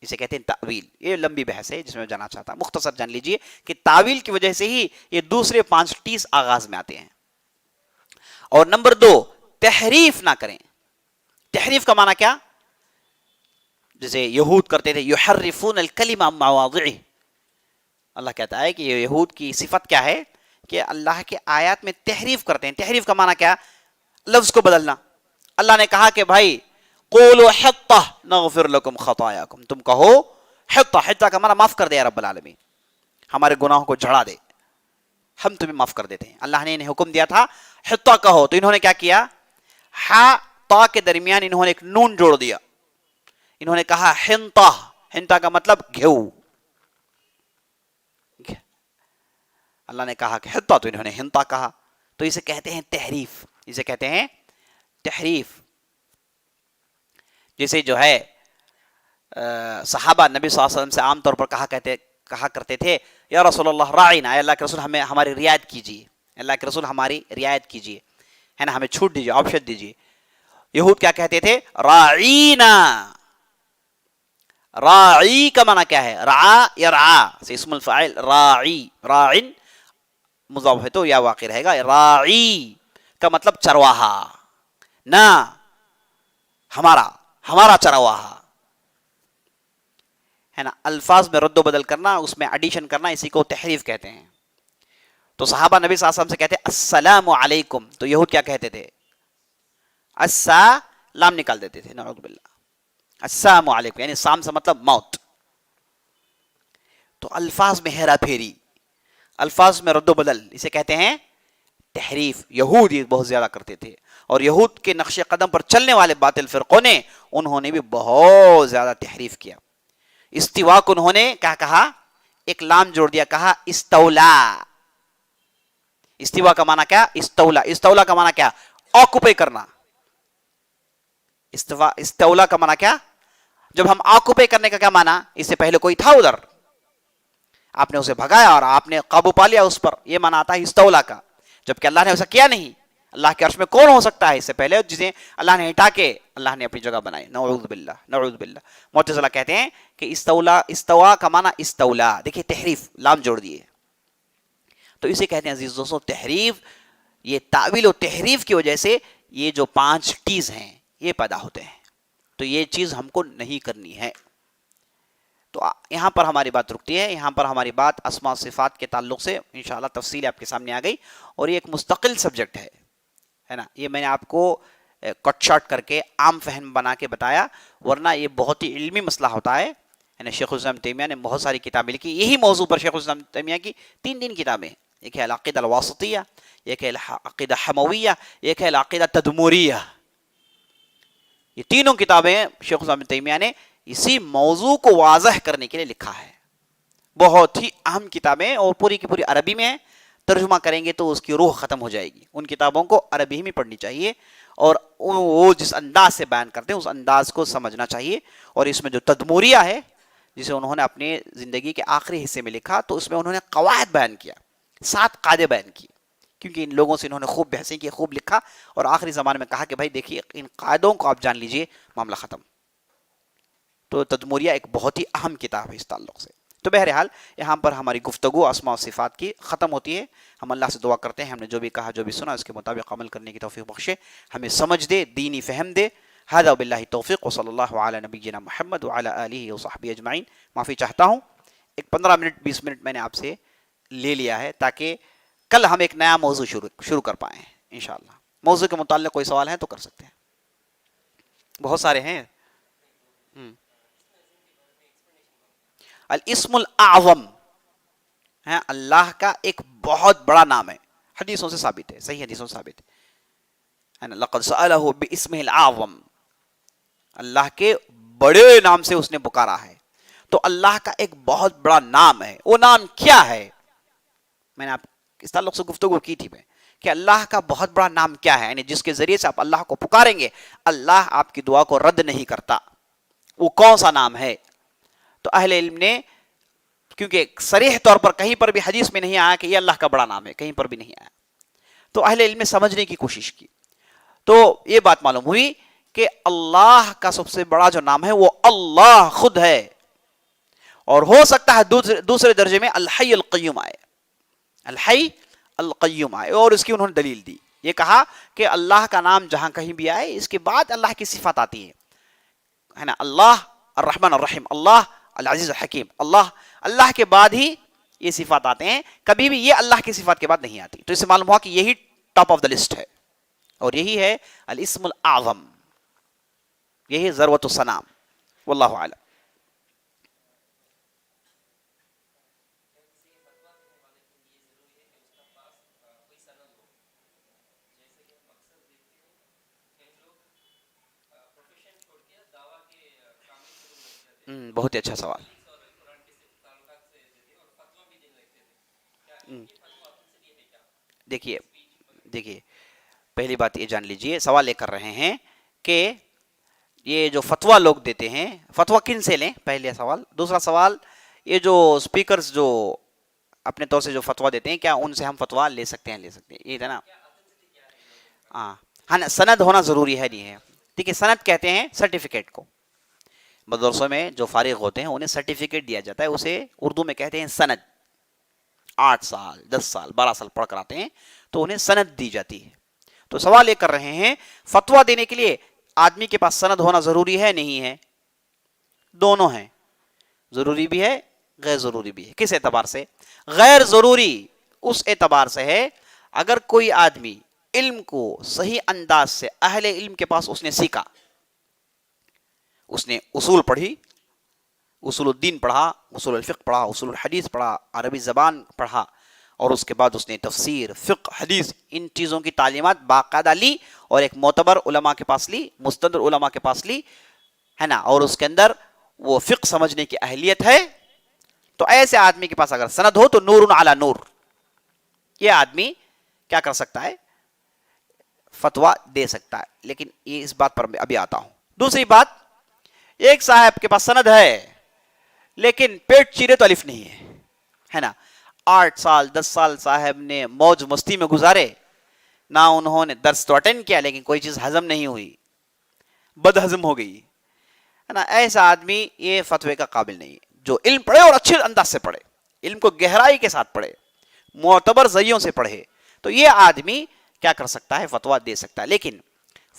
اسے کہتے ہیں تعویل. یہ لمبی بحث ہے جس میں جانا چاہتا ہوں, مختصر جان لیجئے کہ تعویل کی وجہ سے ہی یہ دوسرے 5 ٹیز آغاز میں آتے ہیں. اور نمبر 2, تحریف نہ کریں. تحریف کا معنی کیا؟ جیسے یہود کرتے تھے, یحرفون الکلم عن مواضعہ. اللہ کہتا ہے کہ یہ یہود کی صفت کیا ہے کہ اللہ کے آیات میں تحریف کرتے ہیں. تحریف کا معنی کیا؟ لفظ کو بدلنا. اللہ نے کہا کہ بھائی قولوا حطہ نغفر لکم خطایاکم, تم کہو حطہ. حطہ کا معنی معاف کر دے یا رب العالمین, ہمارے گناہوں کو جھڑا دے, ہم تمہیں معاف کر دیتے ہیں. اللہ نے انہیں حکم دیا تھا حطہ کہو, تو انہوں نے کیا کیا؟ ہا تا کے درمیان انہوں نے ایک نون جوڑ دیا, انہوں نے کہا ہنتا. ہنتا کا مطلب گھیو. اللہ نے کہا کہ حطہ, تو انہوں نے ہنتا کہا. تو اسے کہتے ہیں تحریف, اسے کہتے ہیں تحریف. جیسے جو ہے صحابہ نبی صلی اللہ علیہ وسلم سے عام طور پر کہا کرتے تھے یا رسول اللہ راعینا, اے اللہ کے رسول ہمیں ہماری رعایت کیجیے, اللہ کے رسول ہماری رعایت کیجیے, ہے نا, ہمیں چھوٹ دیجیے, آپشن دیجیے. یہود کیا کہتے تھے؟ راعینا. راعی کا معنی کیا ہے؟ رعا یرعا سے اسم الفاعل راعی, راعن مضاف ہے تو یا واقع رہے گا. راعی کا مطلب چرواہا, نہ ہمارا چرواہا, ہے نا. الفاظ میں رد و بدل کرنا, اس میں ایڈیشن کرنا, اسی کو تحریف کہتے ہیں. تو صحابہ نبی صلی اللہ علیہ وسلم سے کہتے ہیں السلام علیکم, تو یہود کیا کہتے تھے؟ لام نکال دیتے تھے, نعوذ باللہ. السلام علیکم یعنی سام سے مطلب موت. تو الفاظ میں ہیرا پھیری, الفاظ میں رد و بدل, اسے کہتے ہیں تحریف. یہود یہ بہت زیادہ کرتے تھے, اور یہود کے نقش قدم پر چلنے والے باطل فرقوں نے, انہوں نے بھی بہت زیادہ تحریف کیا. استوا کو انہوں نے کیا کہا؟ ایک لام جوڑ دیا, کہا استولا. استوا کا معنی کیا؟ استولا. استولا کا معنی کیا؟ آکوپے کرنا. استولا کا معنی کیا؟ جب ہم آکوپے کرنے کا کیا معنی؟ اس سے پہلے کوئی تھا ادھر, آپ نے اسے بھگایا اور آپ نے قابو پا لیا اس پر, یہ معنی آتا ہے استولا کا. جبکہ اللہ نے ایسا کیا نہیں. اللہ کے عرش میں کون ہو سکتا ہے اس سے پہلے جسے اللہ نے ہٹا کے اللہ نے اپنی جگہ بنائی؟ نعوذ باللہ, نعوذ باللہ. معتزلہ کہتے ہیں کہ استوا کا معنی استولا. دیکھیے تحریف, لام جوڑ دیے, تو اسے کہتے ہیں عزیز دوستوں تحریف. یہ تعویل و تحریف کی وجہ سے یہ جو 5 ٹیز ہیں یہ پیدا ہوتے ہیں. تو یہ چیز ہم کو نہیں کرنی ہے. تو یہاں پر ہماری بات رکتی ہے. یہاں پر ہماری بات اسماء و صفات کے تعلق سے انشاءاللہ تفصیل آپ کے سامنے آ گئی, اور یہ ایک مستقل سبجیکٹ ہے نا. یہ میں نے آپ کو کٹ شارٹ کر کے عام فہم بنا کے بتایا, ورنہ یہ بہت ہی علمی مسئلہ ہوتا ہے. شیخ الاسلام تیمیہ نے بہت ساری کتابیں لکھی یہی موضوع پر. شیخ الاسلام تیمیہ کی 3 کتابیں, ایک ہے العقیدہ الواسطیہ, ایک ہے العقیدہ حمویہ, ایک ہے العقیدہ تدموریہ. یہ تینوں کتابیں شیخ الاسلام تیمیہ نے اسی موضوع کو واضح کرنے کے لیے لکھا ہے. بہت ہی اہم کتابیں, اور پوری کی پوری عربی میں ہیں. ترجمہ کریں گے تو اس کی روح ختم ہو جائے گی. ان کتابوں کو عربی میں پڑھنی چاہیے, اور وہ جس انداز سے بیان کرتے ہیں اس انداز کو سمجھنا چاہیے. اور اس میں جو تدموریہ ہے جسے انہوں نے اپنے زندگی کے آخری حصے میں لکھا, تو اس میں انہوں نے قواعد بیان کیا, 7 قاعدے بیان کیے, کیونکہ ان لوگوں سے انہوں نے خوب بحثیں کی, خوب لکھا, اور آخری زمانے میں کہا کہ بھائی دیکھیے ان قاعدوں کو آپ جان لیجئے, معاملہ ختم. تو تدموریہ ایک بہت ہی اہم کتاب ہے اس تعلق سے. تو بہرحال یہاں پر ہماری گفتگو اسماء و صفات کی ختم ہوتی ہے. ہم اللہ سے دعا کرتے ہیں ہم نے جو بھی کہا جو بھی سنا اس کے مطابق عمل کرنے کی توفیق بخشے, ہمیں سمجھ دے, دینی فہم دے. ھذا باللہ توفیق وصلی اللہ علی نبینا محمد وعلی آلہ وصحبہ اجمعین. معافی چاہتا ہوں, ایک 15 منٹ 20 منٹ میں نے آپ سے لے لیا ہے تاکہ کل ہم ایک نیا موضوع شروع کر پائیں انشاءاللہ. موضوع کے متعلق کوئی سوال ہے تو کر سکتے ہیں, بہت سارے ہیں. الاسم الاعظم ہے اللہ کا ایک بہت بڑا نام ہے, حدیثوں سے ثابت ہے, صحیح حدیثوں سے ثابت ہے. لقد سألہ باسمہ الاعظم, اللہ کے بڑے نام سے اس نے پکارا ہے. تو اللہ کا ایک بہت بڑا نام ہے, وہ نام کیا ہے؟ میں نے آپ اس تعلق سے گفتگو کی تھی کہ اللہ کا بہت بڑا نام کیا ہے, یعنی جس کے ذریعے سے آپ اللہ کو پکاریں گے اللہ آپ کی دعا کو رد نہیں کرتا, وہ کون سا نام ہے؟ تو اہل علم نے, کیونکہ صریح طور پر کہیں پر بھی حدیث میں نہیں آیا کہ یہ اللہ کا بڑا نام ہے, کہیں پر بھی نہیں آیا, تو اہل علم نے سمجھنے کی کوشش کی. تو یہ بات معلوم ہوئی کہ اللہ کا سب سے بڑا جو نام ہے وہ اللہ خود ہے, اور ہو سکتا ہے دوسرے درجے میں الحی القیوم آئے, الحی القیوم آئے, اور اس کی انہوں نے دلیل دی. یہ کہا کہ اللہ کا نام جہاں کہیں بھی آئے اس کے بعد اللہ کی صفات آتی ہے نا, اللہ الرحمن الرحیم, اللہ العزیز الحکیم, اللہ کے بعد ہی یہ صفات آتے ہیں, کبھی بھی یہ اللہ کی صفات کے بعد نہیں آتی. تو اس سے معلوم ہوا کہ یہی ٹاپ آف دا لسٹ ہے, اور یہی ہے الاسم الاعظم, یہی ذروۃ السنام. واللہ اعلم. بہت ہی اچھا سوال. دیکھیے پہلی بات یہ جان لیجئے, سوال یہ کر رہے ہیں کہ یہ جو فتویٰ لوگ دیتے ہیں, فتویٰ کن سے لیں, پہلے سوال. دوسرا سوال, یہ جو اسپیکرز جو اپنے طور سے جو فتویٰ دیتے ہیں کیا ان سے ہم فتویٰ لے سکتے ہیں, یہ ہے نا. ہاں, سند ہونا ضروری ہے, نہیں ہے. ٹھیک ہے, سند کہتے ہیں سرٹیفکیٹ کو. مدرسوں میں جو فارغ ہوتے ہیں انہیں سرٹیفکیٹ دیا جاتا ہے, اسے اردو میں کہتے ہیں سند. 8 سال 10 سال 12 سال پڑھ کر آتے ہیں تو انہیں سند دی جاتی ہے. تو سوال یہ کر رہے ہیں فتویٰ دینے کے لیے آدمی کے پاس سند ہونا ضروری ہے, نہیں ہے؟ دونوں ہیں, ضروری بھی ہے غیر ضروری بھی ہے. کس اعتبار سے؟ غیر ضروری اس اعتبار سے ہے اگر کوئی آدمی علم کو صحیح انداز سے اہل علم کے پاس اس نے سیکھا, اس نے اصول پڑھی, اصول الدین پڑھا, اصول الفقہ پڑھا, اصول الحدیث پڑھا, عربی زبان پڑھا, اور اس کے بعد اس نے تفسیر, فقہ, حدیث, ان چیزوں کی تعلیمات باقاعدہ لی اور ایک معتبر علماء کے پاس لی, مستندر علماء کے پاس لی, ہے نا, اور اس کے اندر وہ فقہ سمجھنے کی اہلیت ہے. تو ایسے آدمی کے پاس اگر سند ہو تو نور علی نور, یہ آدمی کیا کر سکتا ہے؟ فتویٰ دے سکتا ہے. لیکن یہ اس بات پر ابھی آتا ہوں. دوسری بات, ایک صاحب کے پاس سند ہے لیکن پیٹ چیرے تو الف نہیں ہے نا. 8 سال 10 سال صاحب نے موج مستی میں گزارے, نہ انہوں نے درس تو اٹینڈ کیا لیکن کوئی چیز ہضم نہیں ہوئی, بد ہضم ہو گئی, ہے نا. ایسا آدمی یہ فتوے کا قابل نہیں ہے. جو علم پڑھے اور اچھے انداز سے پڑھے, علم کو گہرائی کے ساتھ پڑھے, معتبر ذریعوں سے پڑھے, تو یہ آدمی کیا کر سکتا ہے؟ فتویٰ دے سکتا ہے. لیکن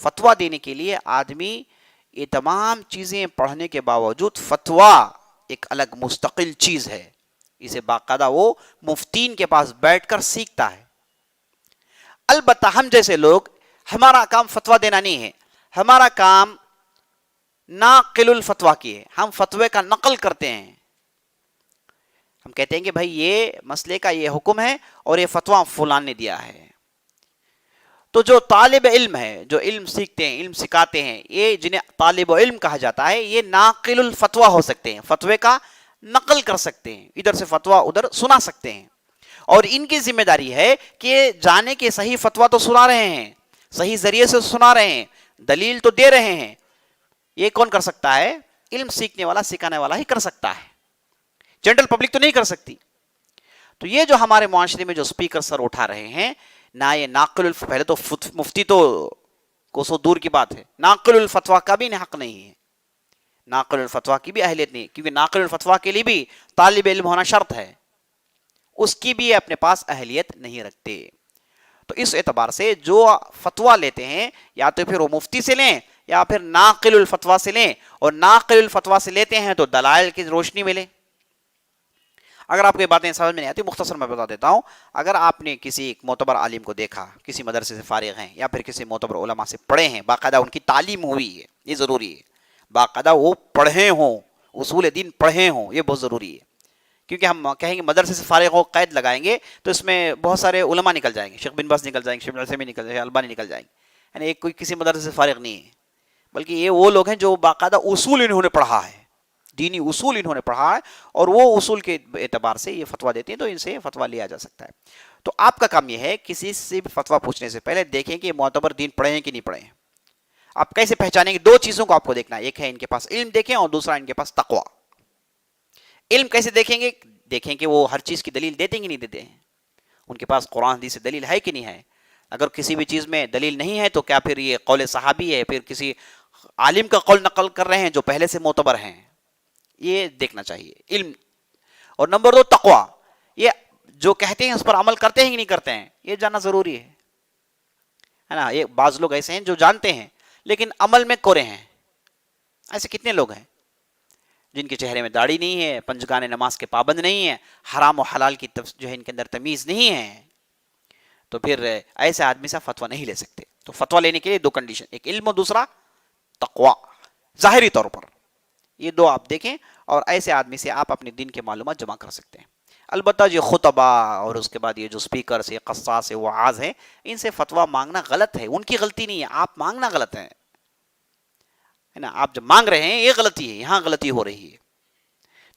فتویٰ دینے کے لیے آدمی یہ تمام چیزیں پڑھنے کے باوجود فتویٰ ایک الگ مستقل چیز ہے, اسے باقاعدہ وہ مفتین کے پاس بیٹھ کر سیکھتا ہے. البتہ ہم جیسے لوگ, ہمارا کام فتویٰ دینا نہیں ہے, ہمارا کام ناقل الفتویٰ کی ہے. ہم فتوے کا نقل کرتے ہیں, ہم کہتے ہیں کہ بھائی یہ مسئلے کا یہ حکم ہے اور یہ فتویٰ فلان نے دیا ہے. تو جو طالب علم ہے, جو علم سیکھتے ہیں, علم سکھاتے ہیں, یہ جنہیں طالب علم کہا جاتا ہے, یہ ناقل الفتویٰ ہو سکتے ہیں, فتوے کا نقل کر سکتے ہیں, ادھر سے فتویٰ ادھر سنا سکتے ہیں. اور ان کی ذمہ داری ہے کہ جانے کے صحیح فتویٰ تو سنا رہے ہیں, صحیح ذریعے سے سنا رہے ہیں, دلیل تو دے رہے ہیں. یہ کون کر سکتا ہے؟ علم سیکھنے والا, سکھانے والا ہی کر سکتا ہے, جنرل پبلک تو نہیں کر سکتی. تو یہ جو ہمارے معاشرے میں جو سپیکر سر اٹھا رہے ہیں, نہ یہ ناقل پہلے تو مفتی تو کوسوں دور کی بات ہے, ناقل الفتویٰ کا بھی حق نہیں ہے, ناقل الفتویٰ کی بھی اہلیت نہیں، کیونکہ ناقل الفتویٰ کے لیے بھی طالب علم ہونا شرط ہے، اس کی بھی اپنے پاس اہلیت نہیں رکھتے۔ تو اس اعتبار سے جو فتویٰ لیتے ہیں یا تو پھر وہ مفتی سے لیں یا پھر ناقل الفتویٰ سے لیں، اور ناقل الفتویٰ سے لیتے ہیں تو دلائل کی روشنی میں لیں۔ اگر آپ کو یہ باتیں سمجھ میں نہیں آتی، مختصر میں بتا دیتا ہوں۔ اگر آپ نے کسی ایک معتبر عالم کو دیکھا، کسی مدرسے سے فارغ ہیں یا پھر کسی معتبر علماء سے پڑھے ہیں، باقاعدہ ان کی تعلیم ہوئی ہے، یہ ضروری ہے، باقاعدہ وہ پڑھے ہوں، اصول دین پڑھے ہوں، یہ بہت ضروری ہے۔ کیونکہ ہم کہیں گے مدرسے سے فارغ ہو قید لگائیں گے تو اس میں بہت سارے علماء نکل جائیں گے، شیخ بن باز نکل جائیں گے، شیخ ابن عثیمین نکل جائیں گے، البانی نکل جائیں گے، یعنی ایک کوئی کسی مدرسے سے فارغ نہیں ہے، بلکہ یہ وہ لوگ ہیں جو باقاعدہ اصول انہوں نے پڑھا ہے، دینی اصول انہوں نے پڑھا ہے، اور وہ اصول کے اعتبار سے یہ فتویٰ دیتے ہیں، تو ان سے فتویٰ لیا جا سکتا ہے۔ تو آپ کا کام یہ ہے کسی سے بھی فتویٰ پوچھنے سے پہلے دیکھیں کہ یہ معتبر دین پڑھے ہیں کہ نہیں پڑھے ہیں۔ آپ کیسے پہچانیں گے؟ دو چیزوں کو آپ کو دیکھنا ہے، ایک ہے ان کے پاس علم دیکھیں، اور دوسرا ان کے پاس تقویٰ۔ علم کیسے دیکھیں گے؟ دیکھیں کہ وہ ہر چیز کی دلیل دیتے ہیں کہ نہیں دیتے ہیں، ان کے پاس قرآن حدیث سے دلیل ہے کہ نہیں ہے۔ اگر کسی بھی چیز میں دلیل نہیں ہے تو کیا پھر یہ قول صحابی ہے، پھر کسی عالم کا قول نقل کر رہے ہیں جو پہلے سے معتبر ہیں، یہ دیکھنا چاہیے علم۔ اور نمبر دو تقویٰ، یہ جو کہتے ہیں اس پر عمل کرتے ہیں کہ نہیں کرتے ہیں، یہ جاننا ضروری ہے نا۔ یہ بعض لوگ ایسے ہیں جو جانتے ہیں لیکن عمل میں کورے ہیں، ایسے کتنے لوگ ہیں جن کے چہرے میں داڑھی نہیں ہے، پنجگانے نماز کے پابند نہیں ہے، حرام و حلال کی جو ہے ان کے اندر تمیز نہیں ہے، تو پھر ایسے آدمی سے فتویٰ نہیں لے سکتے۔ تو فتویٰ لینے کے لیے دو کنڈیشن، ایک علم اور دوسرا تقویٰ، ظاہری طور پر یہ دو آپ دیکھیں، اور ایسے آدمی سے آپ اپنے دین کے معلومات جمع کر سکتے ہیں۔ البتہ جو خطبہ اور اس کے بعد یہ جو سپیکرز ہیں، قصاص ہیں، وعاظ ہیں، ان سے فتویٰ مانگنا غلط ہے، ان کی غلطی نہیں ہے، آپ مانگنا غلط ہے نا۔ آپ جب مانگ رہے ہیں یہ غلطی ہے، یہاں غلطی ہو رہی ہے۔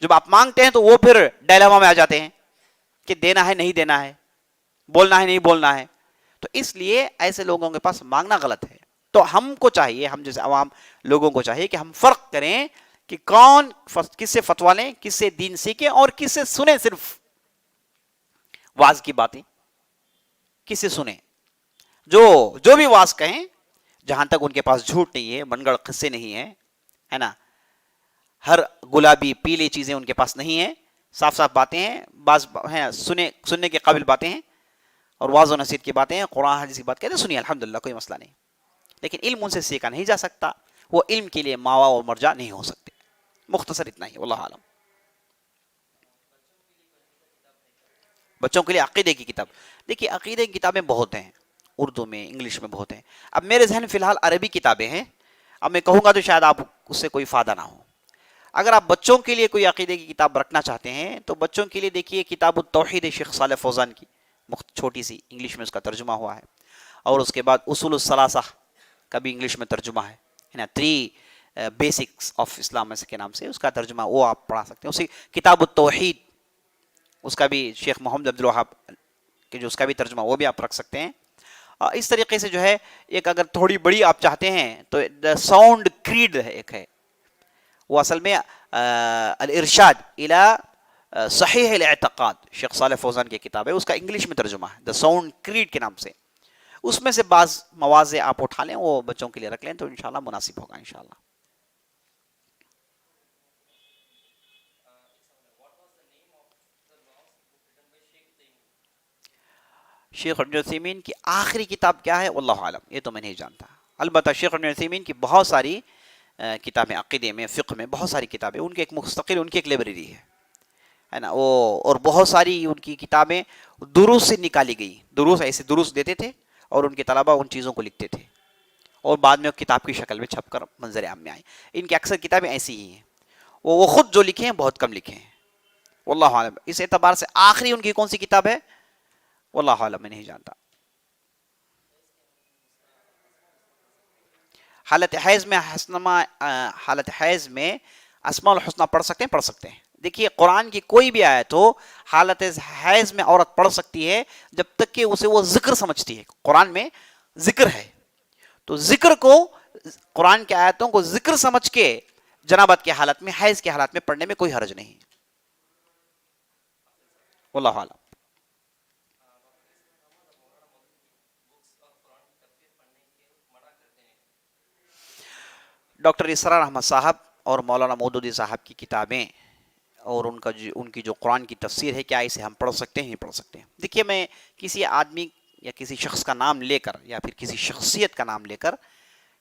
جب آپ مانگتے ہیں تو وہ پھر ڈائلاما میں آ جاتے ہیں کہ دینا ہے نہیں دینا ہے، بولنا ہے نہیں بولنا ہے، تو اس لیے ایسے لوگوں کے پاس مانگنا غلط ہے۔ تو ہم کو چاہیے، ہم جیسے عوام لوگوں کو چاہیے کہ ہم فرق کریں کہ کون کس سے فتویٰ لیں، کس سے دین سیکھیں، اور کس سے سنیں، صرف واز کی باتیں کس سے سنیں۔ جو بھی واز کہیں، جہاں تک ان کے پاس جھوٹ نہیں ہے، من گڑ قصے نہیں ہے نا، ہر گلابی پیلی چیزیں ان کے پاس نہیں ہیں، صاف صاف باتیں ہیں، بعض ہیں سننے کے قابل باتیں ہیں، اور واضح و نصیحت کی باتیں ہیں، قرآن حدیث کی بات کہتے ہیں، سنیے الحمدللہ کوئی مسئلہ نہیں، لیکن علم ان سے سیکھا نہیں جا سکتا، وہ علم کے لیے ماوا اور مرجع نہیں ہو سکتے۔ مختصر اتنا ہی، واللہ عالم۔ بچوں کے لیے عقیدے کی کتاب، دیکھیے عقیدے کی کتابیں بہت ہیں، اردو میں، انگلش میں بہت ہیں۔ اب میرے ذہن فی الحال عربی کتابیں ہیں، اب میں کہوں گا تو شاید آپ اس سے کوئی فائدہ نہ ہو۔ اگر آپ بچوں کے لیے کوئی عقیدے کی کتاب رکھنا چاہتے ہیں تو بچوں کے لیے دیکھیے کتاب التوحید شیخ صالح فوزان کی، چھوٹی سی، انگلش میں اس کا ترجمہ ہوا ہے، اور اس کے بعد اصول الثلاثہ کا بھی انگلش میں ترجمہ ہے نا، 3 بیسکس آف اسلام کے نام سے اس کا ترجمہ، وہ آپ پڑھا سکتے ہیں۔ اسی کتاب التوحید، اس کا بھی شیخ محمد عبد الوہاب کہ جو اس کا بھی ترجمہ، وہ بھی آپ رکھ سکتے ہیں۔ اس طریقے سے جو ہے ایک اگر تھوڑی بڑی آپ چاہتے ہیں تو دا ساؤنڈ کریڈ ہے، ایک ہے وہ اصل میں الارشاد الی صحیح الاعتقاد، شیخ صالح فوزان کی کتاب ہے، اس کا انگلش میں ترجمہ ہے دا ساؤنڈ کریڈ کے نام سے۔ اس میں سے بعض مواضع آپ اٹھا لیں، وہ بچوں کے لیے رکھ لیں تو انشاءاللہ مناسب ہوگا انشاءاللہ۔ شیخ ابن عثیمین کی آخری کتاب کیا ہے واللہ عالم، یہ تو میں نہیں جانتا۔ البتہ شیخ ابن عثیمین کی بہت ساری کتابیں، عقیدے میں، فقہ میں بہت ساری کتابیں، ان کے ایک مستقل ان کی ایک لائبریری ہے نا وہ، اور بہت ساری ان کی کتابیں دروس سے نکالی گئی، دروس ایسے دروس دیتے تھے اور ان کے طلبہ ان چیزوں کو لکھتے تھے، اور بعد میں کتاب کی شکل میں چھپ کر منظر عام میں آئی۔ ان کی اکثر کتابیں ایسی ہی ہیں، وہ خود جو لکھے ہیں بہت کم لکھے ہیں، واللہ عالم۔ اس اعتبار سے آخری ان کی کون سی کتاب ہے واللہ عالم، میں نہیں جانتا۔ حالت حیض میں حالت حیض میں اسماء الحسنہ پڑھ سکتے ہیں، پڑھ سکتے ہیں۔ دیکھیے قرآن کی کوئی بھی آیت ہو، حالت حیض میں عورت پڑھ سکتی ہے جب تک کہ اسے وہ ذکر سمجھتی ہے۔ قرآن میں ذکر ہے تو ذکر کو، قرآن کی آیتوں کو ذکر سمجھ کے جنابت کی حالت میں، حیض کی حالت میں پڑھنے میں کوئی حرج نہیں، واللہ عالم۔ ڈاکٹر اسرار احمد صاحب اور مولانا مودودی صاحب کی کتابیں اور ان کی جو قرآن کی تفسیر ہے، کیا اسے ہم پڑھ سکتے ہیں؟ نہیں پڑھ سکتے ہیں۔ دیکھیے، میں کسی آدمی یا کسی شخص کا نام لے کر یا پھر کسی شخصیت کا نام لے کر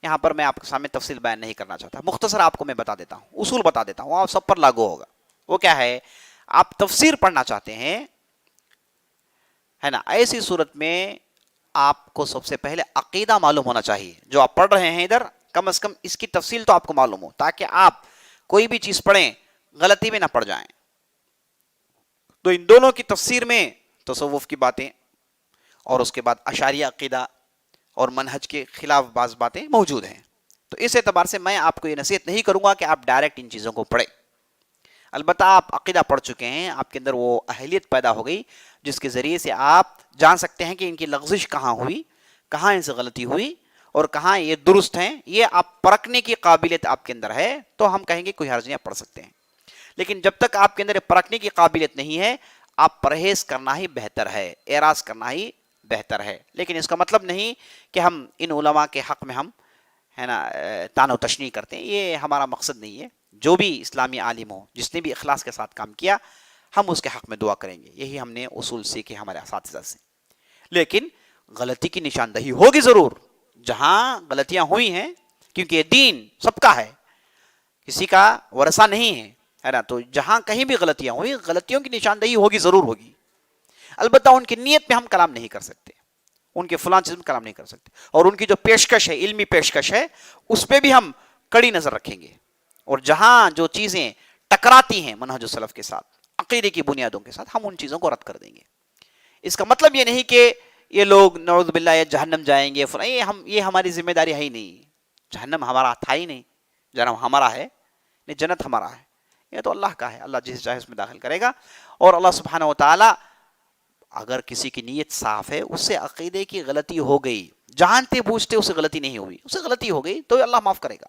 یہاں پر میں آپ کے سامنے تفصیل بیان نہیں کرنا چاہتا، مختصر آپ کو میں بتا دیتا ہوں، اصول بتا دیتا ہوں، آپ سب پر لاگو ہوگا۔ وہ کیا ہے؟ آپ تفسیر پڑھنا چاہتے ہیں، ہے نا، ایسی صورت میں آپ کو سب سے پہلے عقیدہ معلوم ہونا چاہیے۔ جو آپ پڑھ رہے ہیں ادھر، کم از کم اس کی تفصیل تو آپ کو معلوم ہو، تاکہ آپ کوئی بھی چیز پڑھیں غلطی میں نہ پڑ جائیں۔ تو ان دونوں کی تفسیر میں تصوف کی باتیں اور اس کے بعد اشعریہ عقیدہ اور منہج کے خلاف بعض باتیں موجود ہیں۔ تو اس اعتبار سے میں آپ کو یہ نصیحت نہیں کروں گا کہ آپ ڈائریکٹ ان چیزوں کو پڑھیں۔ البتہ آپ عقیدہ پڑھ چکے ہیں، آپ کے اندر وہ اہلیت پیدا ہو گئی جس کے ذریعے سے آپ جان سکتے ہیں کہ ان کی لغزش کہاں ہوئی، کہاں ان سے غلطی ہوئی اور کہاں یہ درست ہیں۔ یہ آپ پرکھنے کی قابلیت آپ کے اندر ہے تو ہم کہیں گے کوئی حرج نہیں، آپ پڑھ سکتے ہیں۔ لیکن جب تک آپ کے اندر پرکھنے کی قابلیت نہیں ہے، آپ پرہیز کرنا ہی بہتر ہے، اعراض کرنا ہی بہتر ہے۔ لیکن اس کا مطلب نہیں کہ ہم ان علماء کے حق میں ہم، ہے نا، طعن و تشنیع کرتے ہیں، یہ ہمارا مقصد نہیں ہے۔ جو بھی اسلامی عالم ہو، جس نے بھی اخلاص کے ساتھ کام کیا، ہم اس کے حق میں دعا کریں گے، یہی ہم نے اصول سیکھے ہمارے اساتذہ سے۔ لیکن غلطی کی نشاندہی ہوگی ضرور جہاں غلطیاں ہوئی ہیں، کیونکہ یہ دین سب کا ہے، کسی کا ورثہ نہیں ہے نا۔ تو جہاں کہیں بھی غلطیاں ہوئی، غلطیوں کی نشاندہی ہوگی، ضرور ہوگی۔ البتہ ان کی نیت میں ہم کلام نہیں کر سکتے، ان کے فلاں چیز میں کلام نہیں کر سکتے، اور ان کی جو پیشکش ہے، علمی پیشکش ہے، اس پہ بھی ہم کڑی نظر رکھیں گے۔ اور جہاں جو چیزیں ٹکراتی ہیں منہج السلف کے ساتھ، عقیدے کی بنیادوں کے ساتھ، ہم ان چیزوں کو رد کر دیں گے۔ اس کا مطلب یہ نہیں کہ یہ لوگ نعوذ باللہ یہ جہنم جائیں گے، یہ ہماری ذمہ داری ہے ہی نہیں، جہنم ہمارا تھا ہی نہیں، جہنم ہمارا ہے نہیں، جنت ہمارا ہے، یہ تو اللہ کا ہے، اللہ جسے چاہے اس میں داخل کرے گا۔ اور اللہ سبحانہ و تعالی اگر کسی کی نیت صاف ہے، اس سے عقیدے کی غلطی ہو گئی، جانتے بوجھتے اسے غلطی نہیں ہوئی، اسے غلطی ہو گئی تو اللہ معاف کرے گا۔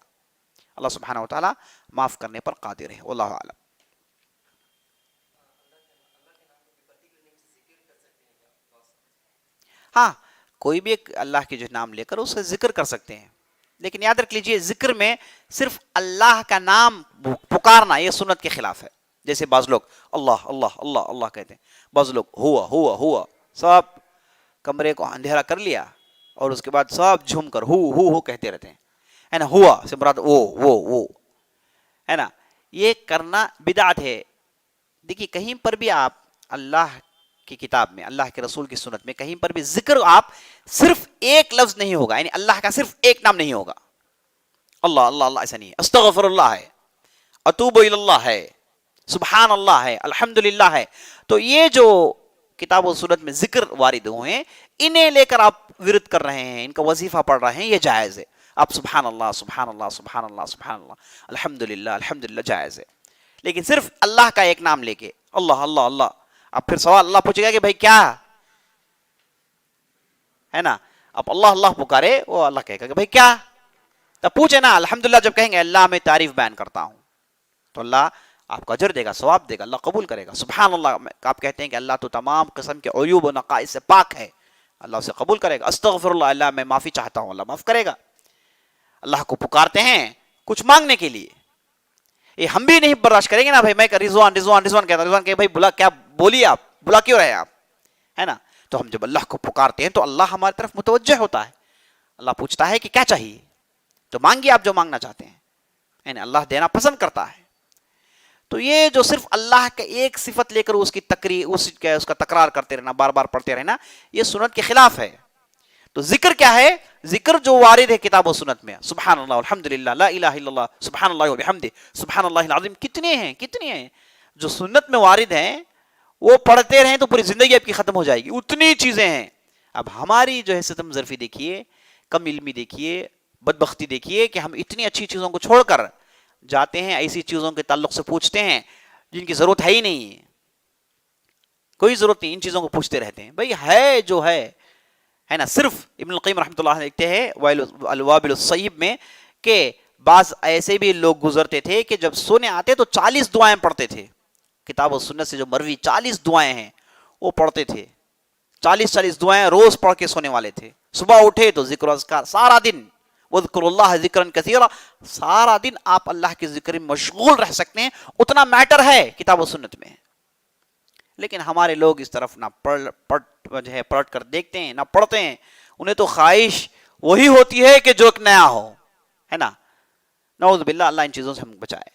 اللہ سبحانہ و تعالی معاف کرنے پر قادر ہے، واللہ اعلم۔ ہاں، کوئی بھی ایک اللہ کے جو نام لے کر اسے ذکر کر سکتے ہیں، لیکن یاد رکھ لیجئے ذکر میں صرف اللہ کا نام پکارنا یہ سنت کے خلاف ہے۔ جیسے بعض لوگ اللہ اللہ اللہ اللہ کہتے ہیں، بعض لوگ ہوا ہوا ہوا، سب کمرے کو اندھیرا کر لیا اور اس کے بعد سب جھوم کر ہو کہتے رہتے ہیں، ہے نا، ہوا سے مراد وہ ہے نا، یہ کرنا بدعت ہے۔ دیکھیے، کہیں پر بھی آپ اللہ کی کتاب میں، اللہ کے رسول کی سنت میں کہیں پر بھی ذکر آپ صرف ایک لفظ نہیں ہوگا، یعنی اللہ کا صرف ایک نام نہیں ہوگا، اللہ اللہ اللہ ایسا نہیں ہے، استغفر اللہ ہے، اتوب الی اللہ ہے، سبحان اللہ ہے، الحمدللہ ہے۔ تو یہ جو کتاب و سنت میں ذکر وارد ہوئے ہیں، انہیں لے کر آپ ورد کر رہے ہیں، ان کا وظیفہ پڑھ رہے ہیں، یہ جائز ہے۔ آپ سبحان اللہ سبحان اللہ سبحان اللہ سبحان اللہ الحمدللہ الحمدللہ جائز ہے، لیکن صرف اللہ کا ایک نام لے کے اللہ اللہ اللہ، اب پھر سوال اللہ پوچھے گا کہ بھائی کیا ہے نا، اب اللہ اللہ پکارے، وہ اللہ کہے گا کہ بھائی کیا، تب پوچھے نا، الحمدللہ جب کہیں گے اللہ میں تعریف بیان کرتا ہوں، تو اللہ آپ کو اجر دے گا، ثواب دے گا، اللہ قبول کرے گا۔ سبحان اللہ آپ کہتے ہیں کہ اللہ تو تمام قسم کے عیوب و نقائص سے پاک ہے، اللہ اسے قبول کرے گا۔ استغفر اللہ، اللہ میں معافی چاہتا ہوں، اللہ معاف کرے گا۔ اللہ کو پکارتے ہیں کچھ مانگنے کے لیے، یہ ہم بھی نہیں برداشت کریں گے نا بھائی، میں رضوان رضوان رضوان کہتا ہوں، رضوان کہ بھائی بلا کیا بولیے، آپ بلا کیوں رہے آپ، ہے نا۔ تو ہم جب اللہ کو پکارتے ہیں تو اللہ ہماری طرف متوجہ ہوتا ہے، اللہ پوچھتا ہے کہ کیا چاہیے، تو مانگیے آپ جو مانگنا چاہتے ہیں، یعنی اللہ دینا پسند کرتا ہے۔ تو یہ جو صرف اللہ کا ایک صفت لے کر اس کی اس کا تکرار کرتے رہنا، بار بار پڑھتے رہنا، یہ سنت کے خلاف ہے۔ تو ذکر کیا ہے؟ ذکر جو وارد ہے کتاب و سنت میں، سبحان اللہ الحمدللہ لا الہ الا اللہ سبحان اللہ وبحمدہ سبحان اللہ العظیم، کتنے ہیں جو سنت میں وارد ہیں، وہ پڑھتے رہیں تو پوری زندگی آپ کی ختم ہو جائے گی، اتنی چیزیں ہیں۔ اب ہماری جو ہے ستم ظرفی دیکھیے، کم علمی دیکھیے، بدبختی دیکھیے کہ ہم اتنی اچھی چیزوں کو چھوڑ کر جاتے ہیں ایسی چیزوں کے تعلق سے پوچھتے ہیں جن کی ضرورت ہے ہی نہیں، کوئی ضرورت نہیں، ان چیزوں کو پوچھتے رہتے ہیں۔ بھئی ہے جو ہے نا، صرف ابن القیم رحمۃ اللہ لکھتے ہیں الوابل الصیب میں کہ بعض ایسے بھی لوگ گزرتے تھے کہ جب سونے آتے تو 40 دعائیں پڑھتے تھے، کتاب و سنت سے جو مروی 40 دعائیں ہیں وہ پڑھتے تھے، 40 دعائیں روز پڑھ کے سونے والے تھے۔ صبح اٹھے تو ذکر و اذکار سارا دن وَاذْكُرُوا اللَّهَ ذِكْرًا كَثِيرًا، سارا دن آپ اللہ کے ذکر میں مشغول رہ سکتے ہیں، اتنا میٹر ہے کتاب و سنت میں. لیکن ہمارے لوگ اس طرف نہ پلٹ کر دیکھتے ہیں نہ پڑھتے ہیں. انہیں تو خواہش وہی ہوتی ہے کہ جو ایک نیا ہو، ہے نا. نعوذ باللہ، اللہ ان چیزوں سے ہم بچائے.